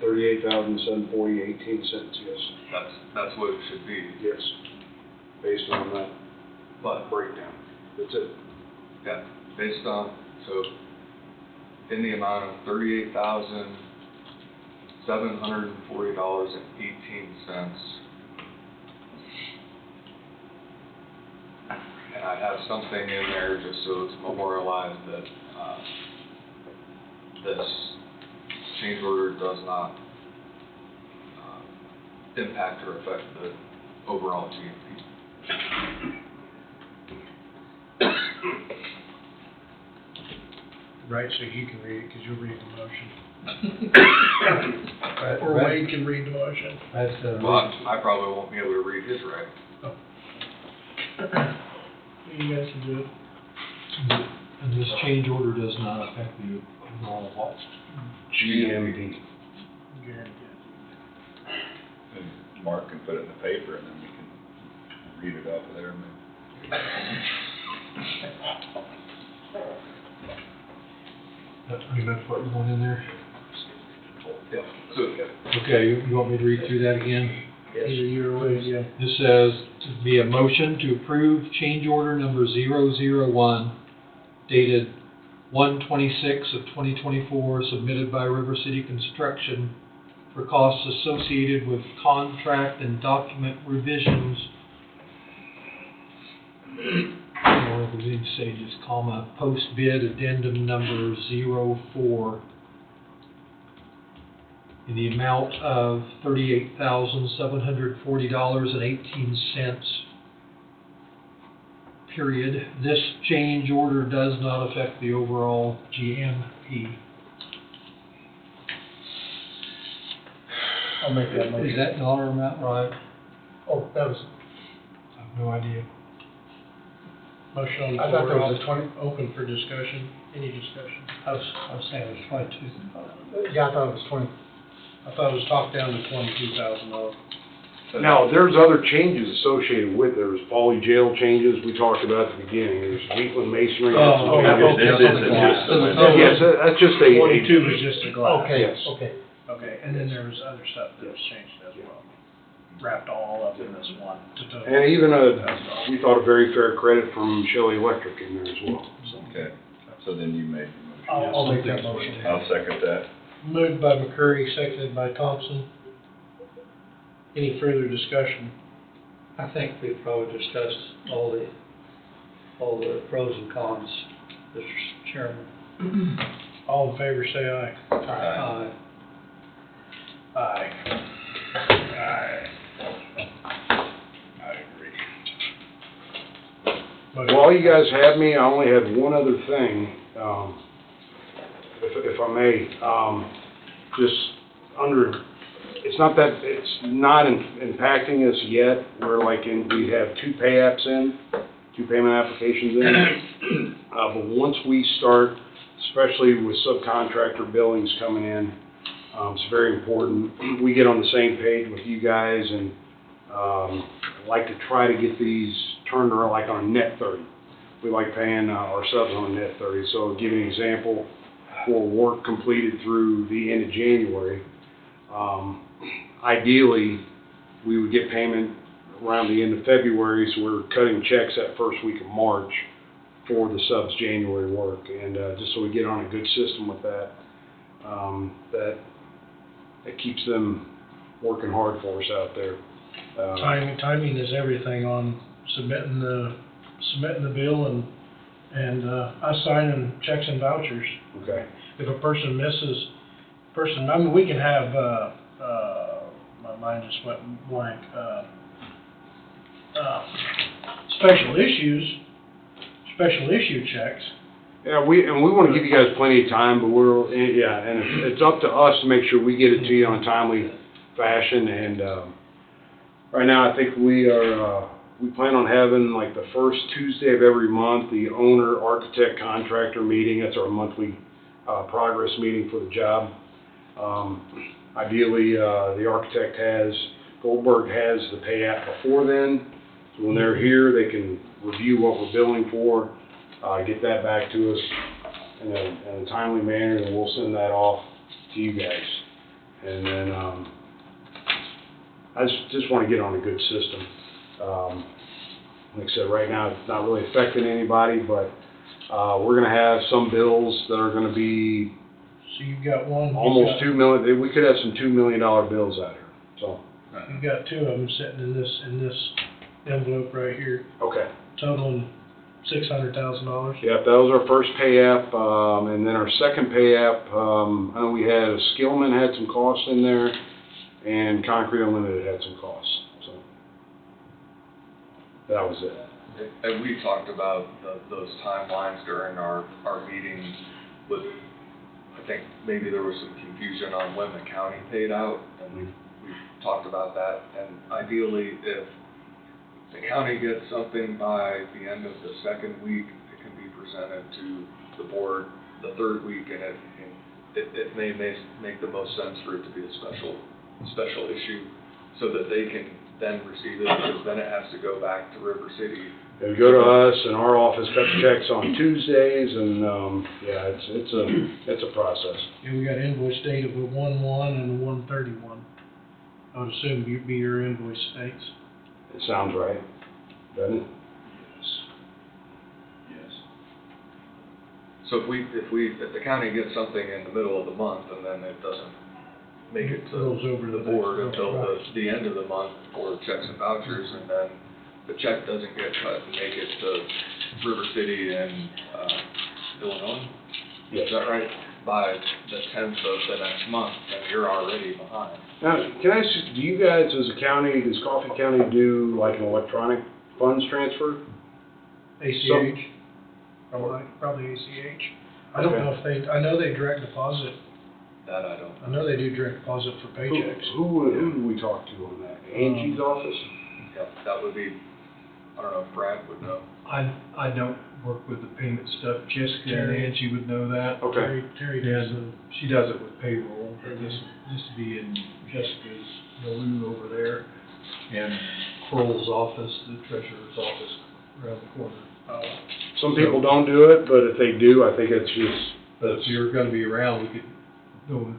$38,740.18, yes. That's what it should be. Yes. Based on that But, breakdown. That's it. yeah, based on, so in the amount of $38,740.18. And I have something in there just so it's memorialized that, this change order does not, impact or affect the overall GMP. Right, so you can read it, because you'll read the motion. Or Wade can read the motion. That's, Well, I probably won't be able to read his right. You guys can do it. And this change order does not affect the overall what? GMP. And Mark can put it in the paper and then we can read it off of there. I mean, that's what you want in there? Yeah. So, Okay, you want me to read through that again? Either you or Wade, yeah. This says, to be a motion to approve change order number 001 dated 1/26/2024, submitted by River City Construction for costs associated with contract and document revisions. Or we need to say just comma, post bid addendum number 04 in the amount of $38,740.18. Period. This change order does not affect the overall GMP. I'll make that motion. Is that dollar amount right? Oh, that was, I have no idea. Motion on the I thought floor, there was a 20. open for discussion. Any discussion? I was saying it was 22. Yeah, I thought it was 20. I thought it was talked down to $22,000. Now, there's other changes associated with it. There was Pauly Jail changes we talked about at the beginning. There's Wheatland Masonry. Oh, This isn't just the window. Yes, that's just a. 22 was just a glass. Okay, Yes. okay. Okay, and then there was other stuff that was changed as well. Wrapped all up in this one. And even we thought a very fair credit from Shelley Electric in there as well. Okay, so then you make the motion. I'll make that motion. I'll second that. Moved by McCurry, seconded by Thompson. Any further discussion? I think we've probably discussed all the pros and cons, Mr. Chairman. All in favor, say aye. Aye. Aye. Aye. I agree. While you guys have me, I only had one other thing, if I may, just under, it's not impacting us yet. We're we have two payment applications in. But once we start, especially with subcontractor billings coming in, it's very important. We get on the same page with you guys and like to try to get these turned around like on a net 30. We like paying our subs on a net 30. So I'll give you an example for work completed through the end of January. Ideally, we would get payment around the end of February, so we're cutting checks that first week of March for the subs January work. And just so we get on a good system with that, that keeps them working hard for us out there. Timing is everything on submitting the bill and us signing checks and vouchers. Okay. If a person misses, I mean, we can have, my mind just went blank, special issue checks. Yeah, we want to give you guys plenty of time, but and it's up to us to make sure we get it to you in a timely fashion. And right now, I think we plan on having like the first Tuesday of every month the owner, architect, contractor meeting. That's our monthly progress meeting for the job. Ideally, the architect Goldberg has the pay app before then. So when they're here, they can review what we're billing for. Get that back to us in a timely manner, and we'll send that off to you guys. And then, I just wanna get on a good system. Like I said, right now, it's not really affecting anybody, but, we're gonna have some bills that are gonna be So you've got one. almost $2 million, we could have some $2 million bills out here, so. You've got two of them sitting in this envelope right here, Okay. totaling $600,000. Yep, that was our first pay app, and then our second pay app, I know we had, Skillman had some costs in there, and Concrete Unlimited had some costs, so. That was it. And we talked about those timelines during our meeting with, I think maybe there was some confusion on when the county paid out, and we talked about that. And ideally, if the county gets something by the end of the second week, it can be presented to the board the third week, and it may make the most sense for it to be a special issue, so that they can then receive it, because then it has to go back to River City. They go to us, and our office cuts checks on Tuesdays, and, yeah, it's a process. Yeah, we got invoice dated with 1/1 and 1/31. I would assume you'd be your invoice dates. It sounds right, doesn't it? Yes. So if the county gets something in the middle of the month, and then it doesn't make it to Goes over the the board next until month. the end of the month for checks and vouchers, and then the check doesn't get cut and make it to River City and, Illinois? Yes. Is that right? By the 10th of the next month, then you're already behind. Now, can I ask, do you guys, as a county, does Coffee County do like an electronic funds transfer? ACH, probably ACH. I don't Okay. know if I know they direct deposit, That I don't. I know they do direct deposit for paychecks. Who do we talk to on that? Angie's office? Yep, that would be, I don't know if Brad would know. I don't work with the payment stuff. Jessica and Terry. Angie would know that. Okay. Terry does And she does it with payroll. This used to be in Jessica's Naloo over there, and Kroll's office, the treasurer's office, around the corner. Some people don't do it, but if they do, I think it's just, But if you're gonna be around, we could go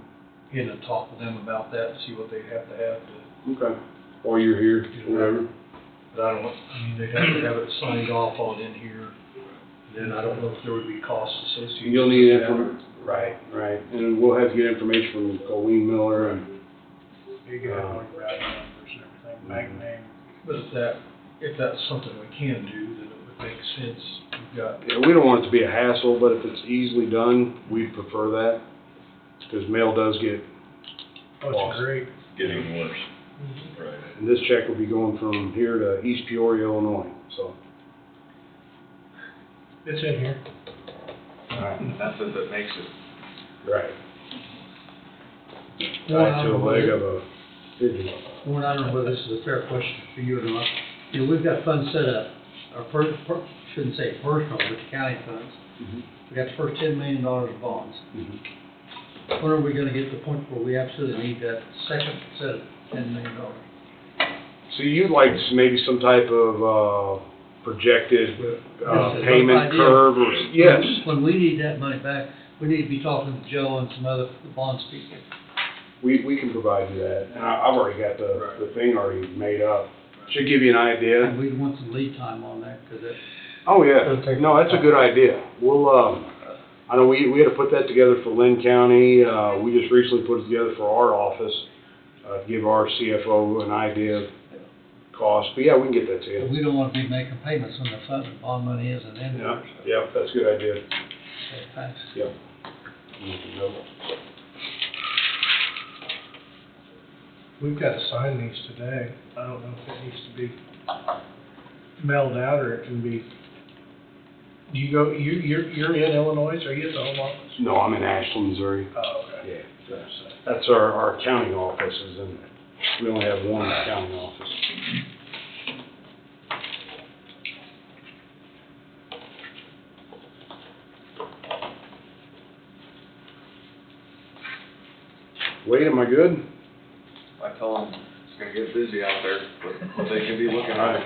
in and talk with them about that and see what they'd have to. okay, while you're here, whatever. But I don't, I mean, they'd have to have it signed off on in here. And then I don't know if there would be costs associated. You'll need with that. right, and we'll have to get information from Colleen Miller and, You can have all your routing numbers and everything, bank name. But if that's something we can do, then it would make sense. We've got, yeah, we don't want it to be a hassle, but if it's easily done, we'd prefer that. Because mail does get Oh, lost. it's great. Getting worse. Right. And this check will be going from here to East Peoria, Illinois, so. It's in here. That's if it makes it. Right. Well, Tied to a leg of a pigeon. Warren, I don't know whether this is a fair question for you or not. You know, we've got funds set up, shouldn't say personal, but the county funds. We got the first $10 million of bonds. When are we gonna get to the point where we absolutely need that second set of $10 million? So you'd like maybe some type of, projected, payment idea. curve or, yes. When we need that money back, we need to be talking to Joe and some other, the bonds people. We can provide you that, and I've already got the thing already made up. Should give you an idea. And we want some lead time on that, cause it, Oh, yeah, no, that's a good idea. We'll, I know we had to put that together for Lynn County, we just recently put it together for our office, to give our CFO an idea of cost, but yeah, we can get that to you. we don't wanna be making payments when the bond money isn't in there. Yeah, that's a good idea. Okay, thanks. Yep. We've got to sign these today. I don't know if it needs to be mailed out or it can be. Do you go, you're in Illinois, are you at the home office? No, I'm in Ashland, Missouri. Oh, okay. Yeah, that's our accounting offices, and we only have one accounting office. Wait, am I good? I tell them it's gonna get busy out there, but they can be looking at it.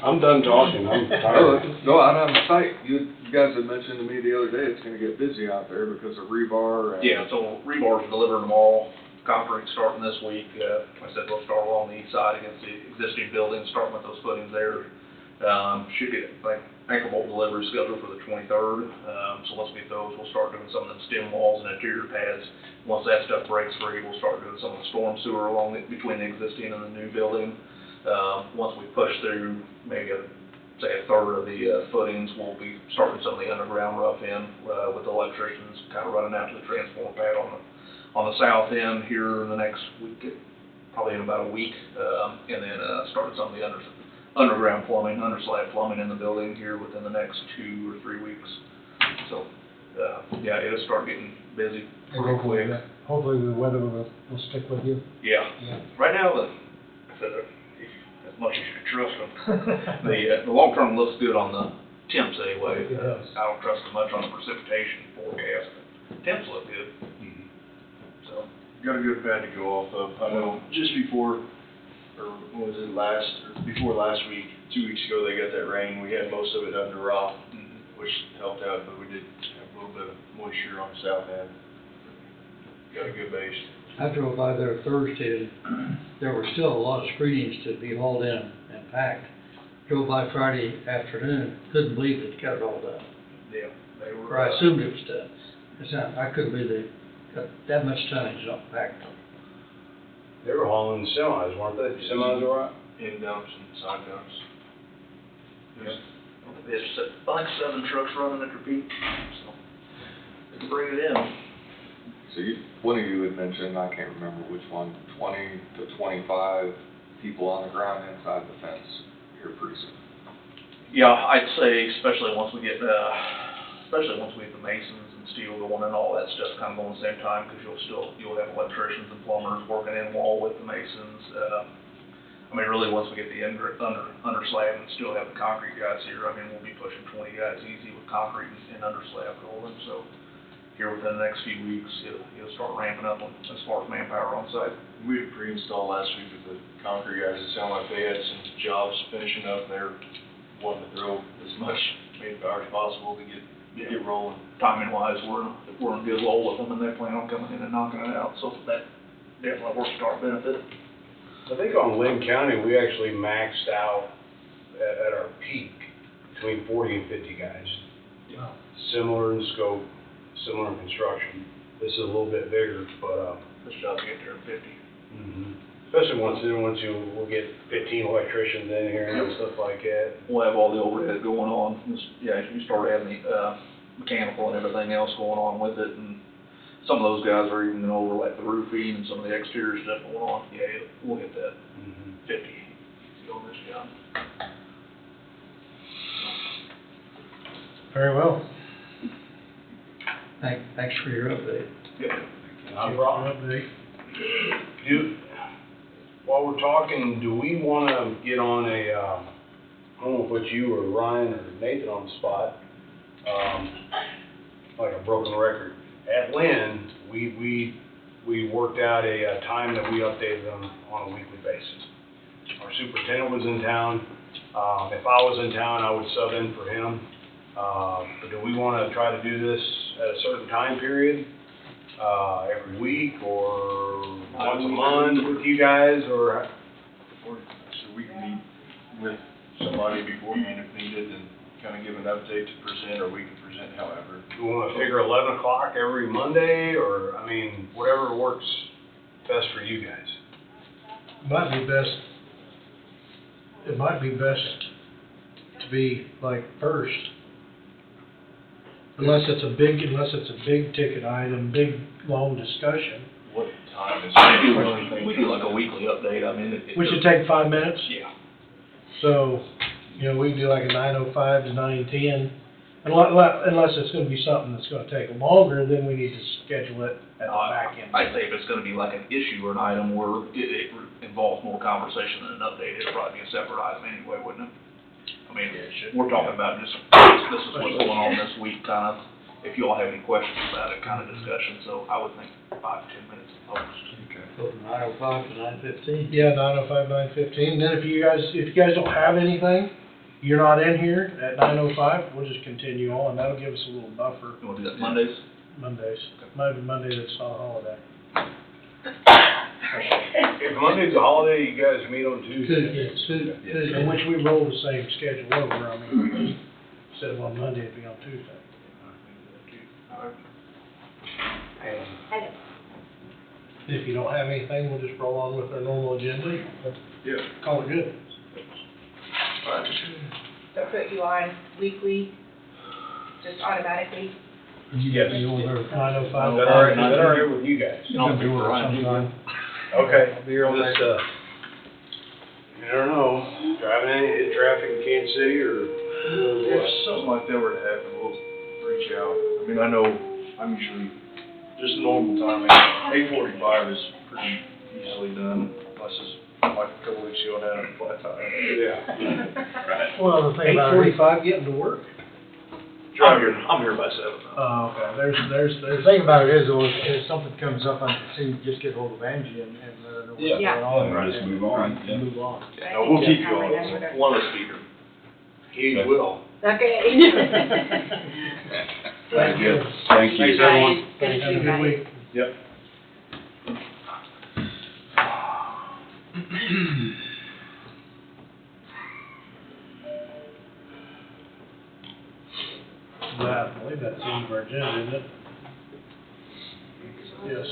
I'm done talking, I'm tired. Go out on the site. You guys had mentioned to me the other day, it's gonna get busy out there because of rebar and. Yeah, so rebar's delivering them all. concrete starting this week. Like I said, we'll start along the east side against the existing buildings, starting with those footings there. Should get, like, anchor bolt delivery scheduled for the 23rd. So once we get those, we'll start doing some of the stem walls and interior pads. Once that stuff breaks free, we'll start doing some of the storm sewer along between the existing and the new building. Once we push through maybe say a third of the footings, we'll be starting some of the underground rough in with the electricians kind of running out to the transformer pad on the south end here in the next week, probably in about a week, and then starting some of the underground plumbing, underslab plumbing in the building here within the next 2 or 3 weeks. So, yeah, it'll start getting busy pretty quick. Hopefully the weather will stick with you. Yeah. Right now, as much as you can trust them, the long term looks good on the temps anyway. I don't trust them much on the precipitation forecast, but temps look good. So, Got a good pad to go off of. I know just before, or what was it, before last week, 2 weeks ago, they got that rain. We had most of it under rock, which helped out, but we did have a little bit of moisture on the south end. Got a good base. I drove by there Thursday, and there were still a lot of screenings to be hauled in and packed. Drove by Friday afternoon, couldn't believe it got it all done. Yeah, they were. Or I assumed it was done. I couldn't believe they got that much tonnage not packed. They were hauling semis, weren't they? Semis were right? In dumps and side dumps. Yeah. There's, I think 7 trucks running at their peak, so they can bring it in. So one of you had mentioned, I can't remember which one, 20 to 25 people on the ground inside the fence here pretty soon. Yeah, I'd say especially once we get the masons and steel going and all that stuff kind of going at the same time, because you'll have electricians and plumbers working in wall with the masons. I mean, really, once we get the under slab and still have the concrete guys here, I mean, we'll be pushing 20 guys easy with concrete and under slab rolling. So here within the next few weeks, it'll start ramping up as far as manpower on site. We had pre-installed last week with the concrete guys. It sounded like they had some jobs finishing up. They're wanting to throw as much manpower as possible to get rolling. Timing wise, we're in good lull with them, and they plan on coming in and knocking it out. So that definitely works to our benefit. I think on Lynn County, we actually maxed out at our peak between 40 and 50 guys. Yeah. Similar in scope, similar in construction. This is a little bit bigger, but this job get there in 50. Especially once we'll get 15 electricians in here and stuff like that. We'll have all the overhead going on. You start having the mechanical and everything else going on with it, and some of those guys are even over like the roofing and some of the exterior stuff going on. Yeah, we'll get that 50 on this job. Very well. Thanks for your update. Yeah. No problem. While we're talking, do we want to get on I don't know if it's you or Ryan or Nathan on the spot, like a broken record. At Lynn, we worked out a time that we updated them on a weekly basis. Our superintendent was in town. If I was in town, I would sub in for him. But do we want to try to do this at a certain time period, every week or once a month with you guys, or? So we can meet with somebody beforehand if needed and kind of give an update to present, or we can present however. Do we want to figure 11 o'clock every Monday, or, I mean, whatever works best for you guys? It might be best to be like first. Unless it's a big ticket item, big, long discussion. What time is it? We do like a weekly update. I mean, We should take 5 minutes. Yeah. So, we can do like a 9:05 to 9:10. Unless it's gonna be something that's gonna take longer, then we need to schedule it at the back end. I'd say if it's gonna be like an issue or an item where it involves more conversation than an update, it'll probably be a separate item anyway, wouldn't it? I mean, we're talking about just, this is what's going on this week, kind of, if you all have any questions about it, kind of discussion, so I would think 5 to 10 minutes at most. Okay. Go from 9:05 to 9:15. Yeah, 9:05, 9:15. Then if you guys don't have anything, you're not in here at 9:05, we'll just continue on. That'll give us a little buffer. You wanna do that Mondays? Mondays. Maybe Monday that's not a holiday. If Monday's a holiday, you guys meet on Tuesday? Tuesday, in which we roll the same schedule over, I mean, instead of on Monday, it'd be on Tuesday. If you don't have anything, we'll just roll on with our normal agenda, Yeah. call it good. So put you on weekly, just automatically. Yes. You order 9:05. Is that all right, is that all right with you guys? I'll be order sometime. Okay. I'll be here all Just, day. I don't know, driving any, hit traffic in Kansas City or? If something like that were to happen, we'll reach out. I mean, I know I'm usually, just normal time, 8:45 is pretty easily done, unless it's like a couple weeks ago, I had a flat tire. Yeah. Right. One other thing about it, 8:45 getting to work? I'm here by 7. Oh, okay, the thing about it is, though, if something comes up unforeseen, just get hold of Angie and let her know what's Yeah. going on. Right, just move on, yeah. Move on. I No, think we'll keep that's you how I on, remember to- one of the speakers. He will. Okay. Very good. Thank you. Thanks, everyone. Good to see Have a you good guys. week. Yep. I believe that's the end of our agenda, isn't it? Yes.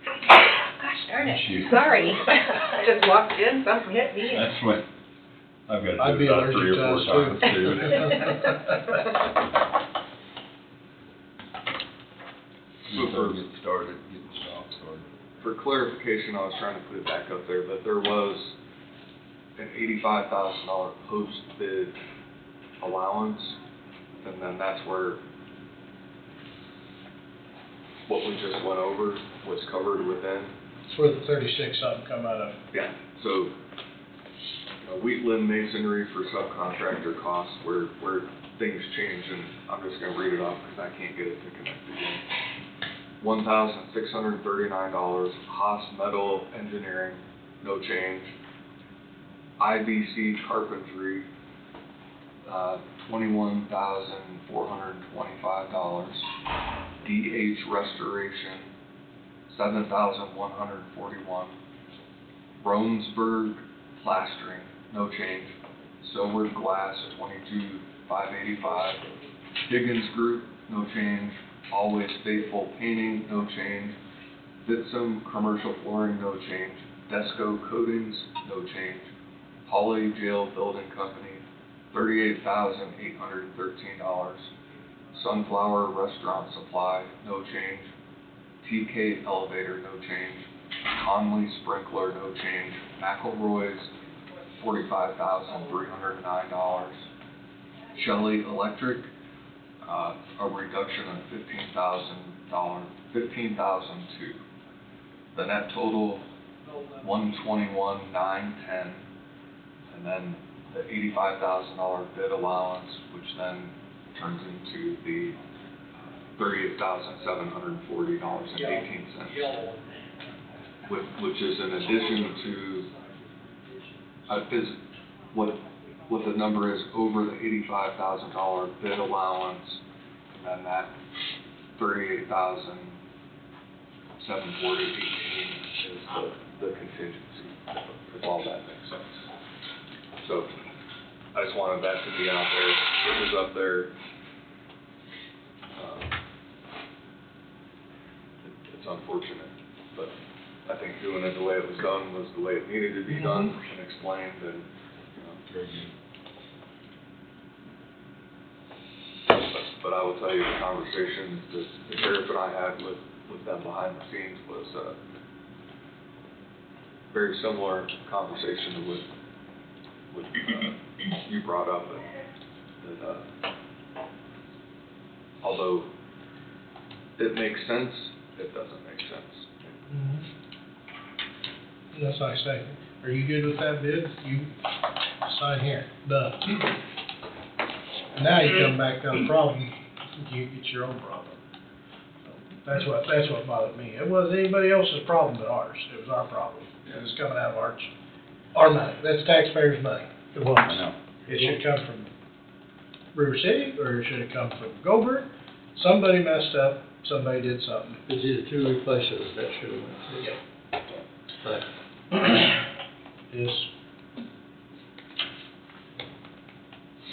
Gosh darn it, sorry. I just walked in, something hit me. That's what, I've got I'd to be do about allergic 3 or 4 to us, times too. Before we get started, get the shop started. For clarification, I was trying to put it back up there, but there was an $85,000 post-bid allowance, and then that's where what we just went over was covered within. It's where the 36 something come out of. Yeah. So, Wheatland Masonry for subcontractor costs, where things change, and I'm just gonna read it off because I can't get it to connect again. $1,639, Haas Metal Engineering, no change. IBC Carpentry, $21,425. DH Restoration, $7,141. Roansburg Plastering, no change. Silver Glass, $22,585. Higgins Group, no change. Always Faithful Painting, no change. Bitsum Commercial Flooring, no change. Desco Coatings, no change. Holly Jail Building Company, $38,813. Sunflower Restaurant Supply, no change. TK Elevator, no change. Conley Sprinkler, no change. McElroy's, $45,309. Shelley Electric, a reduction of $15,002. The net total, $121,910, and then the $85,000 bid allowance, which then turns into the $38,740.18, which is in addition to what the number is over the $85,000 bid allowance, and then that $38,740.18 is the contingency, if all that makes sense. So I just wanted that to be out there. It was up there. It's unfortunate, but I think doing it the way it was done was the way it needed to be done and explained, and very good. But I will tell you, the conversation that the sheriff and I had with them behind the scenes was very similar conversation to what you brought up, that although it makes sense, it doesn't make sense. That's what I say. Are you good with that bid? You sign here, done. Now you come back to the problem, it's your own problem. That's what bothered me. It wasn't anybody else's problem but ours. It was our problem. It was coming out of our money. That's taxpayers' money. It was. I know. It should come from River City, or it should have come from Goldberg. Somebody messed up somebody did something. It's either two replaces that should have went to. But Yes.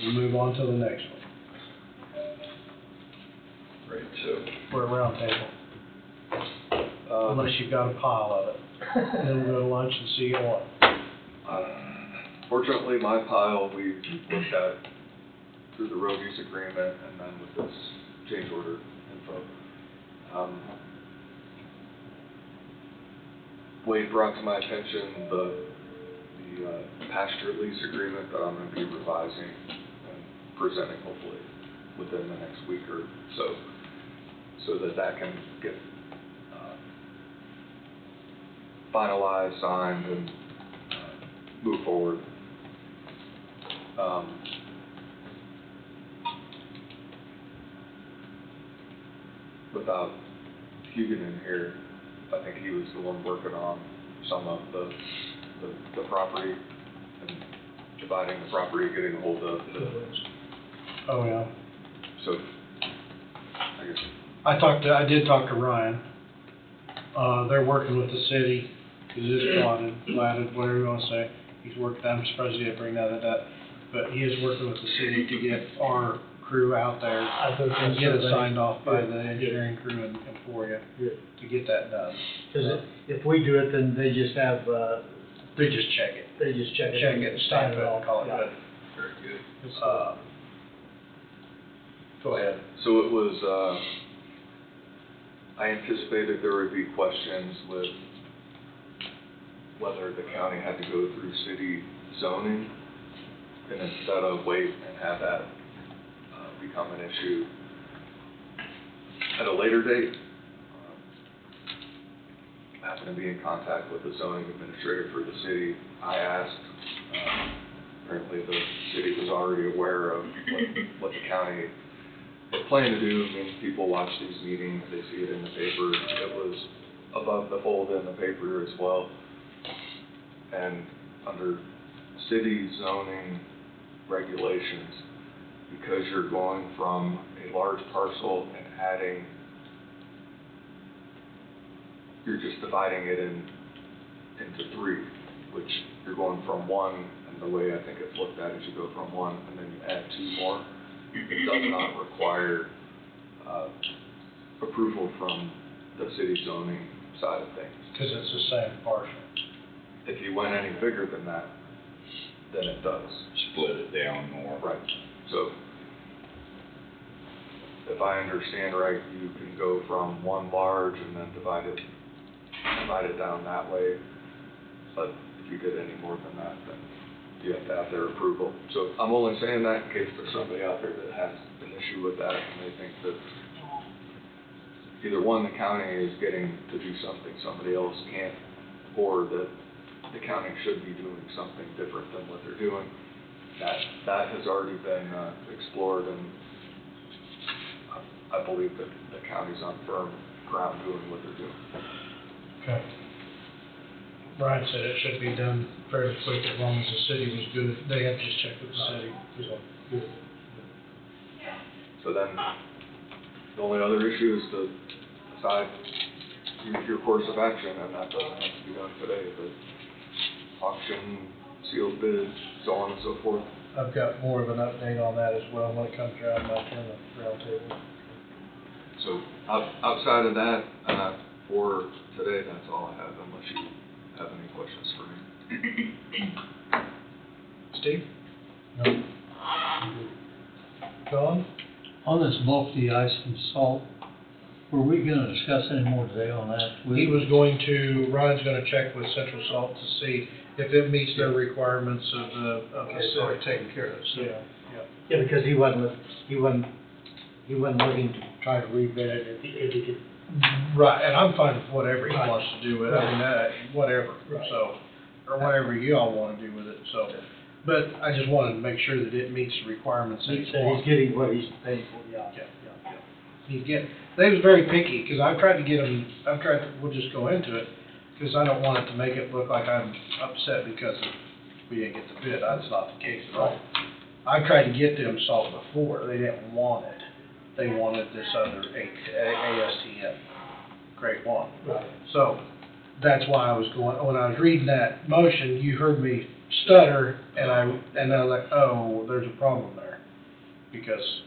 We'll move on to the next one. Right, so, We're a round table, unless you've got a pile of it. And then we'll go to lunch and see you on. Fortunately, my pile, we looked at through the road use agreement and then with this change order info. Wade brought to my attention the pasture lease agreement that I'm gonna be revising and presenting hopefully within the next week or so that can get finalized, signed, and move forward. Without Hugan in here, I think he was the one working on some of the property and dividing the property, getting a hold of the, Oh, yeah. so, I guess, I did talk to Ryan. They're working with the city, it is platted, whatever you wanna say. He's working, I'm surprised he didn't bring that up, but he is working with the city to get our crew out there and get it signed off by the engineering crew and for you to get that done. Because if we do it, then they just have, They just check it. they just check it. Check it, stamp it, all. and call it Yeah. good. very good. Go ahead. so it was, I anticipated there would be questions with whether the county had to go through city zoning, and instead of wait and have that become an issue at a later date. I happened to be in contact with the zoning administrator for the city. I asked, apparently the city was already aware of what the county had planned to do. I mean, people watch these meetings, they see it in the paper. It was above the fold in the paper as well. And under city zoning regulations, because you're going from a large parcel and you're just dividing it into three, which you're going from one, and the way I think it's looked at is you go from one and then you add two more. It does not require approval from the city zoning side of things. Because it's the same parcel. If you went any bigger than that, then it does. Split it down more. Right, so if I understand right, you can go from one large and then divide it down that way. But if you get any more than that, then you have to have their approval. So I'm only saying that in case there's somebody out there that has an issue with that and they think that either one, the county is getting to do something somebody else can't, or that the county should be doing something different than what they're doing. That has already been explored, and I believe that the county's on firm ground doing what they're doing. Okay. Brian said it should be done fairly quick as long as the city was good. They had just checked with the city. So, good. So then, the only other issue is to decide your course of action, and that doesn't have to be done today, but auction, sealed bids, so on and so forth. I've got more of an update on that as well when it comes around my turn at the round table. So outside of that, for today, that's all I have, unless you have any questions for me. Steve? No. Don? On this bulk de-ice and salt, were we gonna discuss any more today on that? Ryan's gonna check with Central Salt to see if it meets their requirements of the It's already taken care of, so. Yeah. Yeah, because he wasn't looking to try to rebid it if he could. Right, and I'm fine with whatever he wants to do with it, I mean, whatever, so, or whatever you all wanna do with it, so. But I just wanted to make sure that it meets the requirements that He said he's getting what he's paying for, yeah. They was very picky, cause I've tried to get them, we'll just go into it, cause I don't want it to make it look like I'm upset because we didn't get the bid, that's not the case at all. I tried to get them salt before, they didn't want it, they wanted this other ASTM, grade one. Right. So, that's why I was going, when I was reading that motion, you heard me stutter, and I was like, oh, there's a problem there. Because,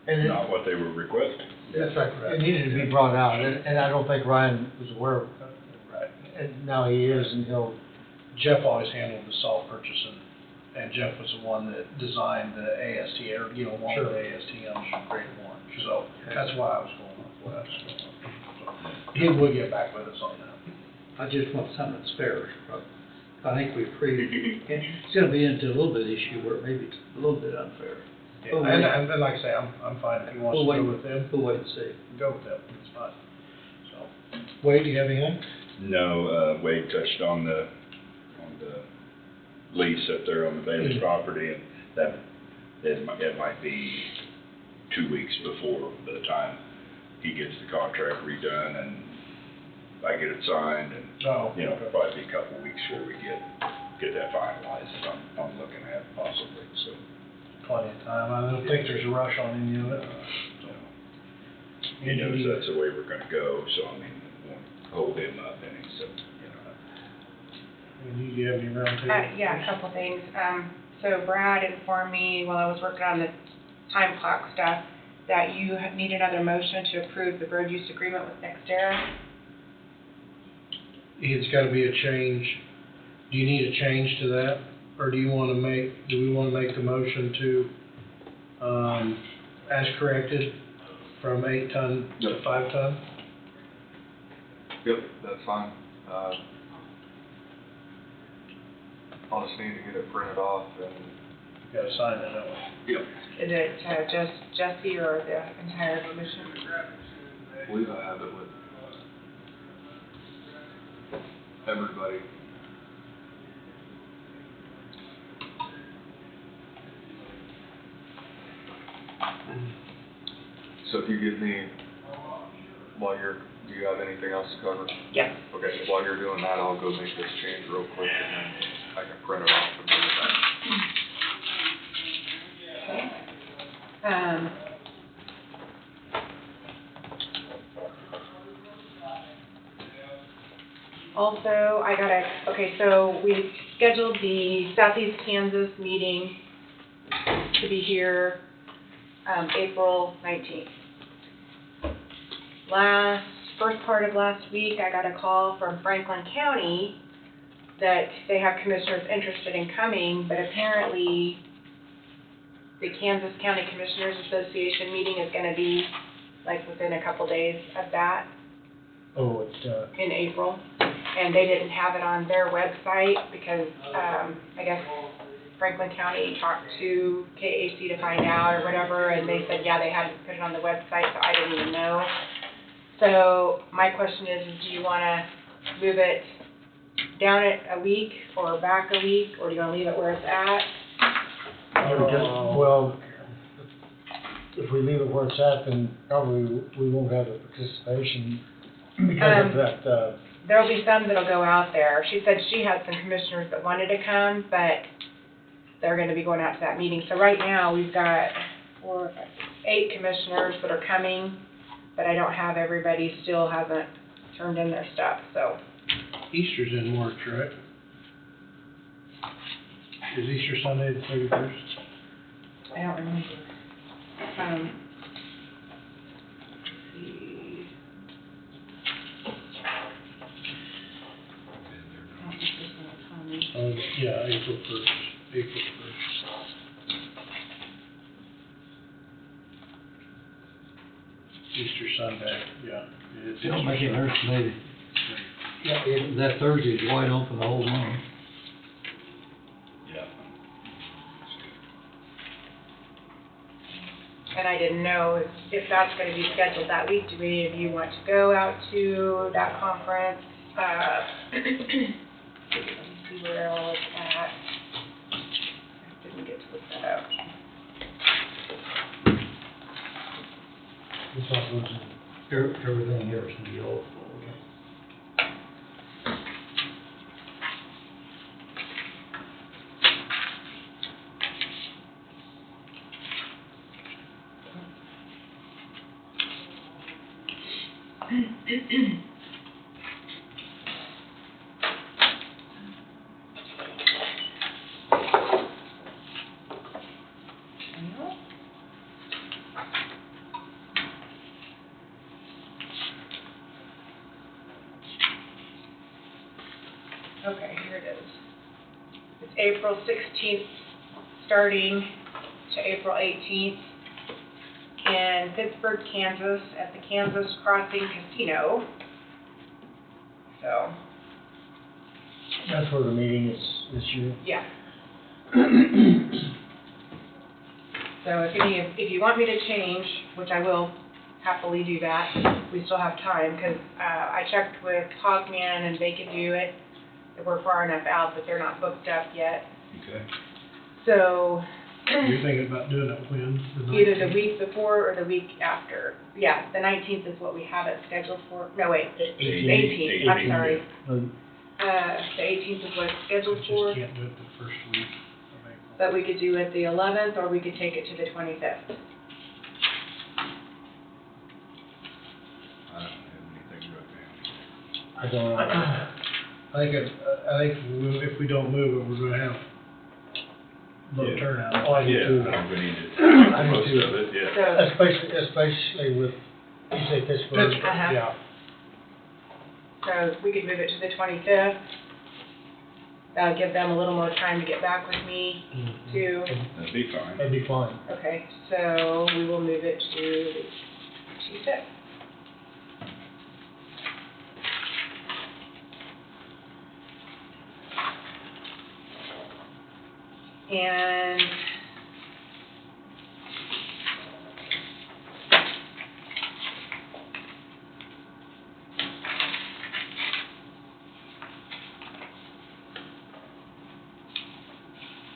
Not what they were requesting. That's right, it needed to be brought out, and I don't think Ryan was aware of it. right, And now he is, and he'll, Jeff always handled the salt purchasing, and Jeff was the one that designed the ASTM, or, one of the ASTMs from grade one. So, that's why I was going off what I was going on. So, he will get back with us on that. I just want something that's fair. I think we've it's gonna be into a little bit issue where maybe it's a little bit unfair. Yeah, and like I say, I'm fine if he wants to go with them. We'll wait and see. Go with them, it's fine. So, Wade, do you have anything? No, Wade touched on the lease up there on the Bailey's property, and that, it might be 2 weeks before, by the time he gets the contract redone and I get it signed, and, probably be a couple of weeks before we get that finalized, I'm looking at possibly, so. Plenty of time, I don't think there's a rush on any of it. He knows that's the way we're gonna go, so I mean, won't hold him up any, so, Do you have any roundtable? Yeah, a couple things. So Brad informed me while I was working on the time clock stuff that you need another motion to approve the road use agreement with NextEra. It's gotta be a change. Do you need a change to that? Or do we wanna make the motion to, as corrected, from 8 ton to 5 ton? Yep, that's fine. I'll just need to get it printed off and. You gotta sign it, don't we? Yep. Is it just Jesse or the entire commission? I believe I have it with everybody. So if you give me, do you have anything else to cover? Yes. Okay, while you're doing that, I'll go make this change real quick and then I can print it off and bring it back. Also, so we scheduled the Southeast Kansas meeting to be here, April 19th. First part of last week, I got a call from Franklin County that they have commissioners interested in coming, but apparently the Kansas County Commissioners Association meeting is gonna be like within a couple days of that. oh, it's, In April, and they didn't have it on their website because, I guess Franklin County talked to KAC to find out or whatever, and they said, yeah, they hadn't put it on the website, so I didn't even know. So my question is do you wanna move it down it a week or back a week, or do you wanna leave it where it's at? well, if we leave it where it's at, then probably we won't have the participation because of that, There'll be some that'll go out there. She said she had some commissioners that wanted to come, but they're gonna be going out to that meeting. So right now, we've got 8 commissioners that are coming, but I don't have everybody, still hasn't turned in their stuff, so. Easter's in March, right? Is Easter Sunday the 31st? I don't remember. Let's see. I don't think there's no time. Yeah, April 1st. Easter Sunday, yeah. It's Don't make it Easter hurt, maybe. That Thursday is wide open the whole month. Yeah. And I didn't know if that's gonna be scheduled that week. Do any of you want to go out to that conference? Let me see where all it's at. I didn't get to look that up. Everything here is gonna be all. Okay, here it is. It's April 16th, starting to April 18th in Pittsburgh, Kansas, at the Kansas Crossing Casino. So, That's where the meeting is this year. yeah. So if you want me to change, which I will happily do that, we still have time, because I checked with Hogman and they can do it. We're far enough out that they're not booked up yet. Okay. So, You're thinking about doing it when? either the week before or the week after. Yeah, the 19th is what we have it scheduled for. No, wait, the 18th, I'm sorry. The 18th is what it's scheduled Just for, can't do it the first week of April. but we could do it the 11th, or we could take it to the 25th. I don't have anything wrote down. I don't know. I think if we don't move it, we're gonna have low Yeah. turnout. Oh, I do Yeah, too. I think we need to, I do most too. of it, yeah. So, Especially with, you say Pittsburgh. Uh-huh. Yeah. so we could move it to the 25th. That'll give them a little more time to get back with me, too. That'd be fine. That'd be fine. Okay, so we will move it to the 25th. And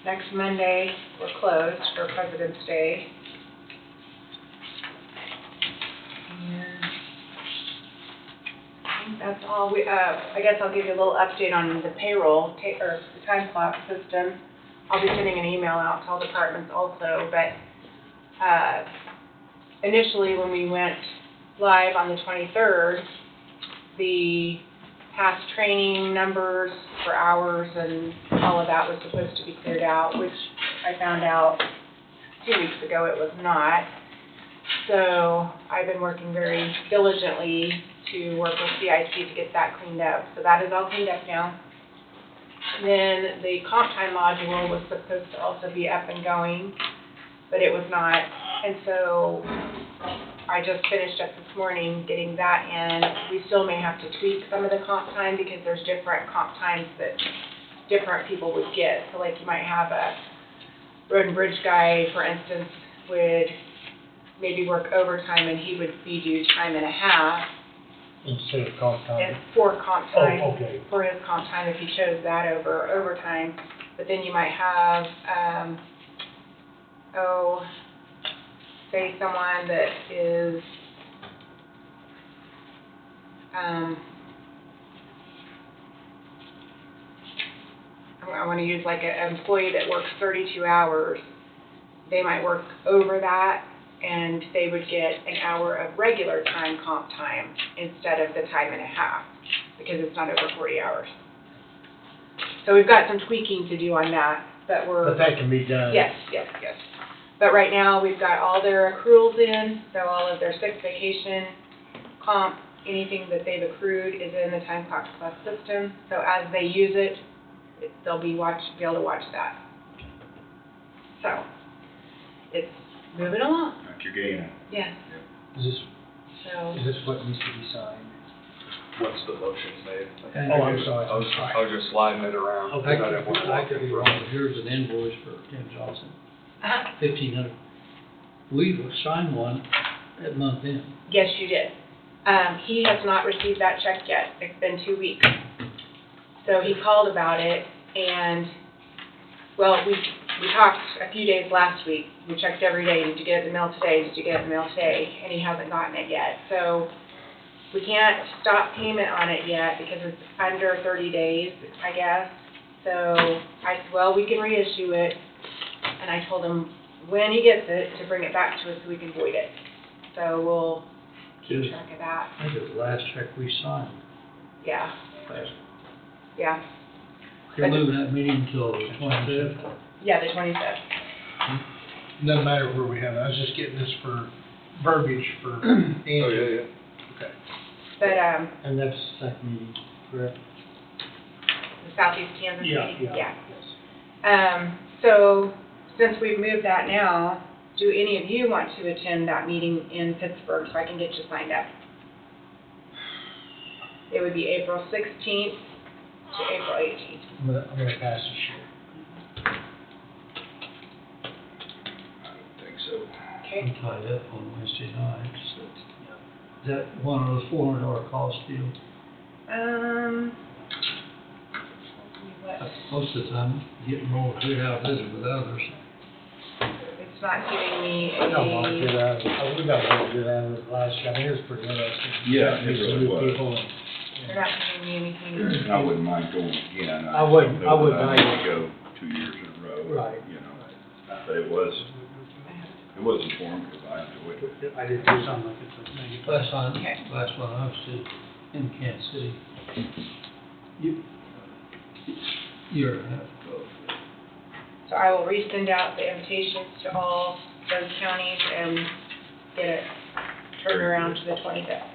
next Monday, we're closed for President's Day. And I think that's all we, I guess I'll give you a little update on the payroll, or the time clock system. I'll be sending an email out to all departments also, but, initially when we went live on the 23rd, the past training numbers for hours and all of that was supposed to be cleared out, which I found out 2 weeks ago it was not. So I've been working very diligently to work with CIT to get that cleaned up. So that is all cleaned up now. Then the comp time module was supposed to also be up and going, but it was not. And so I just finished up this morning getting that in. We still may have to tweak some of the comp time because there's different comp times that different people would get. So like you might have a road and bridge guy, for instance, would maybe work overtime and he would be due time and a half. Instead of comp time. And for comp time. Oh, okay. For his comp time if he chose that over overtime. But then you might have, say someone that is, I want to use like an employee that works 32 hours. They might work over that and they would get an hour of regular time comp time instead of the time and a half because it's not over 40 hours. So we've got some tweaking to do on that, but we're... But that can be done. Yes. But right now, we've got all their accruals in, so all of their sick, vacation, comp, anything that they've accrued is in the Time Clock Plus system. So as they use it, they'll be able to watch that. So, it's moving along. Like you're gaining. Yes. Is So, this what needs to be signed? Once the motion's made. Oh, I'm sorry. I was just sliding it around. I because I didn't want to walk could be through. wrong, but here's an invoice for Tim Johnson, $1,500. We've signed one at month end. yes, you did. He has not received that check yet. It's been 2 weeks. So he called about it, and, well, we talked a few days last week. We checked every day, did you get it in the mail today, did you get it in the mail today? And he hasn't gotten it yet. So we can't stop payment on it yet because it's under 30 days, I guess. So I said, well, we can reissue it. And I told him when he gets it to bring it back to us so we can void it. So we'll keep Just- track of that. I think it's the last check we signed. Yeah, Last- yeah, We're moving that meeting until the 25th. yeah, the 25th. Doesn't matter where we have it, I was just getting this for verbiage for Oh, Angie. yeah. Okay. But, And that's the second meeting, correct? the Southeast Kansas Yeah, meeting, yeah. So, since we've moved that now, do any of you want to attend that meeting in Pittsburgh so I can get you signed up? It would be April 16th to April 18th. I'm gonna pass this year. I think so. Okay. I'm tied up on Wednesday nights. Is that one of those $400 cost deal? What? Most of the time, getting more cleared out visit with others. It's not giving me I got one good a, out of it. We got one good out of it last year. I mean, it was pretty interesting. Yeah, it Meet some really new was. people and- they're not giving me anything. I wouldn't mind going again. I wouldn't know that mind. I need to go 2 years in a row. Right. You know, but it was informative, I enjoyed it. I did do something like it. Last one, Okay. last one I was to, in Kansas City. You're gonna have to go. So I will resend out the invitations to all those counties and get it turned around to the 25th.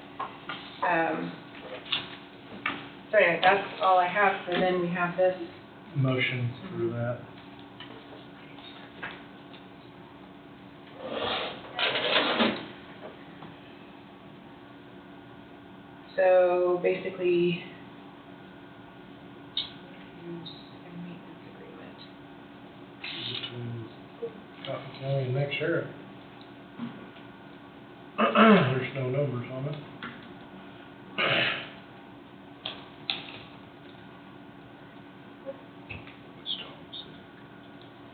So anyway, that's all I have, and then we have this. Motion for that. So basically, use and maintenance agreement. Between Coffee County and next sheriff. There's no numbers on it.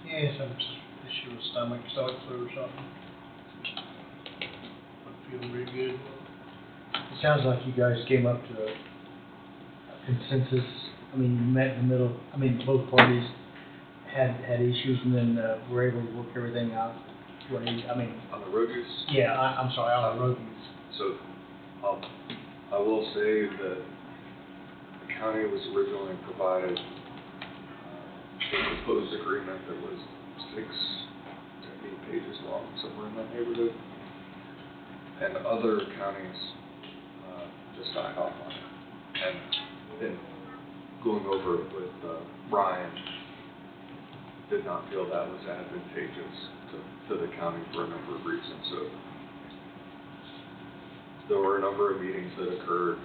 Yeah, some issue with stomach flu or something. Not feeling very good. It sounds like you guys came up to a consensus. I mean, you met in the middle. I mean, both parties had issues and then were able to work everything out. What do you, I mean, On the road use, yeah, I'm sorry, on the road use. so, I will say that the county was originally provided a proposed agreement that was 6 to 8 pages long, somewhere in that neighborhood. And other counties, just signed off on it. And in going over it with, Ryan, did not feel that was advantageous to the county for a number of reasons, so. There were a number of meetings that occurred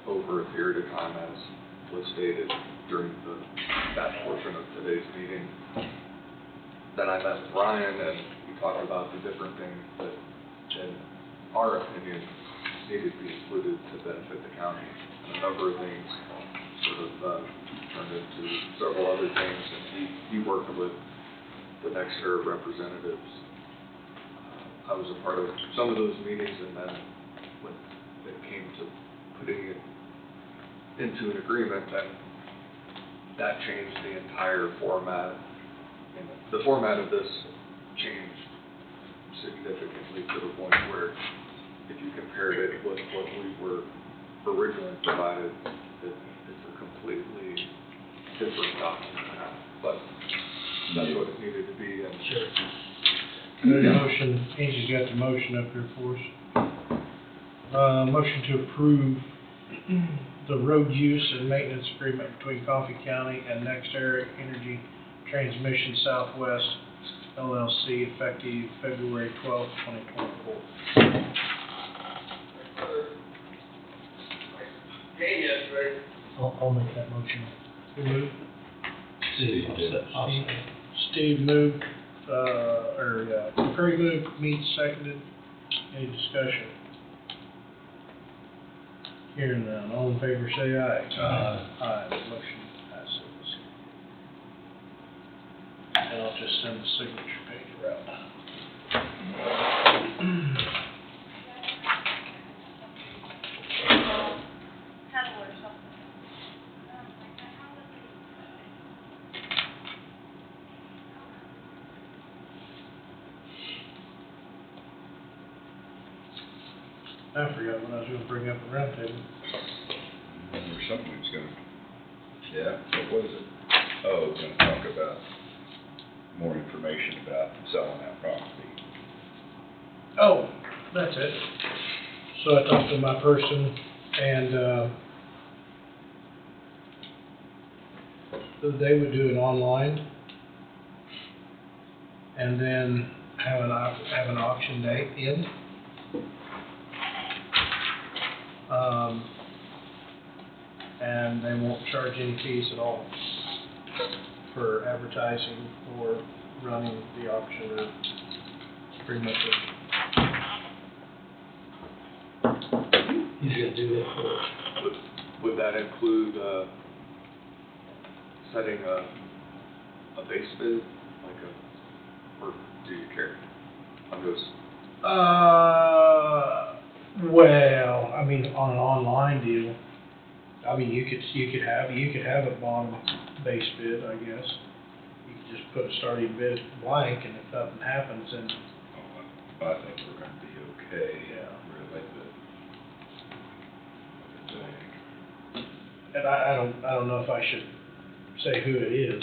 over a period of time, as was stated during that portion of today's meeting. Then I met with Ryan and we talked about the different things that, in our opinion, needed to be included to benefit the county. And a number of things sort of turned into several other things, and he worked with the next tier of representatives. I was a part of some of those meetings, and then when it came to putting it into an agreement, then that changed the entire format. And the format of this changed significantly to the point where if you compared it with what we were originally provided, it's a completely different document now. But that's what it needed to be, and The motion, Angie's got the motion up here for us. Motion to approve the road use and maintenance agreement between Coffee County and NextEra Energy Transmission Southwest LLC effective February 12th, 2024. I'll make that motion. Who moved? Steve, I'll Steve. say. Steve moved, Curry moved, Mead seconded. Any discussion? Hearing none, all in favor say aye. Aye, motion passes. And I'll just send the signature page around. I forgot what I was gonna bring up the roundtable. Or something was gonna, yeah, what was it? Oh, gonna talk about more information about selling that property. Oh, that's it. So I talked to my person and, they would do it online and then have an auction date in. And they won't charge any fees at all for advertising or running the auction, or pretty much it. He's gonna do that for us. Would that include, setting a base bid, or do you care? I'm just, Well, I mean, on an online deal, I mean, you could have a bottom base bid, I guess. You could just put a starting bid blank, and if nothing happens, then. Oh, I think we're gonna be okay, really, but. And I don't know if I should say who it is,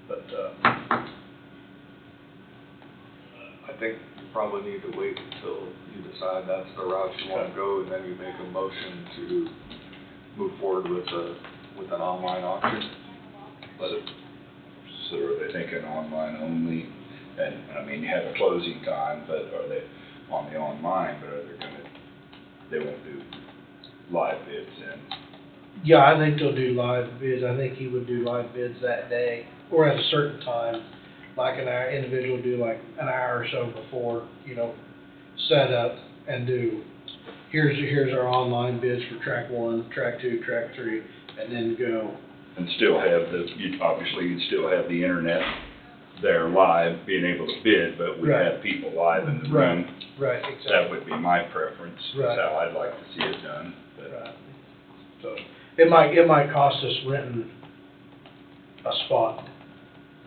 but, I think you probably need to wait until you decide that's the route you wanna go, and then you make a motion to move forward with an online auction. So are they thinking online only? And, I mean, you have a closing time, but are they on the online, but are they they won't do live bids in? yeah, I think they'll do live bids. I think he would do live bids that day, or at a certain time, like an hour, individual do like an hour or so before, set up and do, here's our online bids for track 1, track 2, track 3, and then go. And still have obviously you'd still have the internet there live, being able to bid, but we Right. have people live in the room. Right, exactly. That would be my preference, is Right. how I'd like to see it done, but. Right. So, it might cost us renting a spot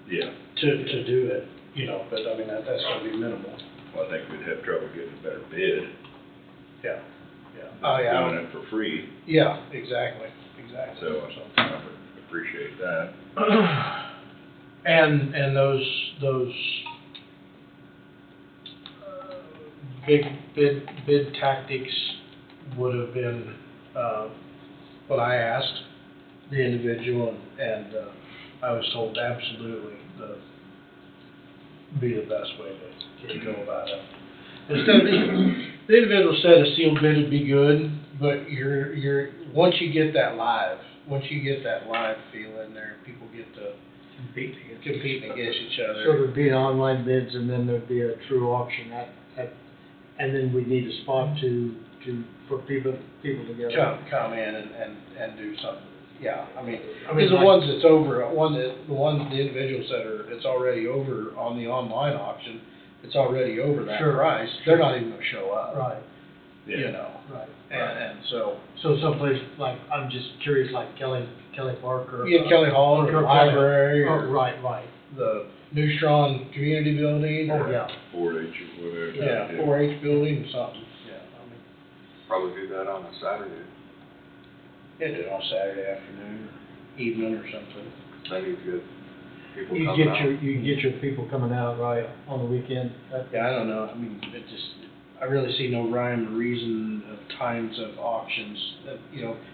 Yeah, to do it, but I mean, that's gonna be minimal. well, I think we'd have trouble getting a better bid. Yeah, yeah. Oh, yeah. Doing it for free, Yeah, exactly. so I would appreciate that. And those big bid tactics would have been, what I asked the individual, and I was told absolutely be the best way to go about it. Instead of, the individual said a sealed bid would be good, but once you get that live feel in there, people get to competing against each other. So there'd be online bids, and then there'd be a true auction and then we'd need a spot for people to go. Come in and do something. Yeah, I mean, like- the ones that's over, the individuals that it's already over on the online auction, it's already over that Sure. price, they're not even gonna show up. Right, right. And so. So someplace like, I'm just curious, like Kelly Park or. Yeah, Kelly Hall or the library Oh, or right. the Neutron Community Building. Oh, or- yeah. 4-H or whatever. Yeah, 4-H building or something, yeah, I mean. probably do that on a Saturday. Yeah, do it on Saturday afternoon, evening or something. Then you get people You coming get out. you get your people coming out, right, on the weekend. Yeah, I don't know, I mean, I really see no rhyme or reason of times of auctions,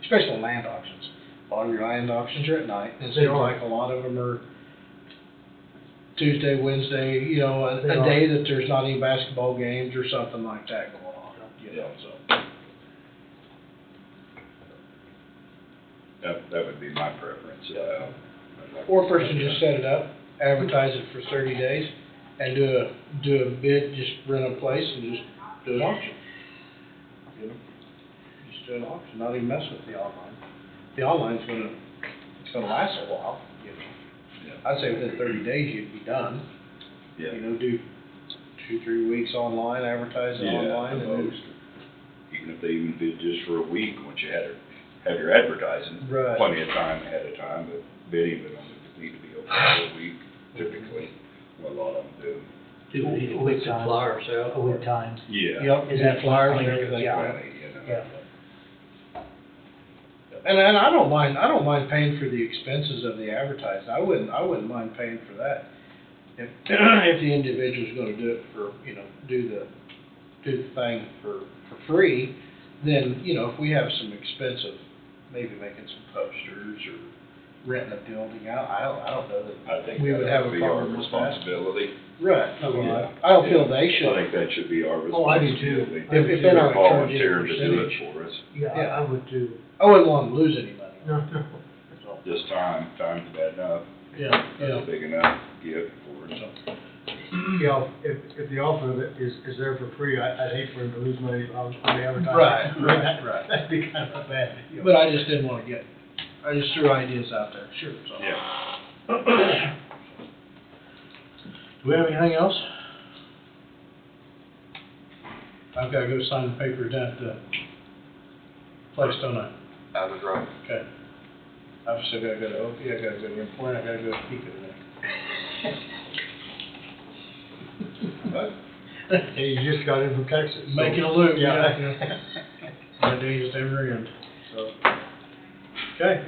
especially land auctions. A lot of your land auctions are at night, and it They seems are. like a lot of them are Tuesday, Wednesday, They a are. day that there's not any basketball games or something like that going on, so. That would be my preference. Or a person just set it up, advertise it for 30 days, and do a bid, just rent a place and just do an auction. Just do an auction, not even mess with the online. The online's gonna last a while, I'd say within 30 days you'd be done. Yeah. Do 2-3 weeks online, advertise it online, and then. Even if they even bid just for a week, once you have your advertising, Right. plenty of time ahead of time, but bidding would only need to be open for a week, typically, what a lot of them do. Do we need to put some flyers out? With time. Yeah. Yep, Is and that flyers and fine? everything. Yeah. Yeah. And I don't mind paying for the expenses of the advertising. I wouldn't mind paying for that. If, if the individual's gonna do it for, you know, do the thing for free, then, you know, if we have some expense of maybe making some posters or renting a building out, I don't know that I think we would have that a would be our problem with that. responsibility. Right. Yeah. I don't feel they should. I think that should be our Oh, I do too. responsibility. If they're not gonna charge you a Volunteer to do it percentage. for us. Yeah, I would too. I wouldn't want to lose any money. No. This time's bad enough. Yeah, That's yeah. a big enough gift for us. You know, if the offer of it is there for free, I'd hate for him to lose money on the advertising. Right. That'd be kind of a bad deal. But I just didn't want to I just threw ideas out there. Sure. So. Yeah. Do we have anything else? I've got to go sign the papers down at the place, don't I? As a drive. Okay. I've still got to go to Opie, I got to go to your point, I got to go to Pico today. What? Hey, you just got in from Texas. so- Making a loop, Yeah. yeah. I do just every end, so. Okay.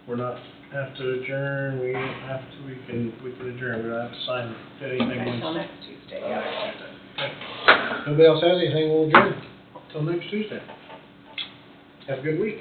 We're not have to adjourn, we can adjourn, we don't have to sign anything. Until once- next Tuesday, till yeah. next Tuesday. Okay. Nobody else has anything, we'll adjourn till next Tuesday. Have a good week.